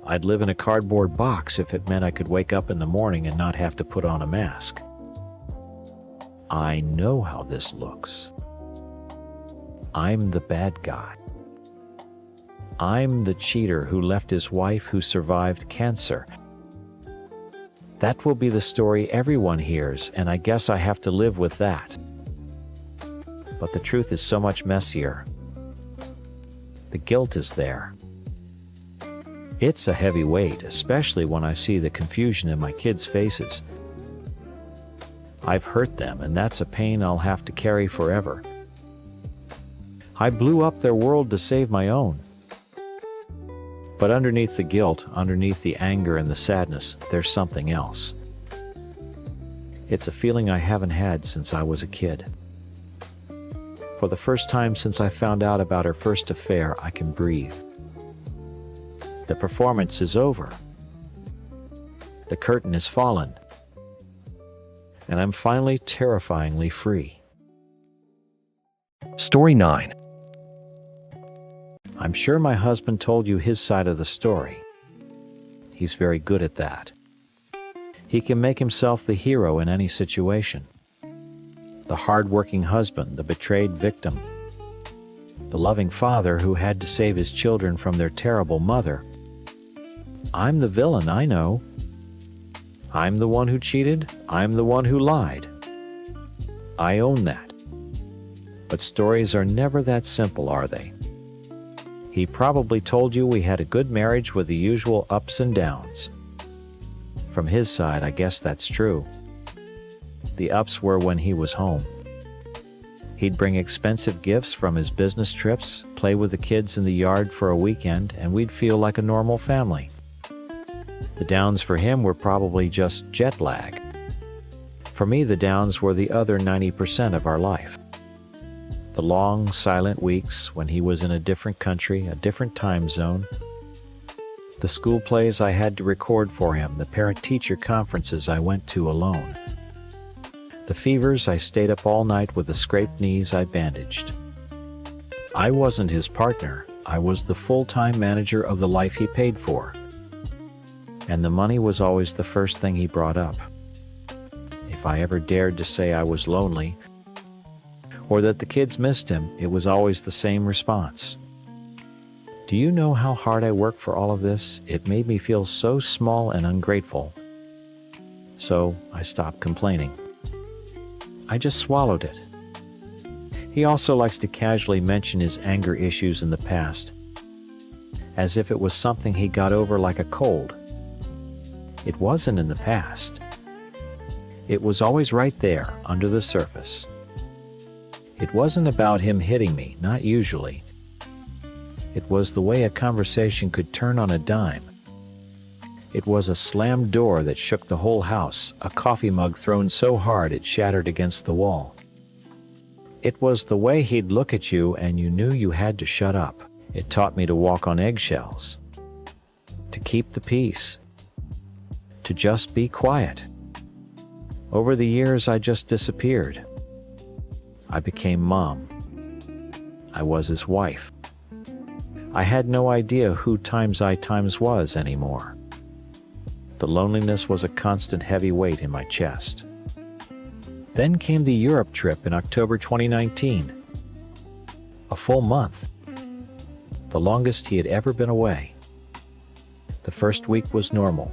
I'd live in a cardboard box if it meant I could wake up in the morning and not have to put on a mask. I know how this looks. I'm the bad guy. I'm the cheater who left his wife who survived cancer. That will be the story everyone hears, and I guess I have to live with that. But the truth is so much messier. The guilt is there. It's a heavy weight, especially when I see the confusion in my kids' faces. I've hurt them, and that's a pain I'll have to carry forever. I blew up their world to save my own. But underneath the guilt, underneath the anger and the sadness, there's something else. It's a feeling I haven't had since I was a kid. For the first time since I found out about her first affair, I can breathe. The performance is over. The curtain is fallen. And I'm finally terrifyingly free. Story 9. I'm sure my husband told you his side of the story. He's very good at that. He can make himself the hero in any situation. The hard-working husband, the betrayed victim, the loving father who had to save his children from their terrible mother. I'm the villain, I know. I'm the one who cheated. I'm the one who lied. I own that. But stories are never that simple, are they? He probably told you we had a good marriage with the usual ups and downs. From his side, I guess that's true. The ups were when he was home. He'd bring expensive gifts from his business trips, play with the kids in the yard for a weekend, and we'd feel like a normal family. The downs for him were probably just jet lag. For me, the downs were the other 90% of our life. The long, silent weeks when he was in a different country, a different time zone. The school plays I had to record for him, the parent-teacher conferences I went to alone. The fevers I stayed up all night with the scraped knees I bandaged. I wasn't his partner. I was the full-time manager of the life he paid for. And the money was always the first thing he brought up. If I ever dared to say I was lonely, or that the kids missed him, it was always the same response. Do you know how hard I worked for all of this? It made me feel so small and ungrateful. So I stopped complaining. I just swallowed it. He also likes to casually mention his anger issues in the past, as if it was something he got over like a cold. It wasn't in the past. It was always right there, under the surface. It wasn't about him hitting me, not usually. It was the way a conversation could turn on a dime. It was a slammed door that shook the whole house, a coffee mug thrown so hard it shattered against the wall. It was the way he'd look at you and you knew you had to shut up. It taught me to walk on eggshells, to keep the peace, to just be quiet. Over the years, I just disappeared. I became Mom. I was his wife. I had no idea who times I times was anymore. The loneliness was a constant heavy weight in my chest. Then came the Europe trip in October 2019. A full month. The longest he had ever been away. The first week was normal.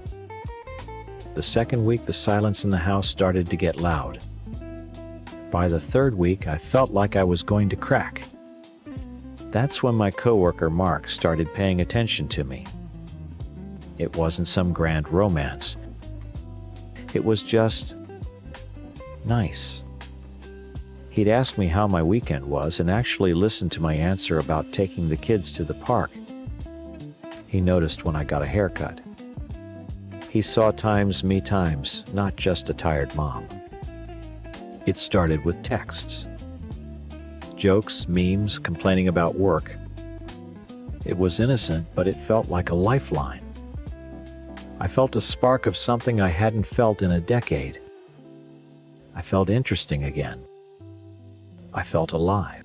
The second week, the silence in the house started to get loud. By the third week, I felt like I was going to crack. That's when my coworker Mark started paying attention to me. It wasn't some grand romance. It was just nice. He'd asked me how my weekend was and actually listened to my answer about taking the kids to the park. He noticed when I got a haircut. He saw me times, not just a tired mom. It started with texts. Jokes, memes, complaining about work. It was innocent, but it felt like a lifeline. I felt a spark of something I hadn't felt in a decade. I felt interesting again. I felt alive.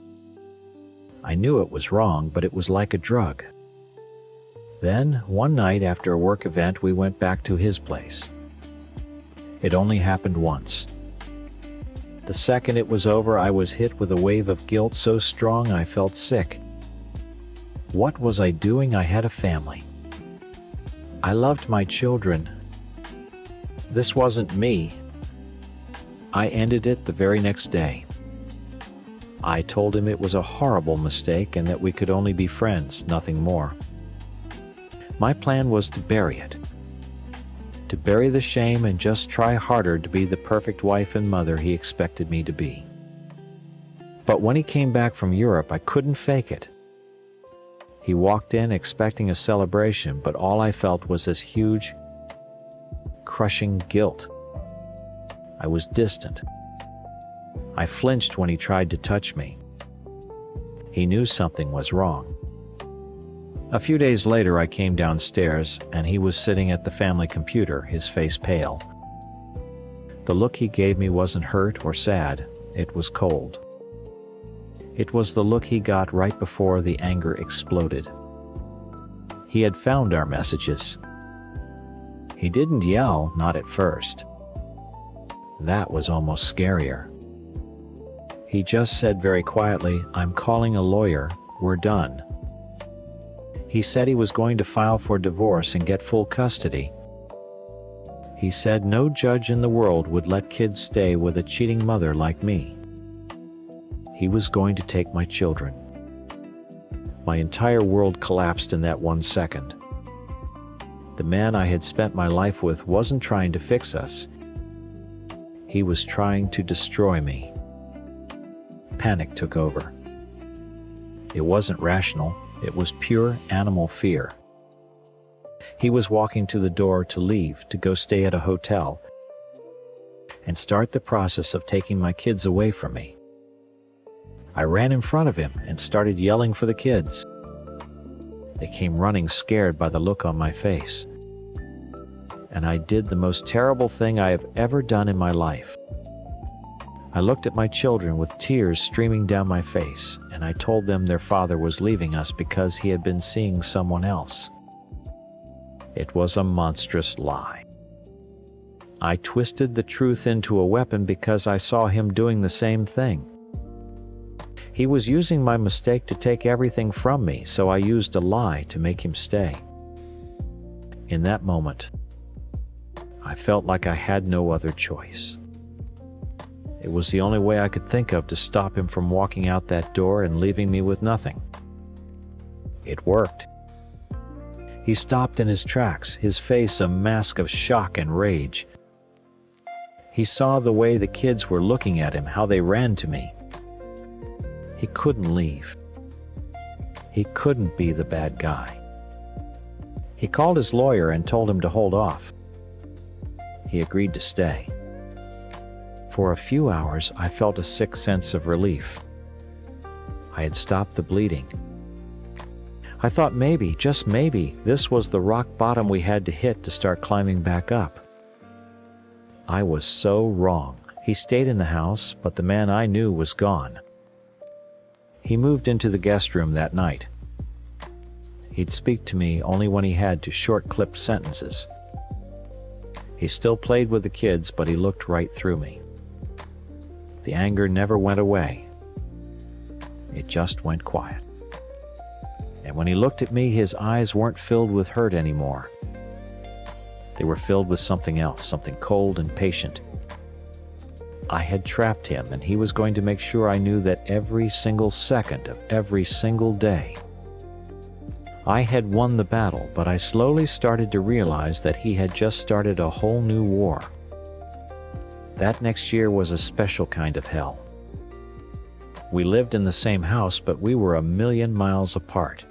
I knew it was wrong, but it was like a drug. Then, one night after a work event, we went back to his place. It only happened once. The second it was over, I was hit with a wave of guilt so strong I felt sick. What was I doing? I had a family. I loved my children. This wasn't me. I ended it the very next day. I told him it was a horrible mistake and that we could only be friends, nothing more. My plan was to bury it. To bury the shame and just try harder to be the perfect wife and mother he expected me to be. But when he came back from Europe, I couldn't fake it. He walked in expecting a celebration, but all I felt was this huge, crushing guilt. I was distant. I flinched when he tried to touch me. He knew something was wrong. A few days later, I came downstairs, and he was sitting at the family computer, his face pale. The look he gave me wasn't hurt or sad, it was cold. It was the look he got right before the anger exploded. He had found our messages. He didn't yell, not at first. That was almost scarier. He just said very quietly, "I'm calling a lawyer, we're done." He said he was going to file for divorce and get full custody. He said no judge in the world would let kids stay with a cheating mother like me. He was going to take my children. My entire world collapsed in that 1 second. The man I had spent my life with wasn't trying to fix us. He was trying to destroy me. Panic took over. It wasn't rational. It was pure animal fear. He was walking to the door to leave, to go stay at a hotel, and start the process of taking my kids away from me. I ran in front of him and started yelling for the kids. They came running, scared by the look on my face. And I did the most terrible thing I have ever done in my life. I looked at my children with tears streaming down my face, and I told them their father was leaving us because he had been seeing someone else. It was a monstrous lie. I twisted the truth into a weapon because I saw him doing the same thing. He was using my mistake to take everything from me, so I used a lie to make him stay. In that moment, I felt like I had no other choice. It was the only way I could think of to stop him from walking out that door and leaving me with nothing. It worked. He stopped in his tracks, his face a mask of shock and rage. He saw the way the kids were looking at him, how they ran to me. He couldn't leave. He couldn't be the bad guy. He called his lawyer and told him to hold off. He agreed to stay. For a few hours, I felt a sick sense of relief. I had stopped the bleeding. I thought maybe, just maybe, this was the rock bottom we had to hit to start climbing back up. I was so wrong. He stayed in the house, but the man I knew was gone. He moved into the guest room that night. He'd speak to me only when he had to, short-clipped sentences. He still played with the kids, but he looked right through me. The anger never went away. It just went quiet. And when he looked at me, his eyes weren't filled with hurt anymore. They were filled with something else, something cold and patient. I had trapped him, and he was going to make sure I knew that every single second of every single day. I had won the battle, but I slowly started to realize that he had just started a whole new war. That next year was a special kind of hell. We lived in the same house, but we were 1,000,000 miles apart.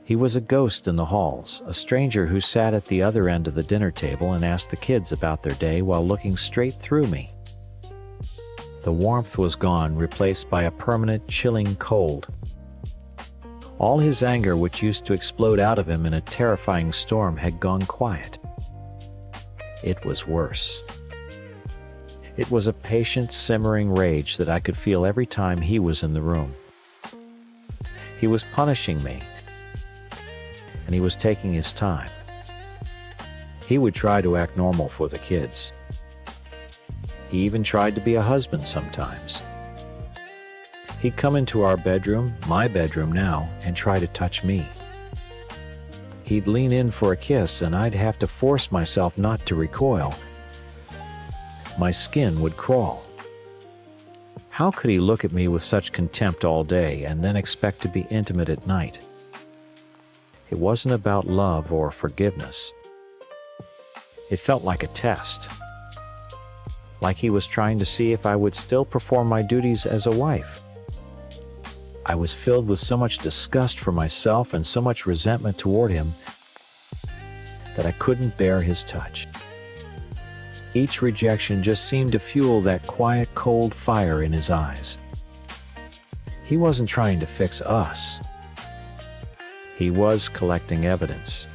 He was a ghost in the halls, a stranger who sat at the other end of the dinner table and asked the kids about their day while looking straight through me. The warmth was gone, replaced by a permanent, chilling cold. All his anger, which used to explode out of him in a terrifying storm, had gone quiet. It was worse. It was a patient, simmering rage that I could feel every time he was in the room. He was punishing me, and he was taking his time. He would try to act normal for the kids. He even tried to be a husband sometimes. He'd come into our bedroom, my bedroom now, and try to touch me. He'd lean in for a kiss, and I'd have to force myself not to recoil. My skin would crawl. How could he look at me with such contempt all day and then expect to be intimate at night? It wasn't about love or forgiveness. It felt like a test. Like he was trying to see if I would still perform my duties as a wife. I was filled with so much disgust for myself and so much resentment toward him that I couldn't bear his touch. Each rejection just seemed to fuel that quiet, cold fire in his eyes. He wasn't trying to fix us. He was collecting evidence.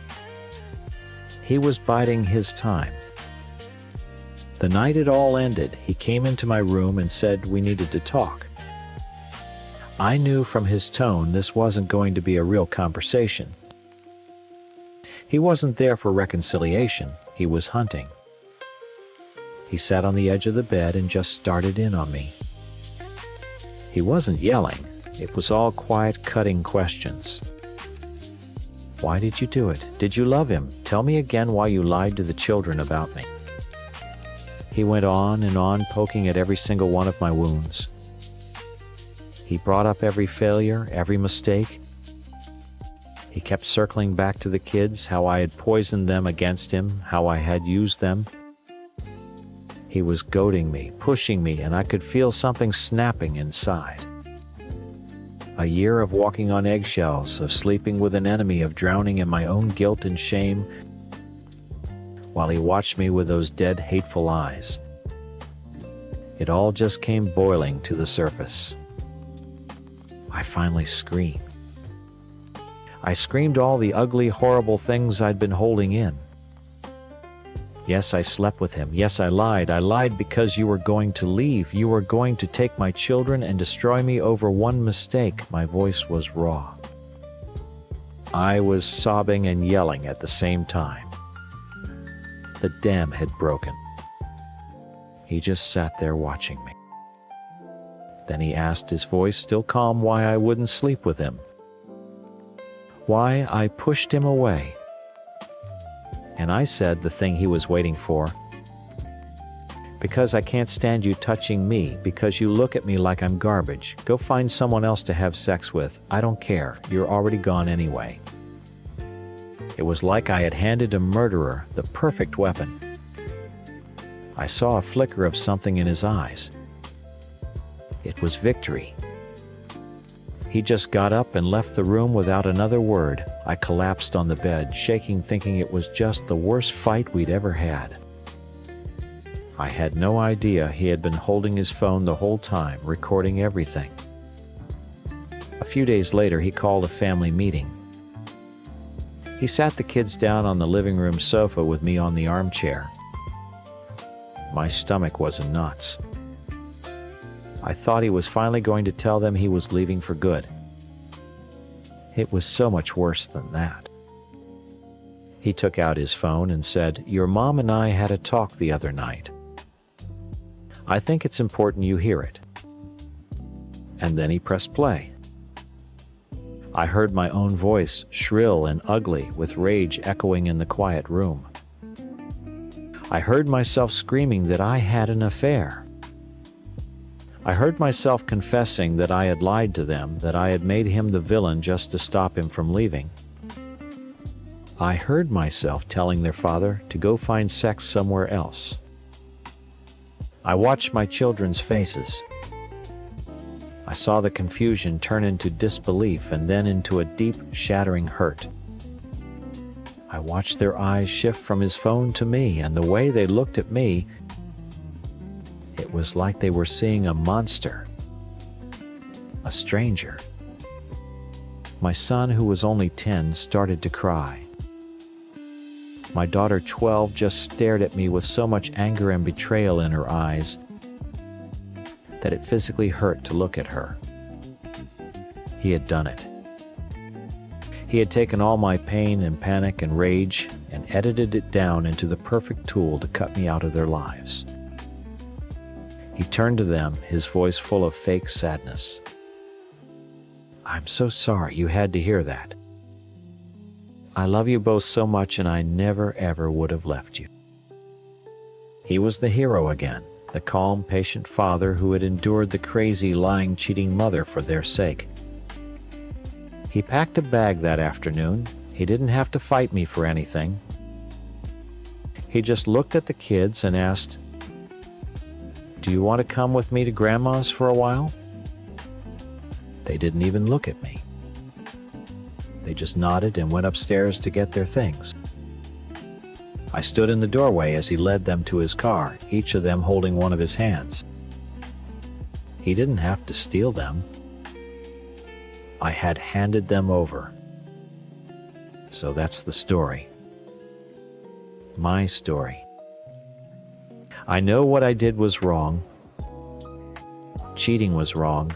He was biding his time. The night it all ended, he came into my room and said we needed to talk. I knew from his tone this wasn't going to be a real conversation. He wasn't there for reconciliation. He was hunting. He sat on the edge of the bed and just started in on me. He wasn't yelling. It was all quiet, cutting questions. Why did you do it? Did you love him? Tell me again why you lied to the children about me. He went on and on, poking at every single one of my wounds. He brought up every failure, every mistake. He kept circling back to the kids, how I had poisoned them against him, how I had used them. He was goading me, pushing me, and I could feel something snapping inside. A year of walking on eggshells, of sleeping with an enemy, of drowning in my own guilt and shame, while he watched me with those dead, hateful eyes. It all just came boiling to the surface. I finally screamed. I screamed all the ugly, horrible things I'd been holding in. Yes, I slept with him. Yes, I lied. I lied because you were going to leave. You were going to take my children and destroy me over one mistake. My voice was raw. I was sobbing and yelling at the same time. The dam had broken. He just sat there watching me. Then he asked, his voice still calm, why I wouldn't sleep with him. Why I pushed him away. And I said the thing he was waiting for. Because I can't stand you touching me, because you look at me like I'm garbage. Go find someone else to have sex with. I don't care. You're already gone anyway. It was like I had handed a murderer the perfect weapon. I saw a flicker of something in his eyes. It was victory. He just got up and left the room without another word. I collapsed on the bed, shaking, thinking it was just the worst fight we'd ever had. I had no idea he had been holding his phone the whole time, recording everything. A few days later, he called a family meeting. He sat the kids down on the living room sofa with me on the armchair. My stomach was in knots. I thought he was finally going to tell them he was leaving for good. It was so much worse than that. He took out his phone and said, "Your mom and I had a talk the other night. I think it's important you hear it." And then he pressed play. I heard my own voice, shrill and ugly, with rage echoing in the quiet room. I heard myself screaming that I had an affair. I heard myself confessing that I had lied to them, that I had made him the villain just to stop him from leaving. I heard myself telling their father to go find sex somewhere else. I watched my children's faces. I saw the confusion turn into disbelief and then into a deep, shattering hurt. I watched their eyes shift from his phone to me, and the way they looked at me, it was like they were seeing a monster, a stranger. My son, who was only 10, started to cry. My daughter, 12, just stared at me with so much anger and betrayal in her eyes that it physically hurt to look at her. He had done it. He had taken all my pain and panic and rage and edited it down into the perfect tool to cut me out of their lives. He turned to them, his voice full of fake sadness. "I'm so sorry you had to hear that. I love you both so much, and I never ever would have left you." He was the hero again, the calm, patient father who had endured the crazy, lying, cheating mother for their sake. He packed a bag that afternoon. He didn't have to fight me for anything. He just looked at the kids and asked, "Do you want to come with me to Grandma's for a while?" They didn't even look at me. They just nodded and went upstairs to get their things. I stood in the doorway as he led them to his car, each of them holding one of his hands. He didn't have to steal them. I had handed them over. So that's the story. My story. I know what I did was wrong. Cheating was wrong.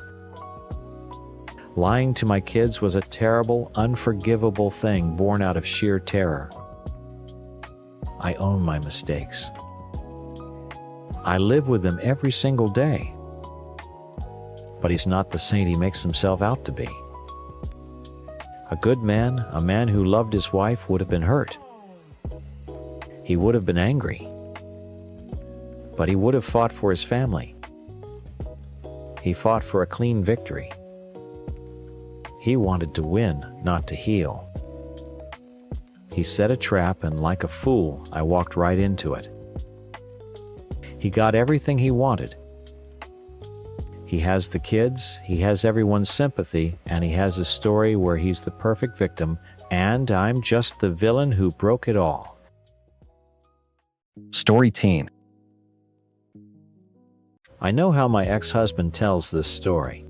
Lying to my kids was a terrible, unforgivable thing born out of sheer terror. I own my mistakes. I live with them every single day. But he's not the saint he makes himself out to be. A good man, a man who loved his wife, would have been hurt. He would have been angry. But he would have fought for his family. He fought for a clean victory. He wanted to win, not to heal. He set a trap, and like a fool, I walked right into it. He got everything he wanted. He has the kids, he has everyone's sympathy, and he has a story where he's the perfect victim, and I'm just the villain who broke it all. Story Teen. I know how my ex-husband tells this story.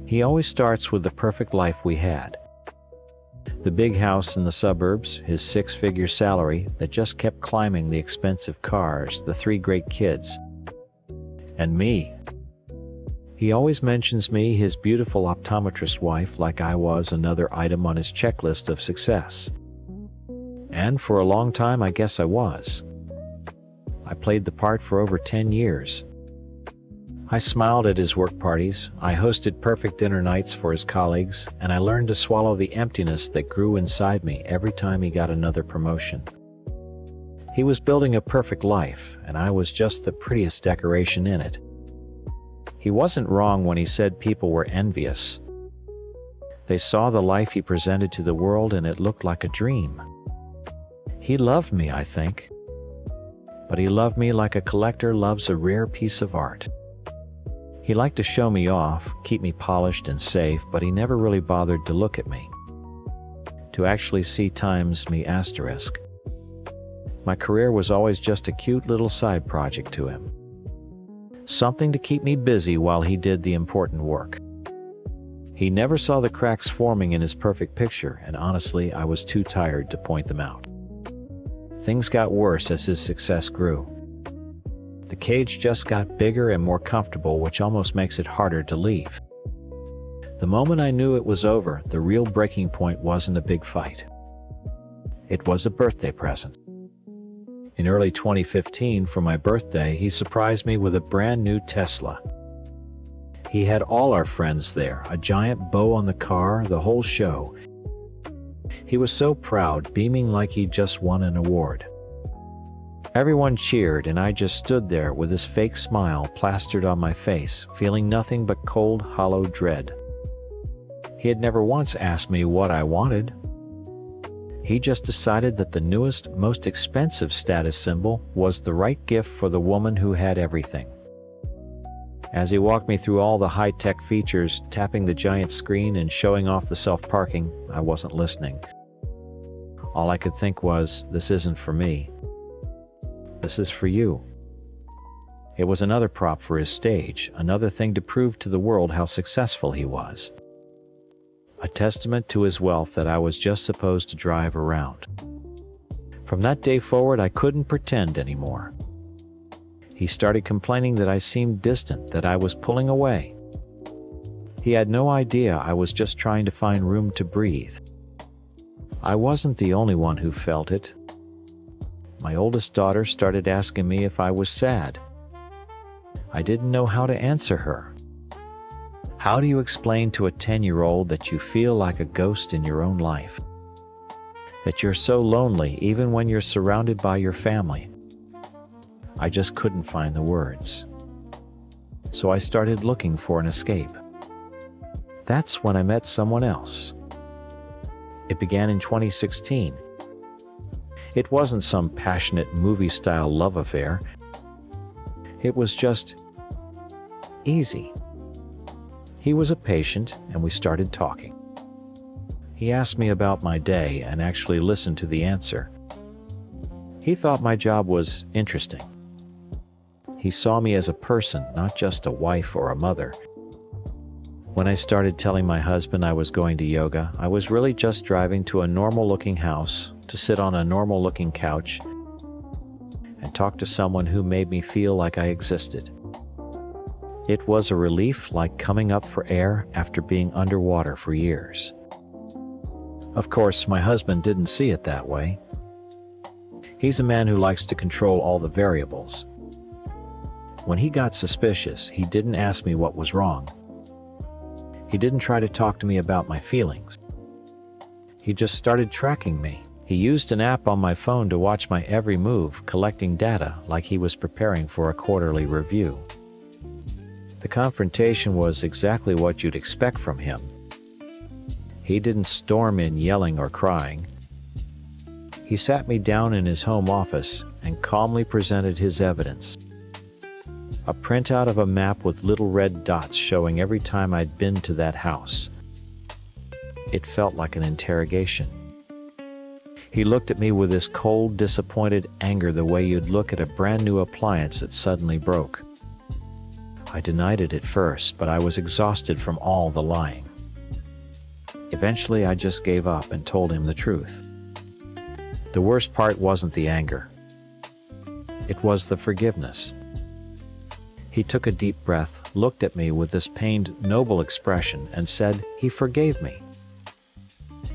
He always starts with the perfect life we had. The big house in the suburbs, his 6-figure salary that just kept climbing, the expensive cars, the 3 great kids. And me. He always mentions me, his beautiful optometrist wife, like I was another item on his checklist of success. And for a long time, I guess I was. I played the part for over 10 years. I smiled at his work parties, I hosted perfect dinner nights for his colleagues, and I learned to swallow the emptiness that grew inside me every time he got another promotion. He was building a perfect life, and I was just the prettiest decoration in it. He wasn't wrong when he said people were envious. They saw the life he presented to the world, and it looked like a dream. He loved me, I think. But he loved me like a collector loves a rare piece of art. He liked to show me off, keep me polished and safe, but he never really bothered to look at me, to actually see times me asterisk. My career was always just a cute little side project to him. Something to keep me busy while he did the important work. He never saw the cracks forming in his perfect picture, and honestly, I was too tired to point them out. Things got worse as his success grew. The cage just got bigger and more comfortable, which almost makes it harder to leave. The moment I knew it was over, the real breaking point wasn't a big fight. It was a birthday present. In early 2015, for my birthday, he surprised me with a brand new Tesla. He had all our friends there, a giant bow on the car, the whole show. He was so proud, beaming like he'd just won an award. Everyone cheered, and I just stood there with this fake smile plastered on my face, feeling nothing but cold, hollow dread. He had never once asked me what I wanted. He just decided that the newest, most expensive status symbol was the right gift for the woman who had everything. As he walked me through all the high-tech features, tapping the giant screen and showing off the self-parking, I wasn't listening. All I could think was, this isn't for me. This is for you. It was another prop for his stage, another thing to prove to the world how successful he was. A testament to his wealth that I was just supposed to drive around. From that day forward, I couldn't pretend anymore. He started complaining that I seemed distant, that I was pulling away. He had no idea I was just trying to find room to breathe. I wasn't the only one who felt it. My oldest daughter started asking me if I was sad. I didn't know how to answer her. How do you explain to a 10-year-old that you feel like a ghost in your own life? That you're so lonely even when you're surrounded by your family? I just couldn't find the words. So I started looking for an escape. That's when I met someone else. It began in 2016. It wasn't some passionate movie-style love affair. It was just easy. He was a patient, and we started talking. He asked me about my day and actually listened to the answer. He thought my job was interesting. He saw me as a person, not just a wife or a mother. When I started telling my husband I was going to yoga, I was really just driving to a normal-looking house to sit on a normal-looking couch and talk to someone who made me feel like I existed. It was a relief like coming up for air after being underwater for years. Of course, my husband didn't see it that way. He's a man who likes to control all the variables. When he got suspicious, he didn't ask me what was wrong. He didn't try to talk to me about my feelings. He just started tracking me. He used an app on my phone to watch my every move, collecting data like he was preparing for a quarterly review. The confrontation was exactly what you'd expect from him. He didn't storm in yelling or crying. He sat me down in his home office and calmly presented his evidence. A printout of a map with little red dots showing every time I'd been to that house. It felt like an interrogation. He looked at me with this cold, disappointed anger the way you'd look at a brand new appliance that suddenly broke. I denied it at first, but I was exhausted from all the lying. Eventually, I just gave up and told him the truth. The worst part wasn't the anger. It was the forgiveness. He took a deep breath, looked at me with this pained, noble expression, and said he forgave me.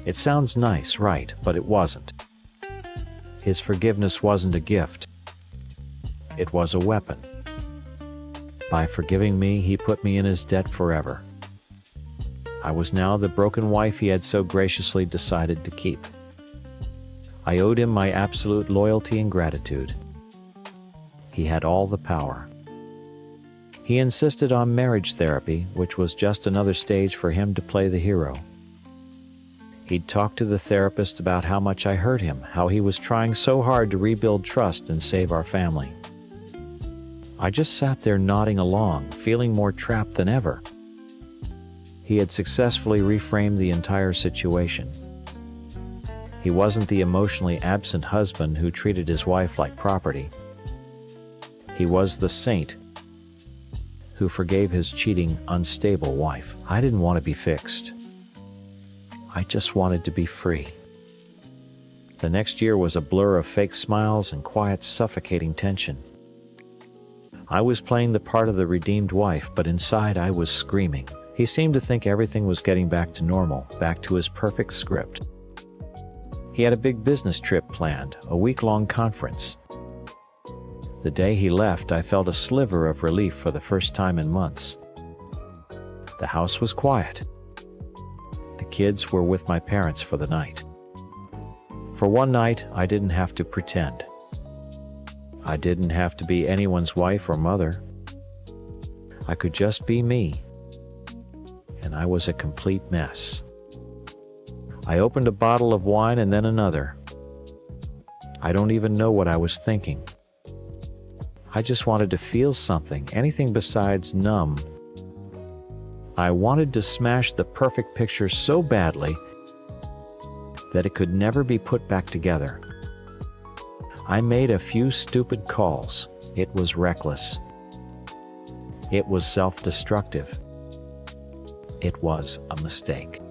It sounds nice, right, but it wasn't. His forgiveness wasn't a gift. It was a weapon. By forgiving me, he put me in his debt forever. I was now the broken wife he had so graciously decided to keep. I owed him my absolute loyalty and gratitude. He had all the power. He insisted on marriage therapy, which was just another stage for him to play the hero. He'd talk to the therapist about how much I hurt him, how he was trying so hard to rebuild trust and save our family. I just sat there nodding along, feeling more trapped than ever. He had successfully reframed the entire situation. He wasn't the emotionally absent husband who treated his wife like property. He was the saint who forgave his cheating, unstable wife. I didn't want to be fixed. I just wanted to be free. The next year was a blur of fake smiles and quiet, suffocating tension. I was playing the part of the redeemed wife, but inside I was screaming. He seemed to think everything was getting back to normal, back to his perfect script. He had a big business trip planned, a week-long conference. The day he left, I felt a sliver of relief for the first time in months. The house was quiet. The kids were with my parents for the night. For one night, I didn't have to pretend. I didn't have to be anyone's wife or mother. I could just be me. And I was a complete mess. I opened a bottle of wine and then another. I don't even know what I was thinking. I just wanted to feel something, anything besides numb. I wanted to smash the perfect picture so badly that it could never be put back together. I made a few stupid calls. It was reckless. It was self-destructive. It was a mistake.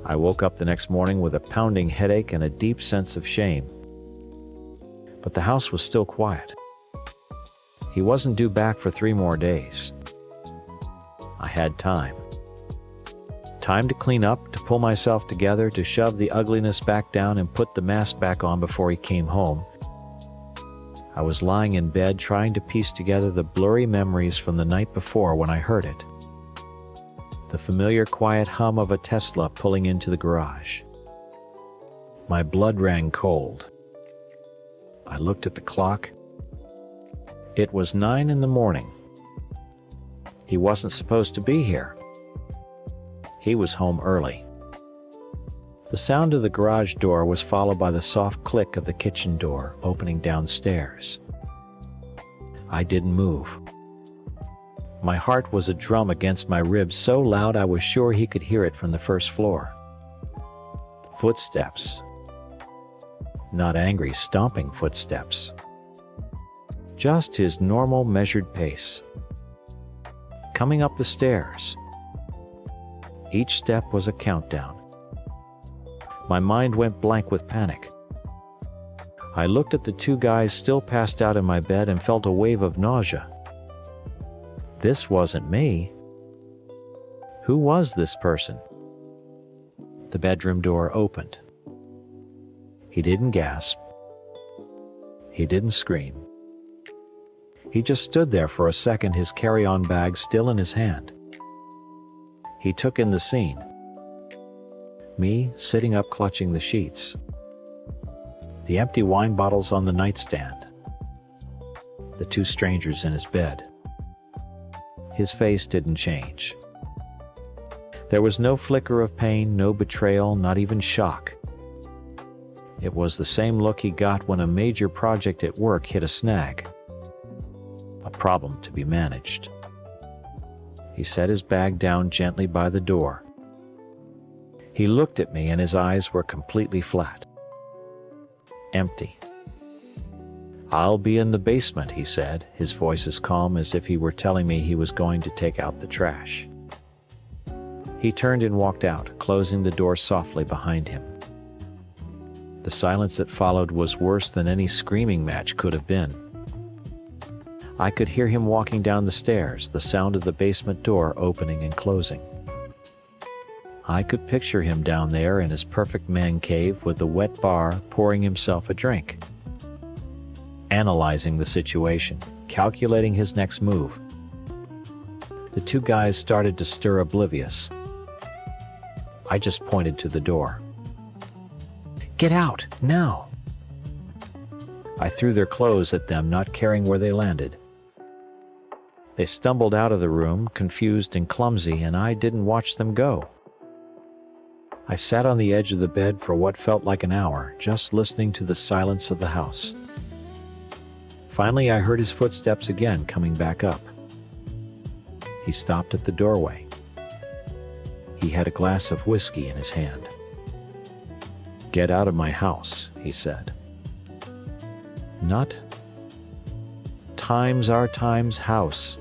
I woke up the next morning with a pounding headache and a deep sense of shame. But the house was still quiet. He wasn't due back for 3 more days. I had time. Time to clean up, to pull myself together, to shove the ugliness back down and put the mask back on before he came home. I was lying in bed trying to piece together the blurry memories from the night before when I heard it. The familiar quiet hum of a Tesla pulling into the garage. My blood ran cold. I looked at the clock. It was 9 in the morning. He wasn't supposed to be here. He was home early. The sound of the garage door was followed by the soft click of the kitchen door opening downstairs. I didn't move. My heart was a drum against my ribs so loud I was sure he could hear it from the first floor. Footsteps. Not angry, stomping footsteps. Just his normal measured pace. Coming up the stairs. Each step was a countdown. My mind went blank with panic. I looked at the 2 guys still passed out in my bed and felt a wave of nausea. This wasn't me. Who was this person? The bedroom door opened. He didn't gasp. He didn't scream. He just stood there for a second, his carry-on bag still in his hand. He took in the scene. Me sitting up clutching the sheets. The empty wine bottles on the nightstand. The 2 strangers in his bed. His face didn't change. There was no flicker of pain, no betrayal, not even shock. It was the same look he got when a major project at work hit a snag. A problem to be managed. He set his bag down gently by the door. He looked at me and his eyes were completely flat. Empty. "I'll be in the basement," he said, his voice as calm as if he were telling me he was going to take out the trash. He turned and walked out, closing the door softly behind him. The silence that followed was worse than any screaming match could have been. I could hear him walking down the stairs, the sound of the basement door opening and closing. I could picture him down there in his perfect man cave with the wet bar pouring himself a drink. Analyzing the situation, calculating his next move. The 2 guys started to stir oblivious. I just pointed to the door. "Get out, now!" I threw their clothes at them, not caring where they landed. They stumbled out of the room, confused and clumsy, and I didn't watch them go. I sat on the edge of the bed for what felt like an hour, just listening to the silence of the house. Finally, I heard his footsteps again coming back up. He stopped at the doorway. He had a glass of whiskey in his hand. "Get out of my house," he said. Not Times Our Times house.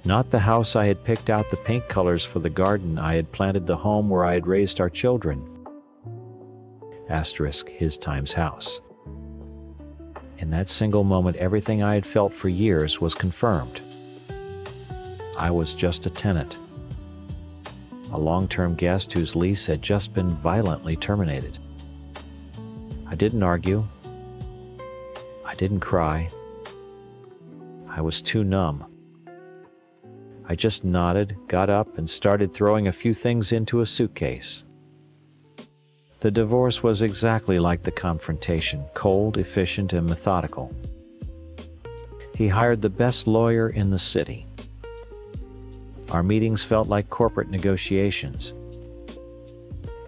Not the house I had picked out the paint colors for the garden I had planted, the home where I had raised our children. Asterisk, his times house. In that single moment, everything I had felt for years was confirmed. I was just a tenant. a long-term guest whose lease had just been violently terminated. I didn't argue. I didn't cry. I was too numb. I just nodded, got up, and started throwing a few things into a suitcase. The divorce was exactly like the confrontation, cold, efficient, and methodical. He hired the best lawyer in the city. Our meetings felt like corporate negotiations.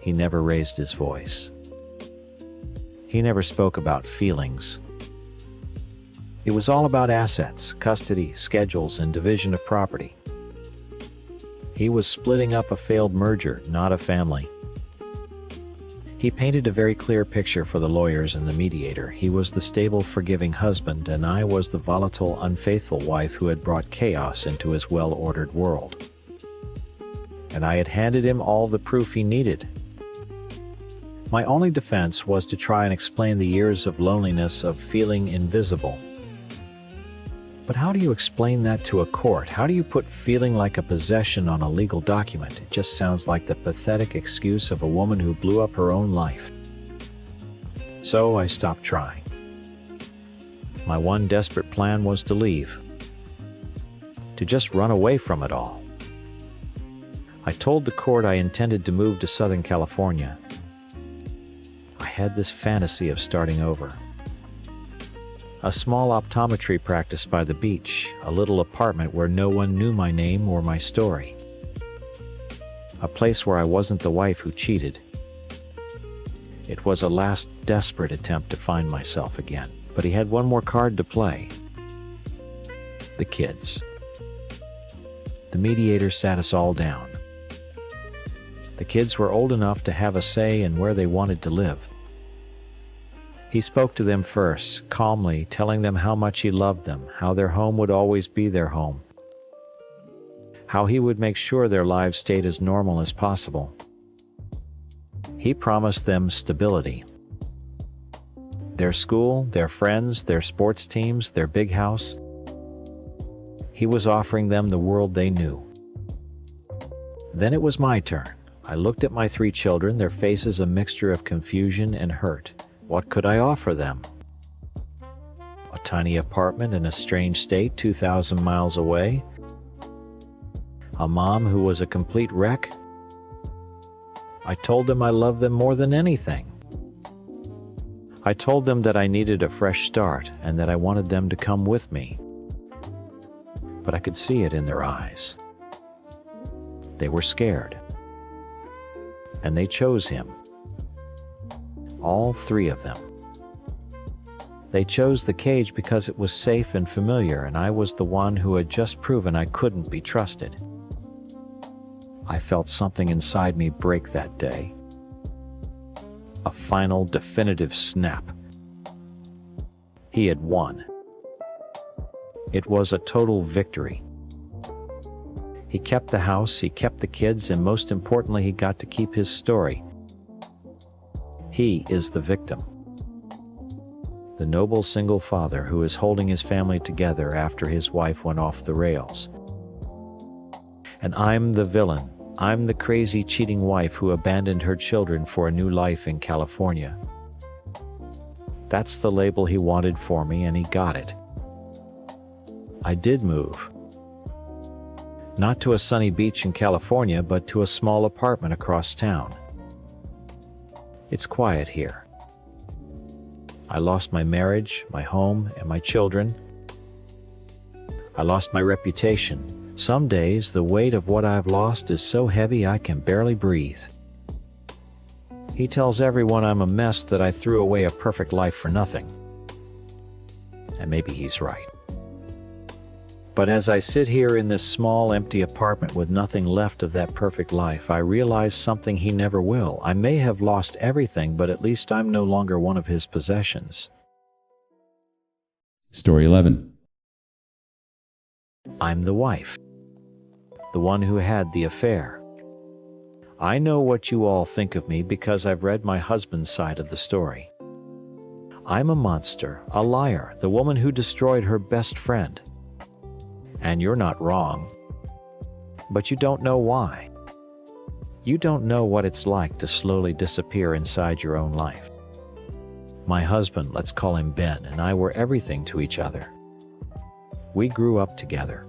He never raised his voice. He never spoke about feelings. It was all about assets, custody, schedules, and division of property. He was splitting up a failed merger, not a family. He painted a very clear picture for the lawyers and the mediator. He was the stable, forgiving husband, and I was the volatile, unfaithful wife who had brought chaos into his well-ordered world. And I had handed him all the proof he needed. My only defense was to try and explain the years of loneliness, of feeling invisible. But how do you explain that to a court? How do you put feeling like a possession on a legal document? It just sounds like the pathetic excuse of a woman who blew up her own life. So I stopped trying. My one desperate plan was to leave. To just run away from it all. I told the court I intended to move to Southern California. I had this fantasy of starting over. A small optometry practice by the beach, a little apartment where no one knew my name or my story. A place where I wasn't the wife who cheated. It was a last desperate attempt to find myself again, but he had one more card to play. The kids. The mediator sat us all down. The kids were old enough to have a say in where they wanted to live. He spoke to them first, calmly, telling them how much he loved them, how their home would always be their home, how he would make sure their lives stayed as normal as possible. He promised them stability. Their school, their friends, their sports teams, their big house. He was offering them the world they knew. Then it was my turn. I looked at my 3 children, their faces a mixture of confusion and hurt. What could I offer them? A tiny apartment in a strange state 2,000 miles away? A mom who was a complete wreck? I told them I loved them more than anything. I told them that I needed a fresh start and that I wanted them to come with me. But I could see it in their eyes. They were scared. And they chose him. All 3 of them. They chose the cage because it was safe and familiar, and I was the one who had just proven I couldn't be trusted. I felt something inside me break that day. A final, definitive snap. He had won. It was a total victory. He kept the house, he kept the kids, and most importantly, he got to keep his story. He is the victim. The noble single father who is holding his family together after his wife went off the rails. And I'm the villain. I'm the crazy, cheating wife who abandoned her children for a new life in California. That's the label he wanted for me, and he got it. I did move. Not to a sunny beach in California, but to a small apartment across town. It's quiet here. I lost my marriage, my home, and my children. I lost my reputation. Some days, the weight of what I've lost is so heavy I can barely breathe. He tells everyone I'm a mess, that I threw away a perfect life for nothing. And maybe he's right. But as I sit here in this small, empty apartment with nothing left of that perfect life, I realize something he never will. I may have lost everything, but at least I'm no longer one of his possessions. Story 11. I'm the wife. The one who had the affair. I know what you all think of me because I've read my husband's side of the story. I'm a monster, a liar, the woman who destroyed her best friend. And you're not wrong. But you don't know why. You don't know what it's like to slowly disappear inside your own life. My husband, let's call him Ben, and I were everything to each other. We grew up together.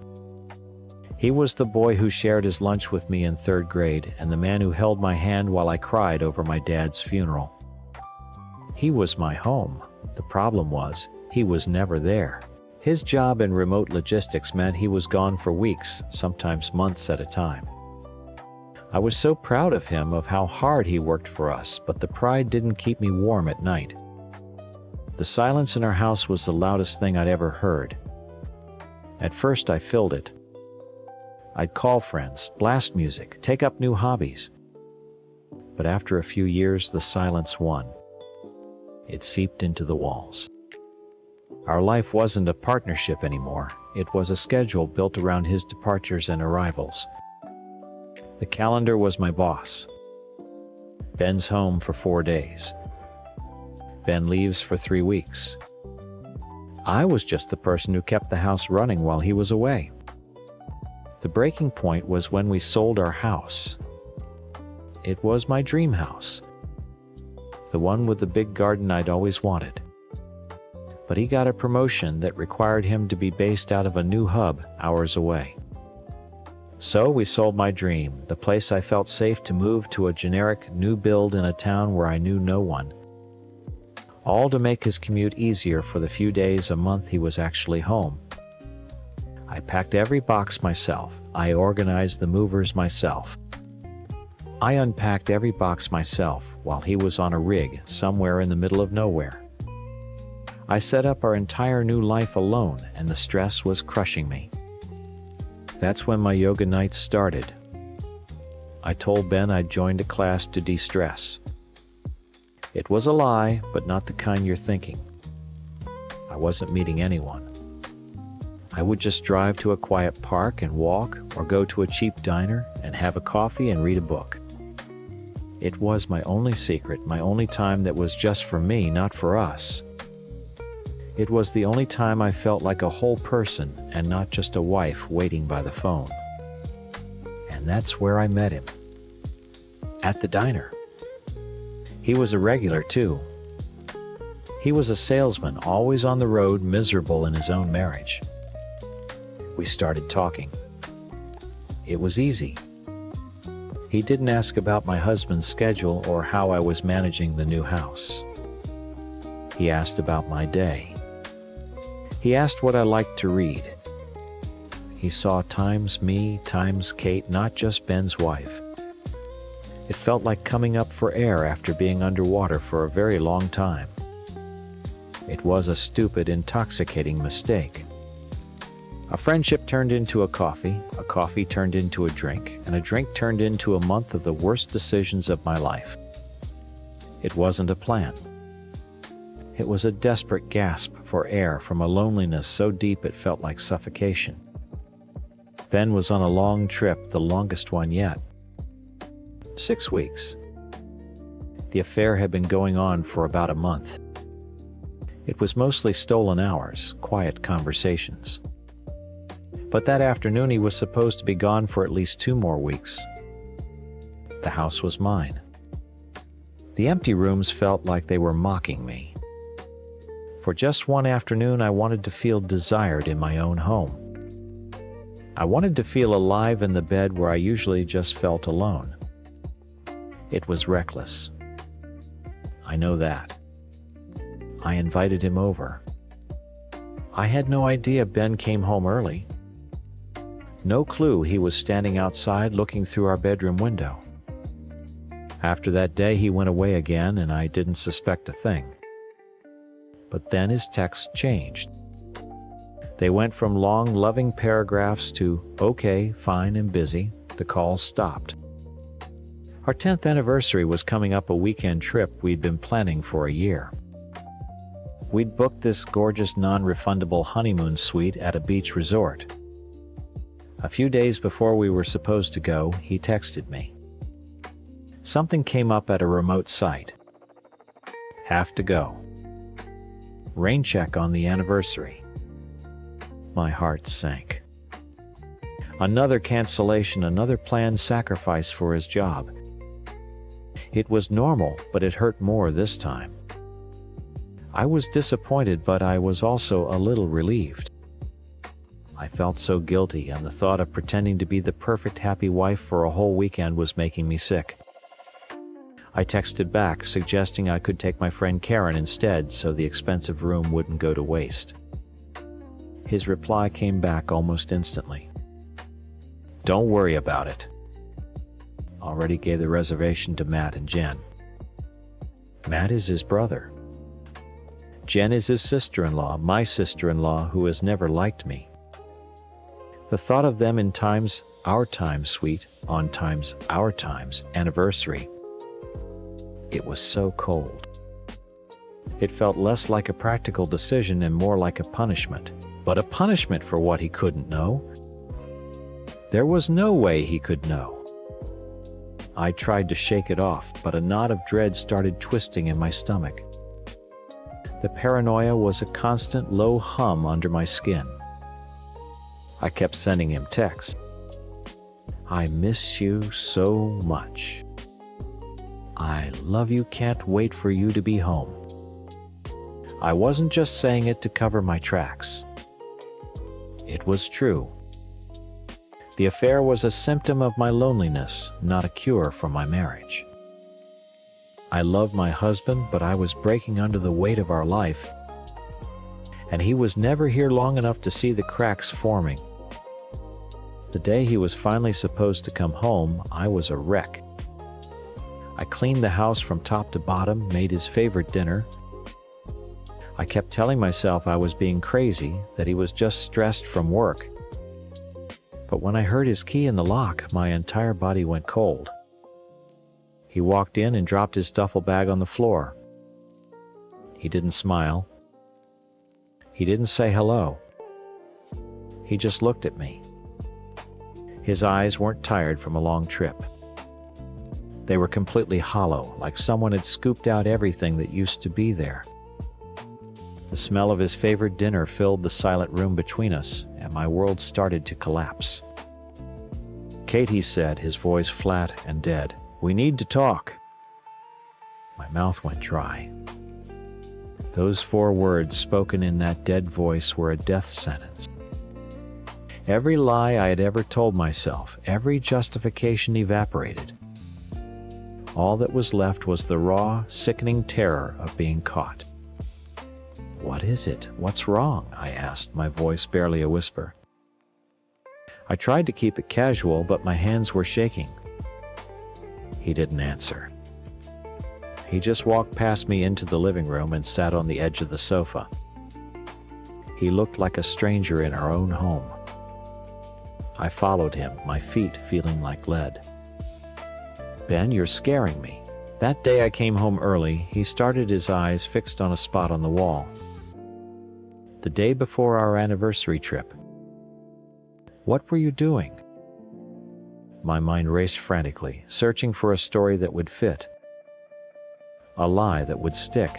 He was the boy who shared his lunch with me in 3rd grade and the man who held my hand while I cried over my dad's funeral. He was my home. The problem was, he was never there. His job in remote logistics meant he was gone for weeks, sometimes months at a time. I was so proud of him, of how hard he worked for us, but the pride didn't keep me warm at night. The silence in our house was the loudest thing I'd ever heard. At first I filled it. I'd call friends, blast music, take up new hobbies. But after a few years, the silence won. It seeped into the walls. Our life wasn't a partnership anymore. It was a schedule built around his departures and arrivals. The calendar was my boss. Ben's home for 4 days. Ben leaves for 3 weeks. I was just the person who kept the house running while he was away. The breaking point was when we sold our house. It was my dream house. The one with the big garden I'd always wanted. But he got a promotion that required him to be based out of a new hub hours away. So we sold my dream, the place I felt safe to move to a generic new build in a town where I knew no one. All to make his commute easier for the few days a month he was actually home. I packed every box myself. I organized the movers myself. I unpacked every box myself while he was on a rig somewhere in the middle of nowhere. I set up our entire new life alone, and the stress was crushing me. That's when my yoga nights started. I told Ben I'd joined a class to de-stress. It was a lie, but not the kind you're thinking. I wasn't meeting anyone. I would just drive to a quiet park and walk, or go to a cheap diner and have a coffee and read a book. It was my only secret, my only time that was just for me, not for us. It was the only time I felt like a whole person and not just a wife waiting by the phone. And that's where I met him. At the diner. He was a regular too. He was a salesman, always on the road, miserable in his own marriage. We started talking. It was easy. He didn't ask about my husband's schedule or how I was managing the new house. He asked about my day. He asked what I liked to read. He saw times me, times Kate, not just Ben's wife. It felt like coming up for air after being underwater for a very long time. It was a stupid, intoxicating mistake. A friendship turned into a coffee turned into a drink, and a drink turned into a month of the worst decisions of my life. It wasn't a plan. It was a desperate gasp for air from a loneliness so deep it felt like suffocation. Ben was on a long trip, the longest one yet. 6 weeks. The affair had been going on for about a month. It was mostly stolen hours, quiet conversations. But that afternoon he was supposed to be gone for at least 2 more weeks. The house was mine. The empty rooms felt like they were mocking me. For just one afternoon I wanted to feel desired in my own home. I wanted to feel alive in the bed where I usually just felt alone. It was reckless. I know that. I invited him over. I had no idea Ben came home early. No clue he was standing outside looking through our bedroom window. After that day he went away again and I didn't suspect a thing. But then his texts changed. They went from long, loving paragraphs to, okay, fine, and busy. The calls stopped. Our 10th anniversary was coming up, a weekend trip we'd been planning for a year. We'd booked this gorgeous non-refundable honeymoon suite at a beach resort. A few days before we were supposed to go, he texted me. Something came up at a remote site. Have to go. Rain check on the anniversary. My heart sank. Another cancellation, another planned sacrifice for his job. It was normal, but it hurt more this time. I was disappointed, but I was also a little relieved. I felt so guilty, and the thought of pretending to be the perfect happy wife for a whole weekend was making me sick. I texted back, suggesting I could take my friend Karen instead so the expensive room wouldn't go to waste. His reply came back almost instantly. "Don't worry about it. Already gave the reservation to Matt and Jen." Matt is his brother. Jen is his sister-in-law, my sister-in-law, who has never liked me. The thought of them in Times Our Time Suite on Times Our Times anniversary. It was so cold. It felt less like a practical decision and more like a punishment. But a punishment for what he couldn't know. There was no way he could know. I tried to shake it off, but a knot of dread started twisting in my stomach. The paranoia was a constant low hum under my skin. I kept sending him texts. "I miss you so much. I love you, can't wait for you to be home." I wasn't just saying it to cover my tracks. It was true. The affair was a symptom of my loneliness, not a cure for my marriage. I loved my husband, but I was breaking under the weight of our life, and he was never here long enough to see the cracks forming. The day he was finally supposed to come home, I was a wreck. I cleaned the house from top to bottom, made his favorite dinner. I kept telling myself I was being crazy, that he was just stressed from work. But when I heard his key in the lock, my entire body went cold. He walked in and dropped his duffel bag on the floor. He didn't smile. He didn't say hello. He just looked at me. His eyes weren't tired from a long trip. They were completely hollow, like someone had scooped out everything that used to be there. The smell of his favorite dinner filled the silent room between us, and my world started to collapse. "Kate," he said, his voice flat and dead, "we need to talk." My mouth went dry. Those 4 words spoken in that dead voice were a death sentence. Every lie I had ever told myself, every justification evaporated. All that was left was the raw, sickening terror of being caught. "What is it? What's wrong?" I asked, my voice barely a whisper. I tried to keep it casual, but my hands were shaking. He didn't answer. He just walked past me into the living room and sat on the edge of the sofa. He looked like a stranger in our own home. I followed him, my feet feeling like lead. "Ben, you're scaring me." That day I came home early. He started, his eyes fixed on a spot on the wall. "The day before our anniversary trip. What were you doing?" My mind raced frantically, searching for a story that would fit. A lie that would stick.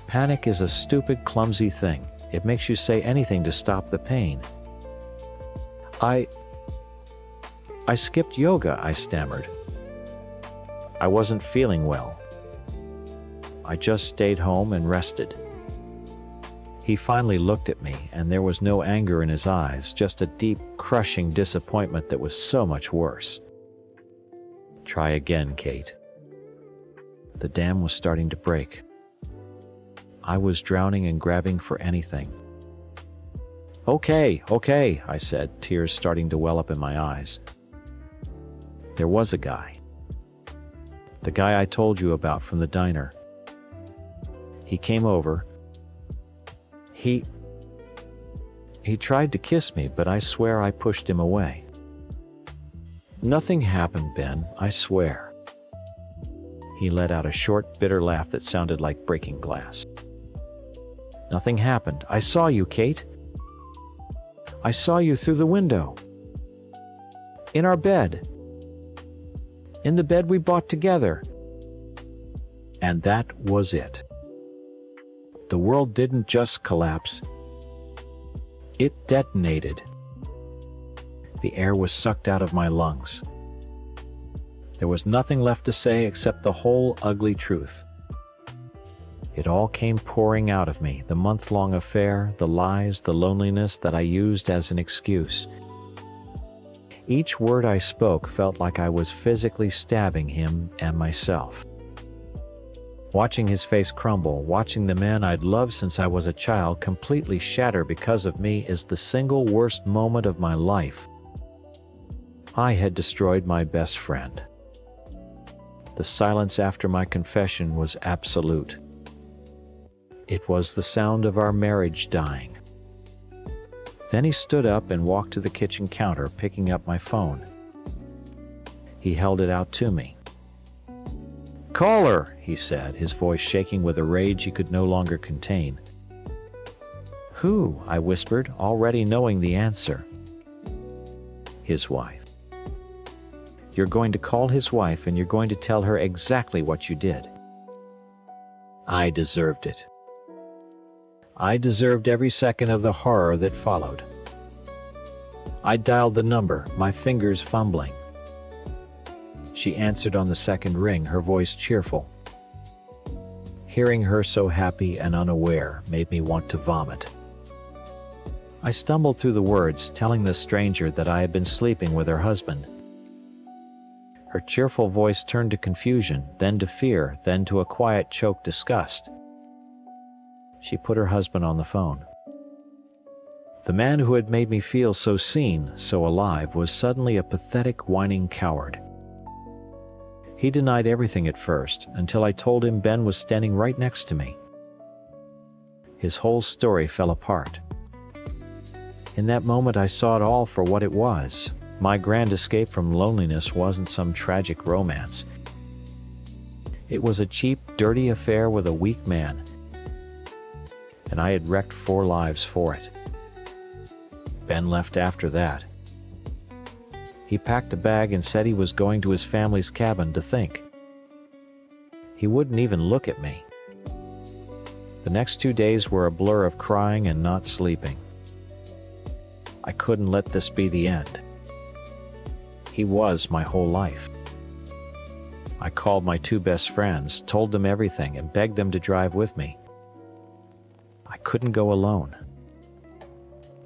Panic is a stupid, clumsy thing. It makes you say anything to stop the pain. I skipped yoga," I stammered. "I wasn't feeling well. I just stayed home and rested." He finally looked at me, and there was no anger in his eyes, just a deep, crushing disappointment that was so much worse. "Try again, Kate." The dam was starting to break. I was drowning and grabbing for anything. Okay, I said, tears starting to well up in my eyes. There was a guy. The guy I told you about from the diner. He came over. He tried to kiss me, but I swear I pushed him away. Nothing happened, Ben, I swear. He let out a short, bitter laugh that sounded like breaking glass. Nothing happened. I saw you, Kate. I saw you through the window. In our bed. In the bed we bought together. And that was it. The world didn't just collapse. It detonated. The air was sucked out of my lungs. There was nothing left to say except the whole ugly truth. It all came pouring out of me, the month-long affair, the lies, the loneliness that I used as an excuse. Each word I spoke felt like I was physically stabbing him and myself. Watching his face crumble, watching the man I'd loved since I was a child completely shatter because of me is the single worst moment of my life. I had destroyed my best friend. The silence after my confession was absolute. It was the sound of our marriage dying. Then he stood up and walked to the kitchen counter, picking up my phone. He held it out to me. "Call her," he said, his voice shaking with a rage he could no longer contain. "Who?" I whispered, already knowing the answer. "His wife. You're going to call his wife and you're going to tell her exactly what you did." I deserved it. I deserved every second of the horror that followed. I dialed the number, my fingers fumbling. She answered on the second ring, her voice cheerful. Hearing her so happy and unaware made me want to vomit. I stumbled through the words, telling the stranger that I had been sleeping with her husband. Her cheerful voice turned to confusion, then to fear, then to a quiet, choked disgust. She put her husband on the phone. The man who had made me feel so seen, so alive, was suddenly a pathetic, whining coward. He denied everything at first, until I told him Ben was standing right next to me. His whole story fell apart. In that moment I saw it all for what it was. My grand escape from loneliness wasn't some tragic romance. It was a cheap, dirty affair with a weak man, and I had wrecked 4 lives for it. Ben left after that. He packed a bag and said he was going to his family's cabin to think. He wouldn't even look at me. The next 2 days were a blur of crying and not sleeping. I couldn't let this be the end. He was my whole life. I called my 2 best friends, told them everything, and begged them to drive with me. I couldn't go alone.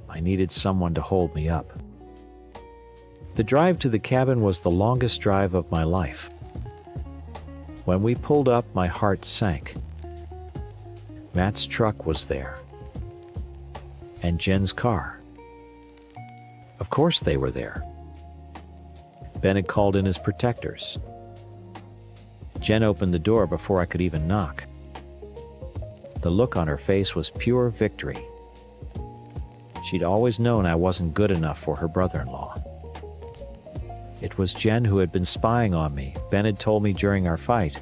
I needed someone to hold me up. The drive to the cabin was the longest drive of my life. When we pulled up, my heart sank. Matt's truck was there. And Jen's car. Of course they were there. Ben had called in his protectors. Jen opened the door before I could even knock. The look on her face was pure victory. She'd always known I wasn't good enough for her brother-in-law. It was Jen who had been spying on me. Ben had told me during our fight.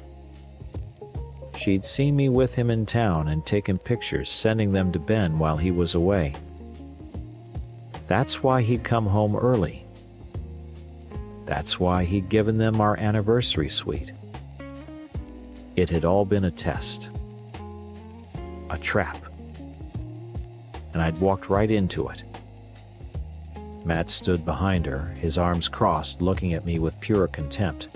She'd seen me with him in town and taken pictures, sending them to Ben while he was away. That's why he'd come home early. That's why he'd given them our anniversary suite. It had all been a test. A trap. And I'd walked right into it. Matt stood behind her, his arms crossed, looking at me with pure contempt.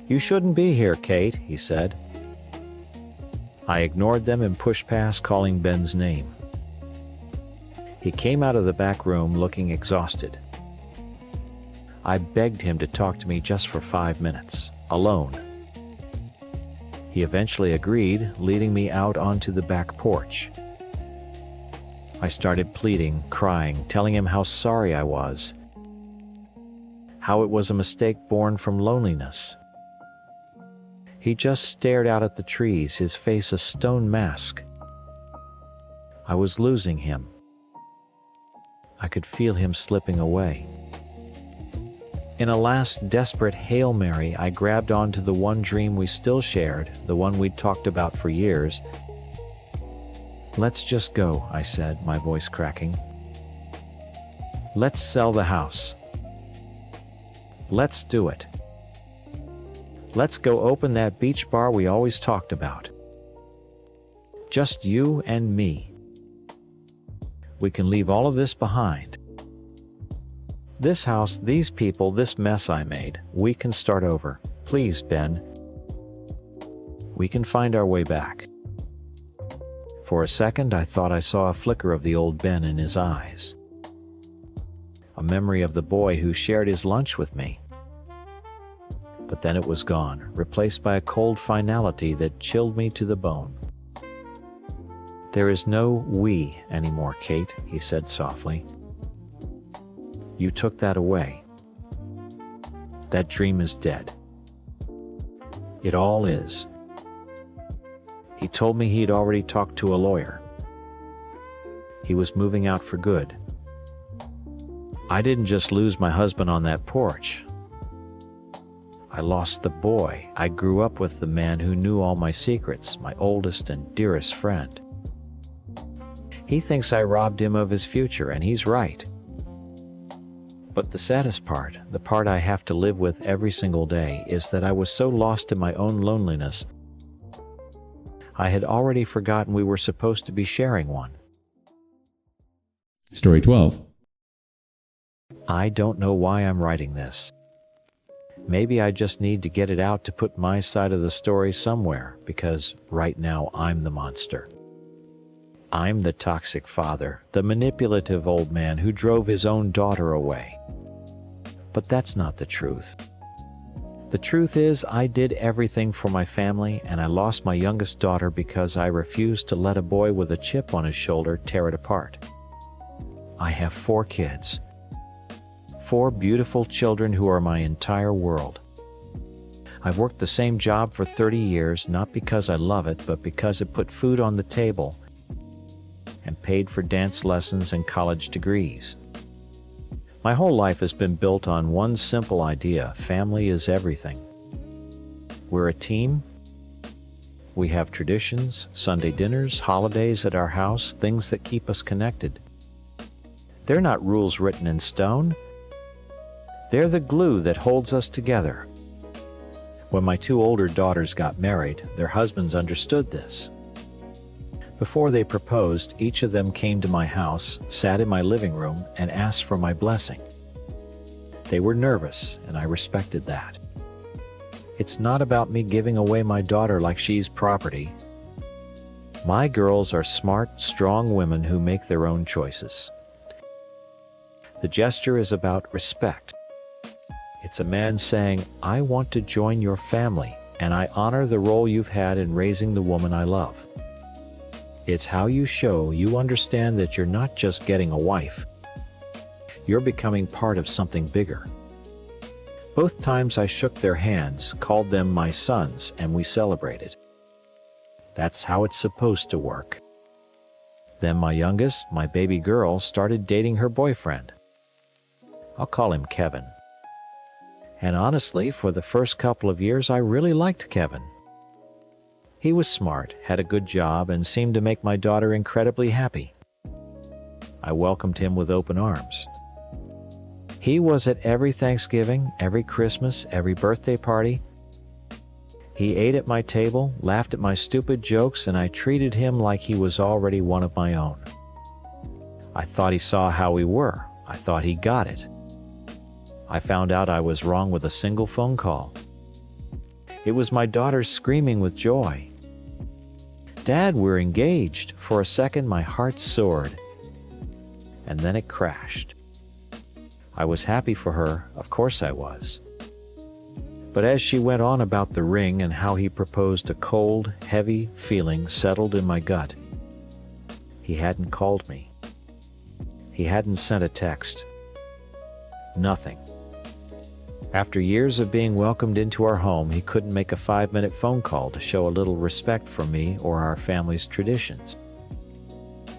"You shouldn't be here, Kate," he said. I ignored them and pushed past, calling Ben's name. He came out of the back room looking exhausted. I begged him to talk to me just for 5 minutes, alone. He eventually agreed, leading me out onto the back porch. I started pleading, crying, telling him how sorry I was, how it was a mistake born from loneliness. He just stared out at the trees, his face a stone mask. I was losing him. I could feel him slipping away. In a last desperate Hail Mary, I grabbed onto the one dream we still shared, the one we'd talked about for years. "Let's just go," I said, my voice cracking. "Let's sell the house. Let's do it. Let's go open that beach bar we always talked about. Just you and me. We can leave all of this behind. This house, these people, this mess I made, we can start over. Please, Ben. We can find our way back. For a second, I thought I saw a flicker of the old Ben in his eyes. A memory of the boy who shared his lunch with me. But then it was gone, replaced by a cold finality that chilled me to the bone. There is no we anymore, Kate, he said softly. You took that away. That dream is dead. It all is. He told me he'd already talked to a lawyer. He was moving out for good. I didn't just lose my husband on that porch. I lost the boy. I grew up with the man who knew all my secrets, my oldest and dearest friend. He thinks I robbed him of his future, and he's right. But the saddest part, the part I have to live with every single day, is that I was so lost in my own loneliness, I had already forgotten we were supposed to be sharing one. Story 12. I don't know why I'm writing this. Maybe I just need to get it out to put my side of the story somewhere, because right now I'm the monster. I'm the toxic father, the manipulative old man who drove his own daughter away. But that's not the truth. The truth is, I did everything for my family, and I lost my youngest daughter because I refused to let a boy with a chip on his shoulder tear it apart. I have 4 kids. 4 beautiful children who are my entire world. I've worked the same job for 30 years, not because I love it, but because it put food on the table and paid for dance lessons and college degrees. My whole life has been built on one simple idea: family is everything. We're a team. We have traditions, Sunday dinners, holidays at our house, things that keep us connected. They're not rules written in stone. They're the glue that holds us together. When my 2 older daughters got married, their husbands understood this. Before they proposed, each of them came to my house, sat in my living room, and asked for my blessing. They were nervous, and I respected that. It's not about me giving away my daughter like she's property. My girls are smart, strong women who make their own choices. The gesture is about respect. It's a man saying, I want to join your family, and I honor the role you've had in raising the woman I love. It's how you show you understand that you're not just getting a wife. You're becoming part of something bigger. Both times I shook their hands, called them my sons, and we celebrated. That's how it's supposed to work. Then my youngest, my baby girl, started dating her boyfriend. I'll call him Kevin. And honestly, for the first couple of years, I really liked Kevin. He was smart, had a good job, and seemed to make my daughter incredibly happy. I welcomed him with open arms. He was at every Thanksgiving, every Christmas, every birthday party. He ate at my table, laughed at my stupid jokes, and I treated him like he was already one of my own. I thought he saw how we were. I thought he got it. I found out I was wrong with a single phone call. It was my daughter screaming with joy. Dad, we're engaged. For a second, my heart soared. And then it crashed. I was happy for her, of course I was. But as she went on about the ring and how he proposed, a cold, heavy feeling settled in my gut. He hadn't called me. He hadn't sent a text. Nothing. After years of being welcomed into our home, he couldn't make a 5-minute phone call to show a little respect for me or our family's traditions.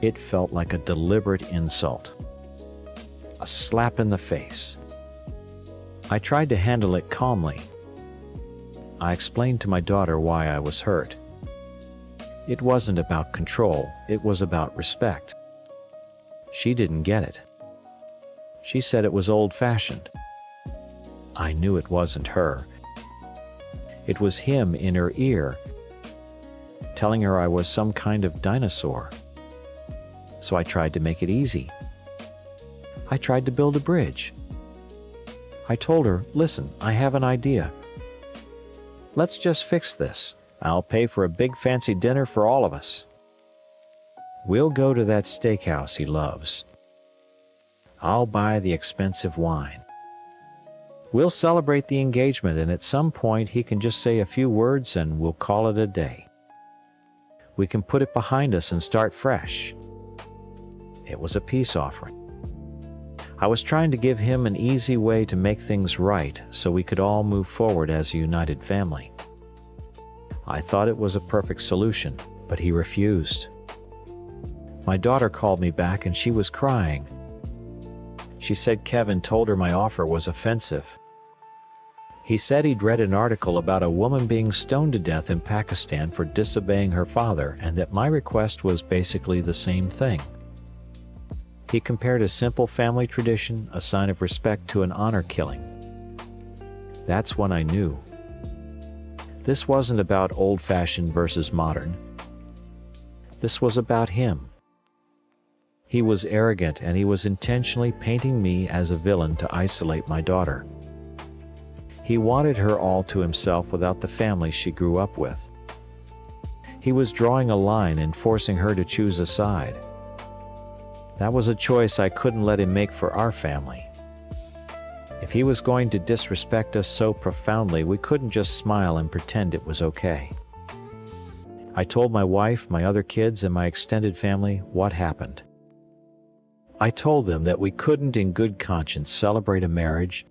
It felt like a deliberate insult. A slap in the face. I tried to handle it calmly. I explained to my daughter why I was hurt. It wasn't about control, it was about respect. She didn't get it. She said it was old-fashioned. I knew it wasn't her. It was him in her ear, telling her I was some kind of dinosaur. So I tried to make it easy. I tried to build a bridge. I told her, "Listen, I have an idea. Let's just fix this. I'll pay for a big fancy dinner for all of us. We'll go to that steakhouse he loves. I'll buy the expensive wine. We'll celebrate the engagement, and at some point he can just say a few words and we'll call it a day. We can put it behind us and start fresh." It was a peace offering. I was trying to give him an easy way to make things right so we could all move forward as a united family. I thought it was a perfect solution, but he refused. My daughter called me back and she was crying. She said Kevin told her my offer was offensive. He said he'd read an article about a woman being stoned to death in Pakistan for disobeying her father, and that my request was basically the same thing. He compared a simple family tradition, a sign of respect, to an honor killing. That's when I knew. This wasn't about old-fashioned versus modern. This was about him. He was arrogant, and he was intentionally painting me as a villain to isolate my daughter. He wanted her all to himself without the family she grew up with. He was drawing a line and forcing her to choose a side. That was a choice I couldn't let him make for our family. If he was going to disrespect us so profoundly, we couldn't just smile and pretend it was okay. I told my wife, my other kids, and my extended family what happened. I told them that we couldn't in good conscience celebrate a marriage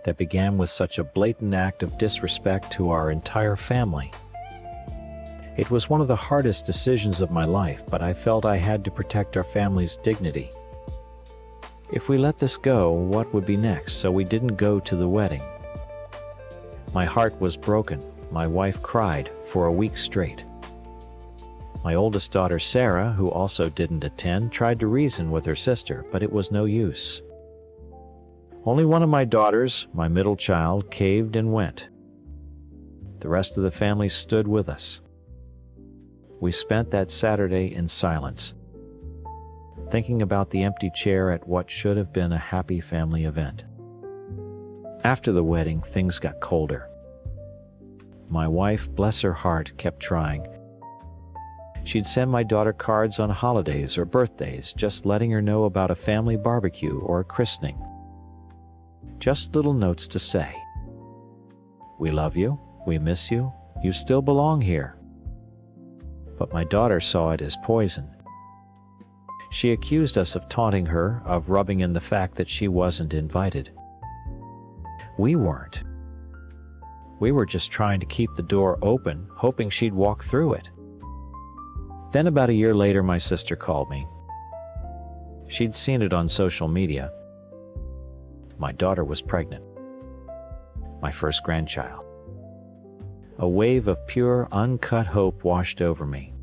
that began with such a blatant act of disrespect to our entire family. It was one of the hardest decisions of my life, but I felt I had to protect our family's dignity. If we let this go, what would be next? So we didn't go to the wedding. My heart was broken. My wife cried for a week straight. My oldest daughter, Sarah, who also didn't attend, tried to reason with her sister, but it was no use. Only one of my daughters, my middle child, caved and went. The rest of the family stood with us. We spent that Saturday in silence, thinking about the empty chair at what should have been a happy family event. After the wedding, things got colder. My wife, bless her heart, kept trying. She'd send my daughter cards on holidays or birthdays, just letting her know about a family barbecue or a christening. Just little notes to say, "We love you, we miss you, you still belong here." But my daughter saw it as poison. She accused us of taunting her, of rubbing in the fact that she wasn't invited. We weren't. We were just trying to keep the door open, hoping she'd walk through it. Then about a year later, my sister called me. She'd seen it on social media. My daughter was pregnant. My first grandchild. A wave of pure, uncut hope washed over me.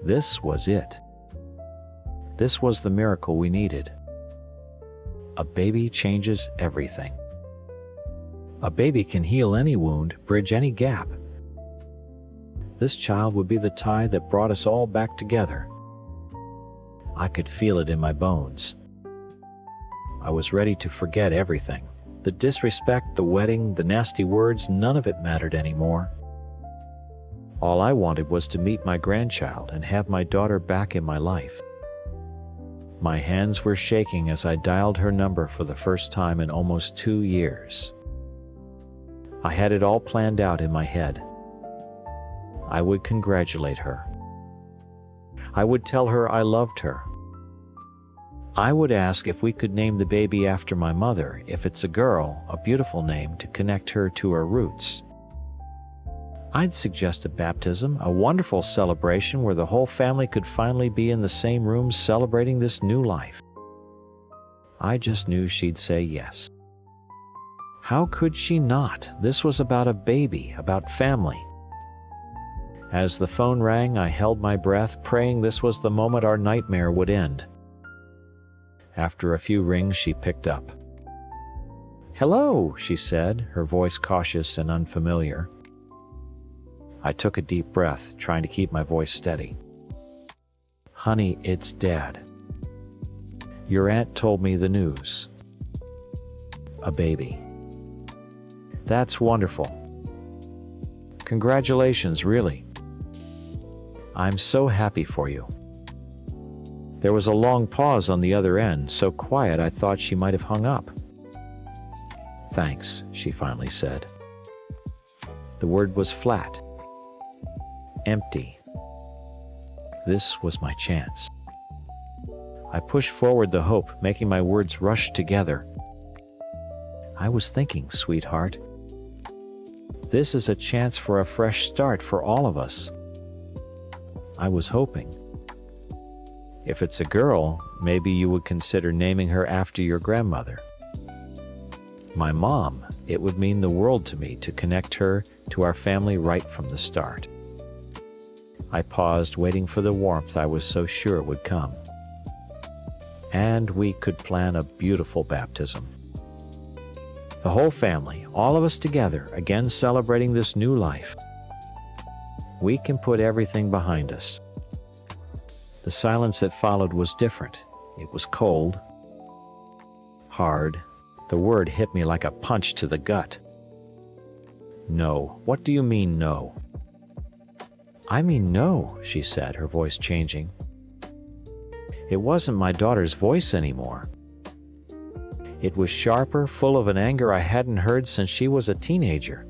This was it. This was the miracle we needed. A baby changes everything. A baby can heal any wound, bridge any gap. This child would be the tie that brought us all back together. I could feel it in my bones. I was ready to forget everything. The disrespect, the wedding, the nasty words, none of it mattered anymore. All I wanted was to meet my grandchild and have my daughter back in my life. My hands were shaking as I dialed her number for the first time in almost 2 years. I had it all planned out in my head. I would congratulate her. I would tell her I loved her. I would ask if we could name the baby after my mother. If it's a girl, a beautiful name to connect her to her roots. I'd suggest a baptism, a wonderful celebration where the whole family could finally be in the same room celebrating this new life. I just knew she'd say yes. How could she not? This was about a baby, about family. As the phone rang, I held my breath, praying this was the moment our nightmare would end. After a few rings, she picked up. "Hello," she said, her voice cautious and unfamiliar. I took a deep breath, trying to keep my voice steady. "Honey, it's Dad. Your aunt told me the news." a baby. That's wonderful. Congratulations, really. I'm so happy for you. There was a long pause on the other end, so quiet I thought she might have hung up. Thanks, she finally said. The word was flat, empty. This was my chance. I pushed forward the hope, making my words rush together. I was thinking, sweetheart, this is a chance for a fresh start for all of us. I was hoping. If it's a girl, maybe you would consider naming her after your grandmother. My mom, it would mean the world to me to connect her to our family right from the start. I paused, waiting for the warmth I was so sure would come. And we could plan a beautiful baptism. The whole family, all of us together, again celebrating this new life. We can put everything behind us. The silence that followed was different. It was cold, hard. The word hit me like a punch to the gut. No. What do you mean, no? I mean no, she said, her voice changing. It wasn't my daughter's voice anymore. It was sharper, full of an anger I hadn't heard since she was a teenager.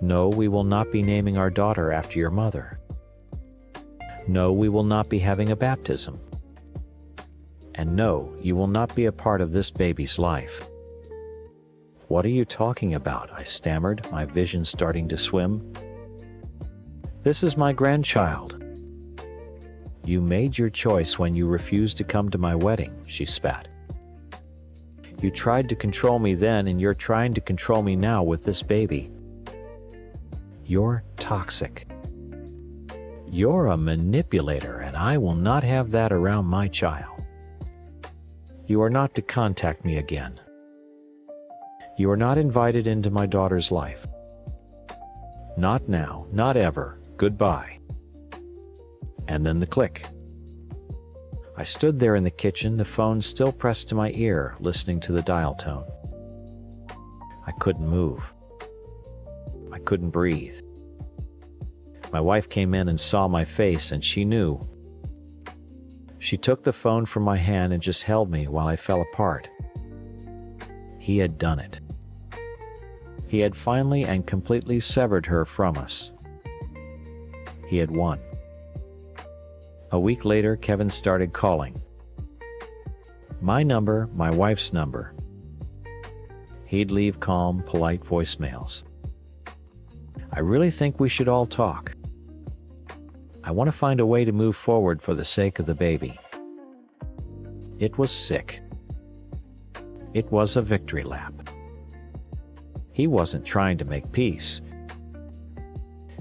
No, we will not be naming our daughter after your mother. No, we will not be having a baptism. And no, you will not be a part of this baby's life. What are you talking about? I stammered, my vision starting to swim. This is my grandchild. You made your choice when you refused to come to my wedding, she spat. You tried to control me then, and you're trying to control me now with this baby. You're toxic. You're a manipulator, and I will not have that around my child. You are not to contact me again. You are not invited into my daughter's life. Not now, not ever. Goodbye. And then the click. I stood there in the kitchen, the phone still pressed to my ear, listening to the dial tone. I couldn't move. I couldn't breathe. My wife came in and saw my face, and she knew. She took the phone from my hand and just held me while I fell apart. He had done it. He had finally and completely severed her from us. He had won. A week later, Kevin started calling. My number, my wife's number. He'd leave calm, polite voicemails. I really think we should all talk. I want to find a way to move forward for the sake of the baby. It was sick. It was a victory lap. He wasn't trying to make peace.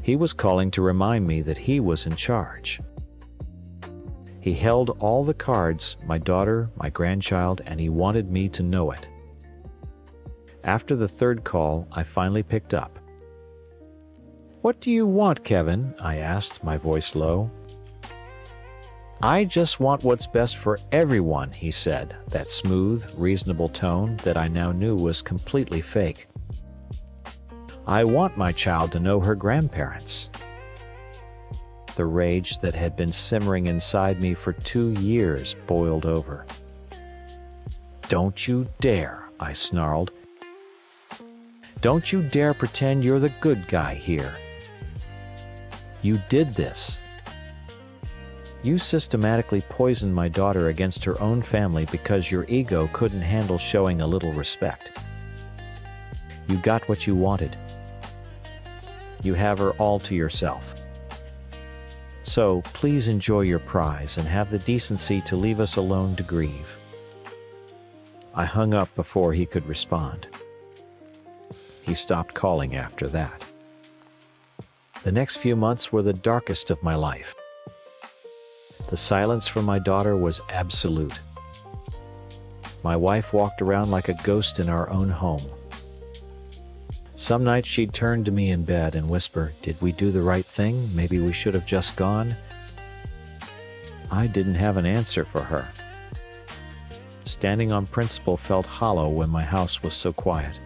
He was calling to remind me that he was in charge. He held all the cards, my daughter, my grandchild, and he wanted me to know it. After the third call, I finally picked up. What do you want, Kevin? I asked, my voice low. I just want what's best for everyone, he said, that smooth, reasonable tone that I now knew was completely fake. I want my child to know her grandparents. The rage that had been simmering inside me for 2 years boiled over. Don't you dare, I snarled. Don't you dare pretend you're the good guy here. You did this. You systematically poisoned my daughter against her own family because your ego couldn't handle showing a little respect. You got what you wanted. You have her all to yourself. So please enjoy your prize and have the decency to leave us alone to grieve. I hung up before he could respond. He stopped calling after that. The next few months were the darkest of my life. The silence from my daughter was absolute. My wife walked around like a ghost in our own home. Some nights she'd turn to me in bed and whisper, "Did we do the right thing? Maybe we should have just gone." I didn't have an answer for her. standing on principle felt hollow when my house was so quiet.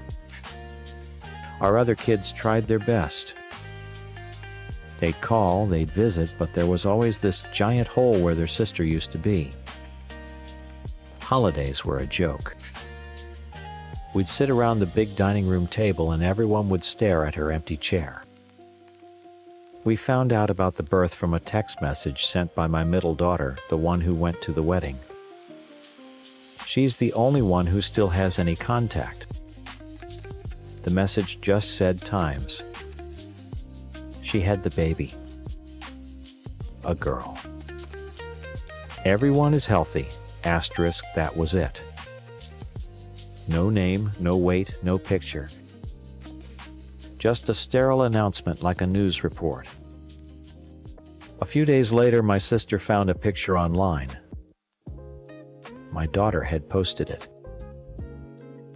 Our other kids tried their best. They'd call, they'd visit, but there was always this giant hole where their sister used to be. Holidays were a joke. We'd sit around the big dining room table and everyone would stare at her empty chair. We found out about the birth from a text message sent by my middle daughter, the one who went to the wedding. She's the only one who still has any contact. The message just said times. She had the baby. A girl. Everyone is healthy. Asterisk, that was it. No name, no weight, no picture. Just a sterile announcement like a news report. A few days later, my sister found a picture online. My daughter had posted it.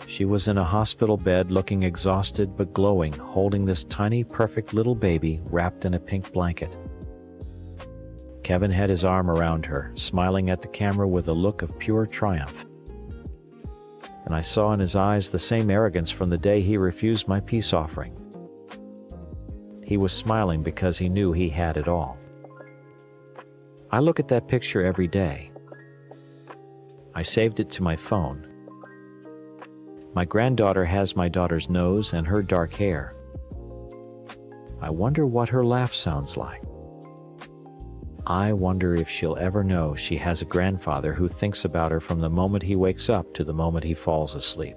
She was in a hospital bed looking exhausted but glowing, holding this tiny, perfect little baby wrapped in a pink blanket. Kevin had his arm around her, smiling at the camera with a look of pure triumph. And I saw in his eyes the same arrogance from the day he refused my peace offering. He was smiling because he knew he had it all. I look at that picture every day. I saved it to my phone. My granddaughter has my daughter's nose and her dark hair. I wonder what her laugh sounds like. I wonder if she'll ever know she has a grandfather who thinks about her from the moment he wakes up to the moment he falls asleep.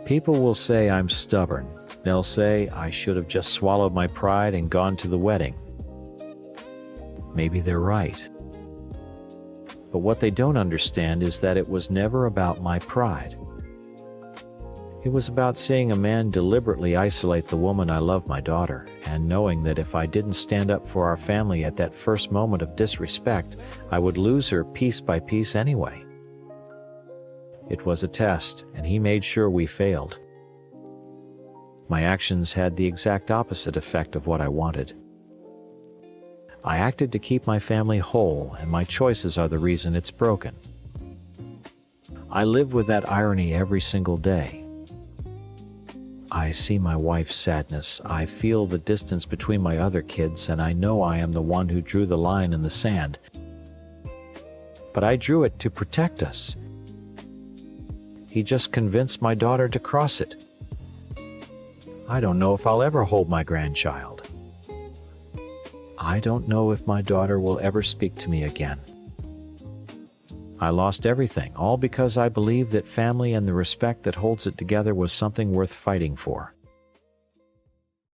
People will say I'm stubborn. They'll say I should have just swallowed my pride and gone to the wedding. Maybe they're right. But what they don't understand is that it was never about my pride. It was about seeing a man deliberately isolate the woman I love, my daughter, and knowing that if I didn't stand up for our family at that first moment of disrespect, I would lose her piece by piece anyway. It was a test, and he made sure we failed. My actions had the exact opposite effect of what I wanted. I acted to keep my family whole, and my choices are the reason it's broken. I live with that irony every single day. I see my wife's sadness, I feel the distance between my other kids, and I know I am the one who drew the line in the sand. But I drew it to protect us. He just convinced my daughter to cross it. I don't know if I'll ever hold my grandchild. I don't know if my daughter will ever speak to me again. I lost everything, all because I believed that family and the respect that holds it together was something worth fighting for.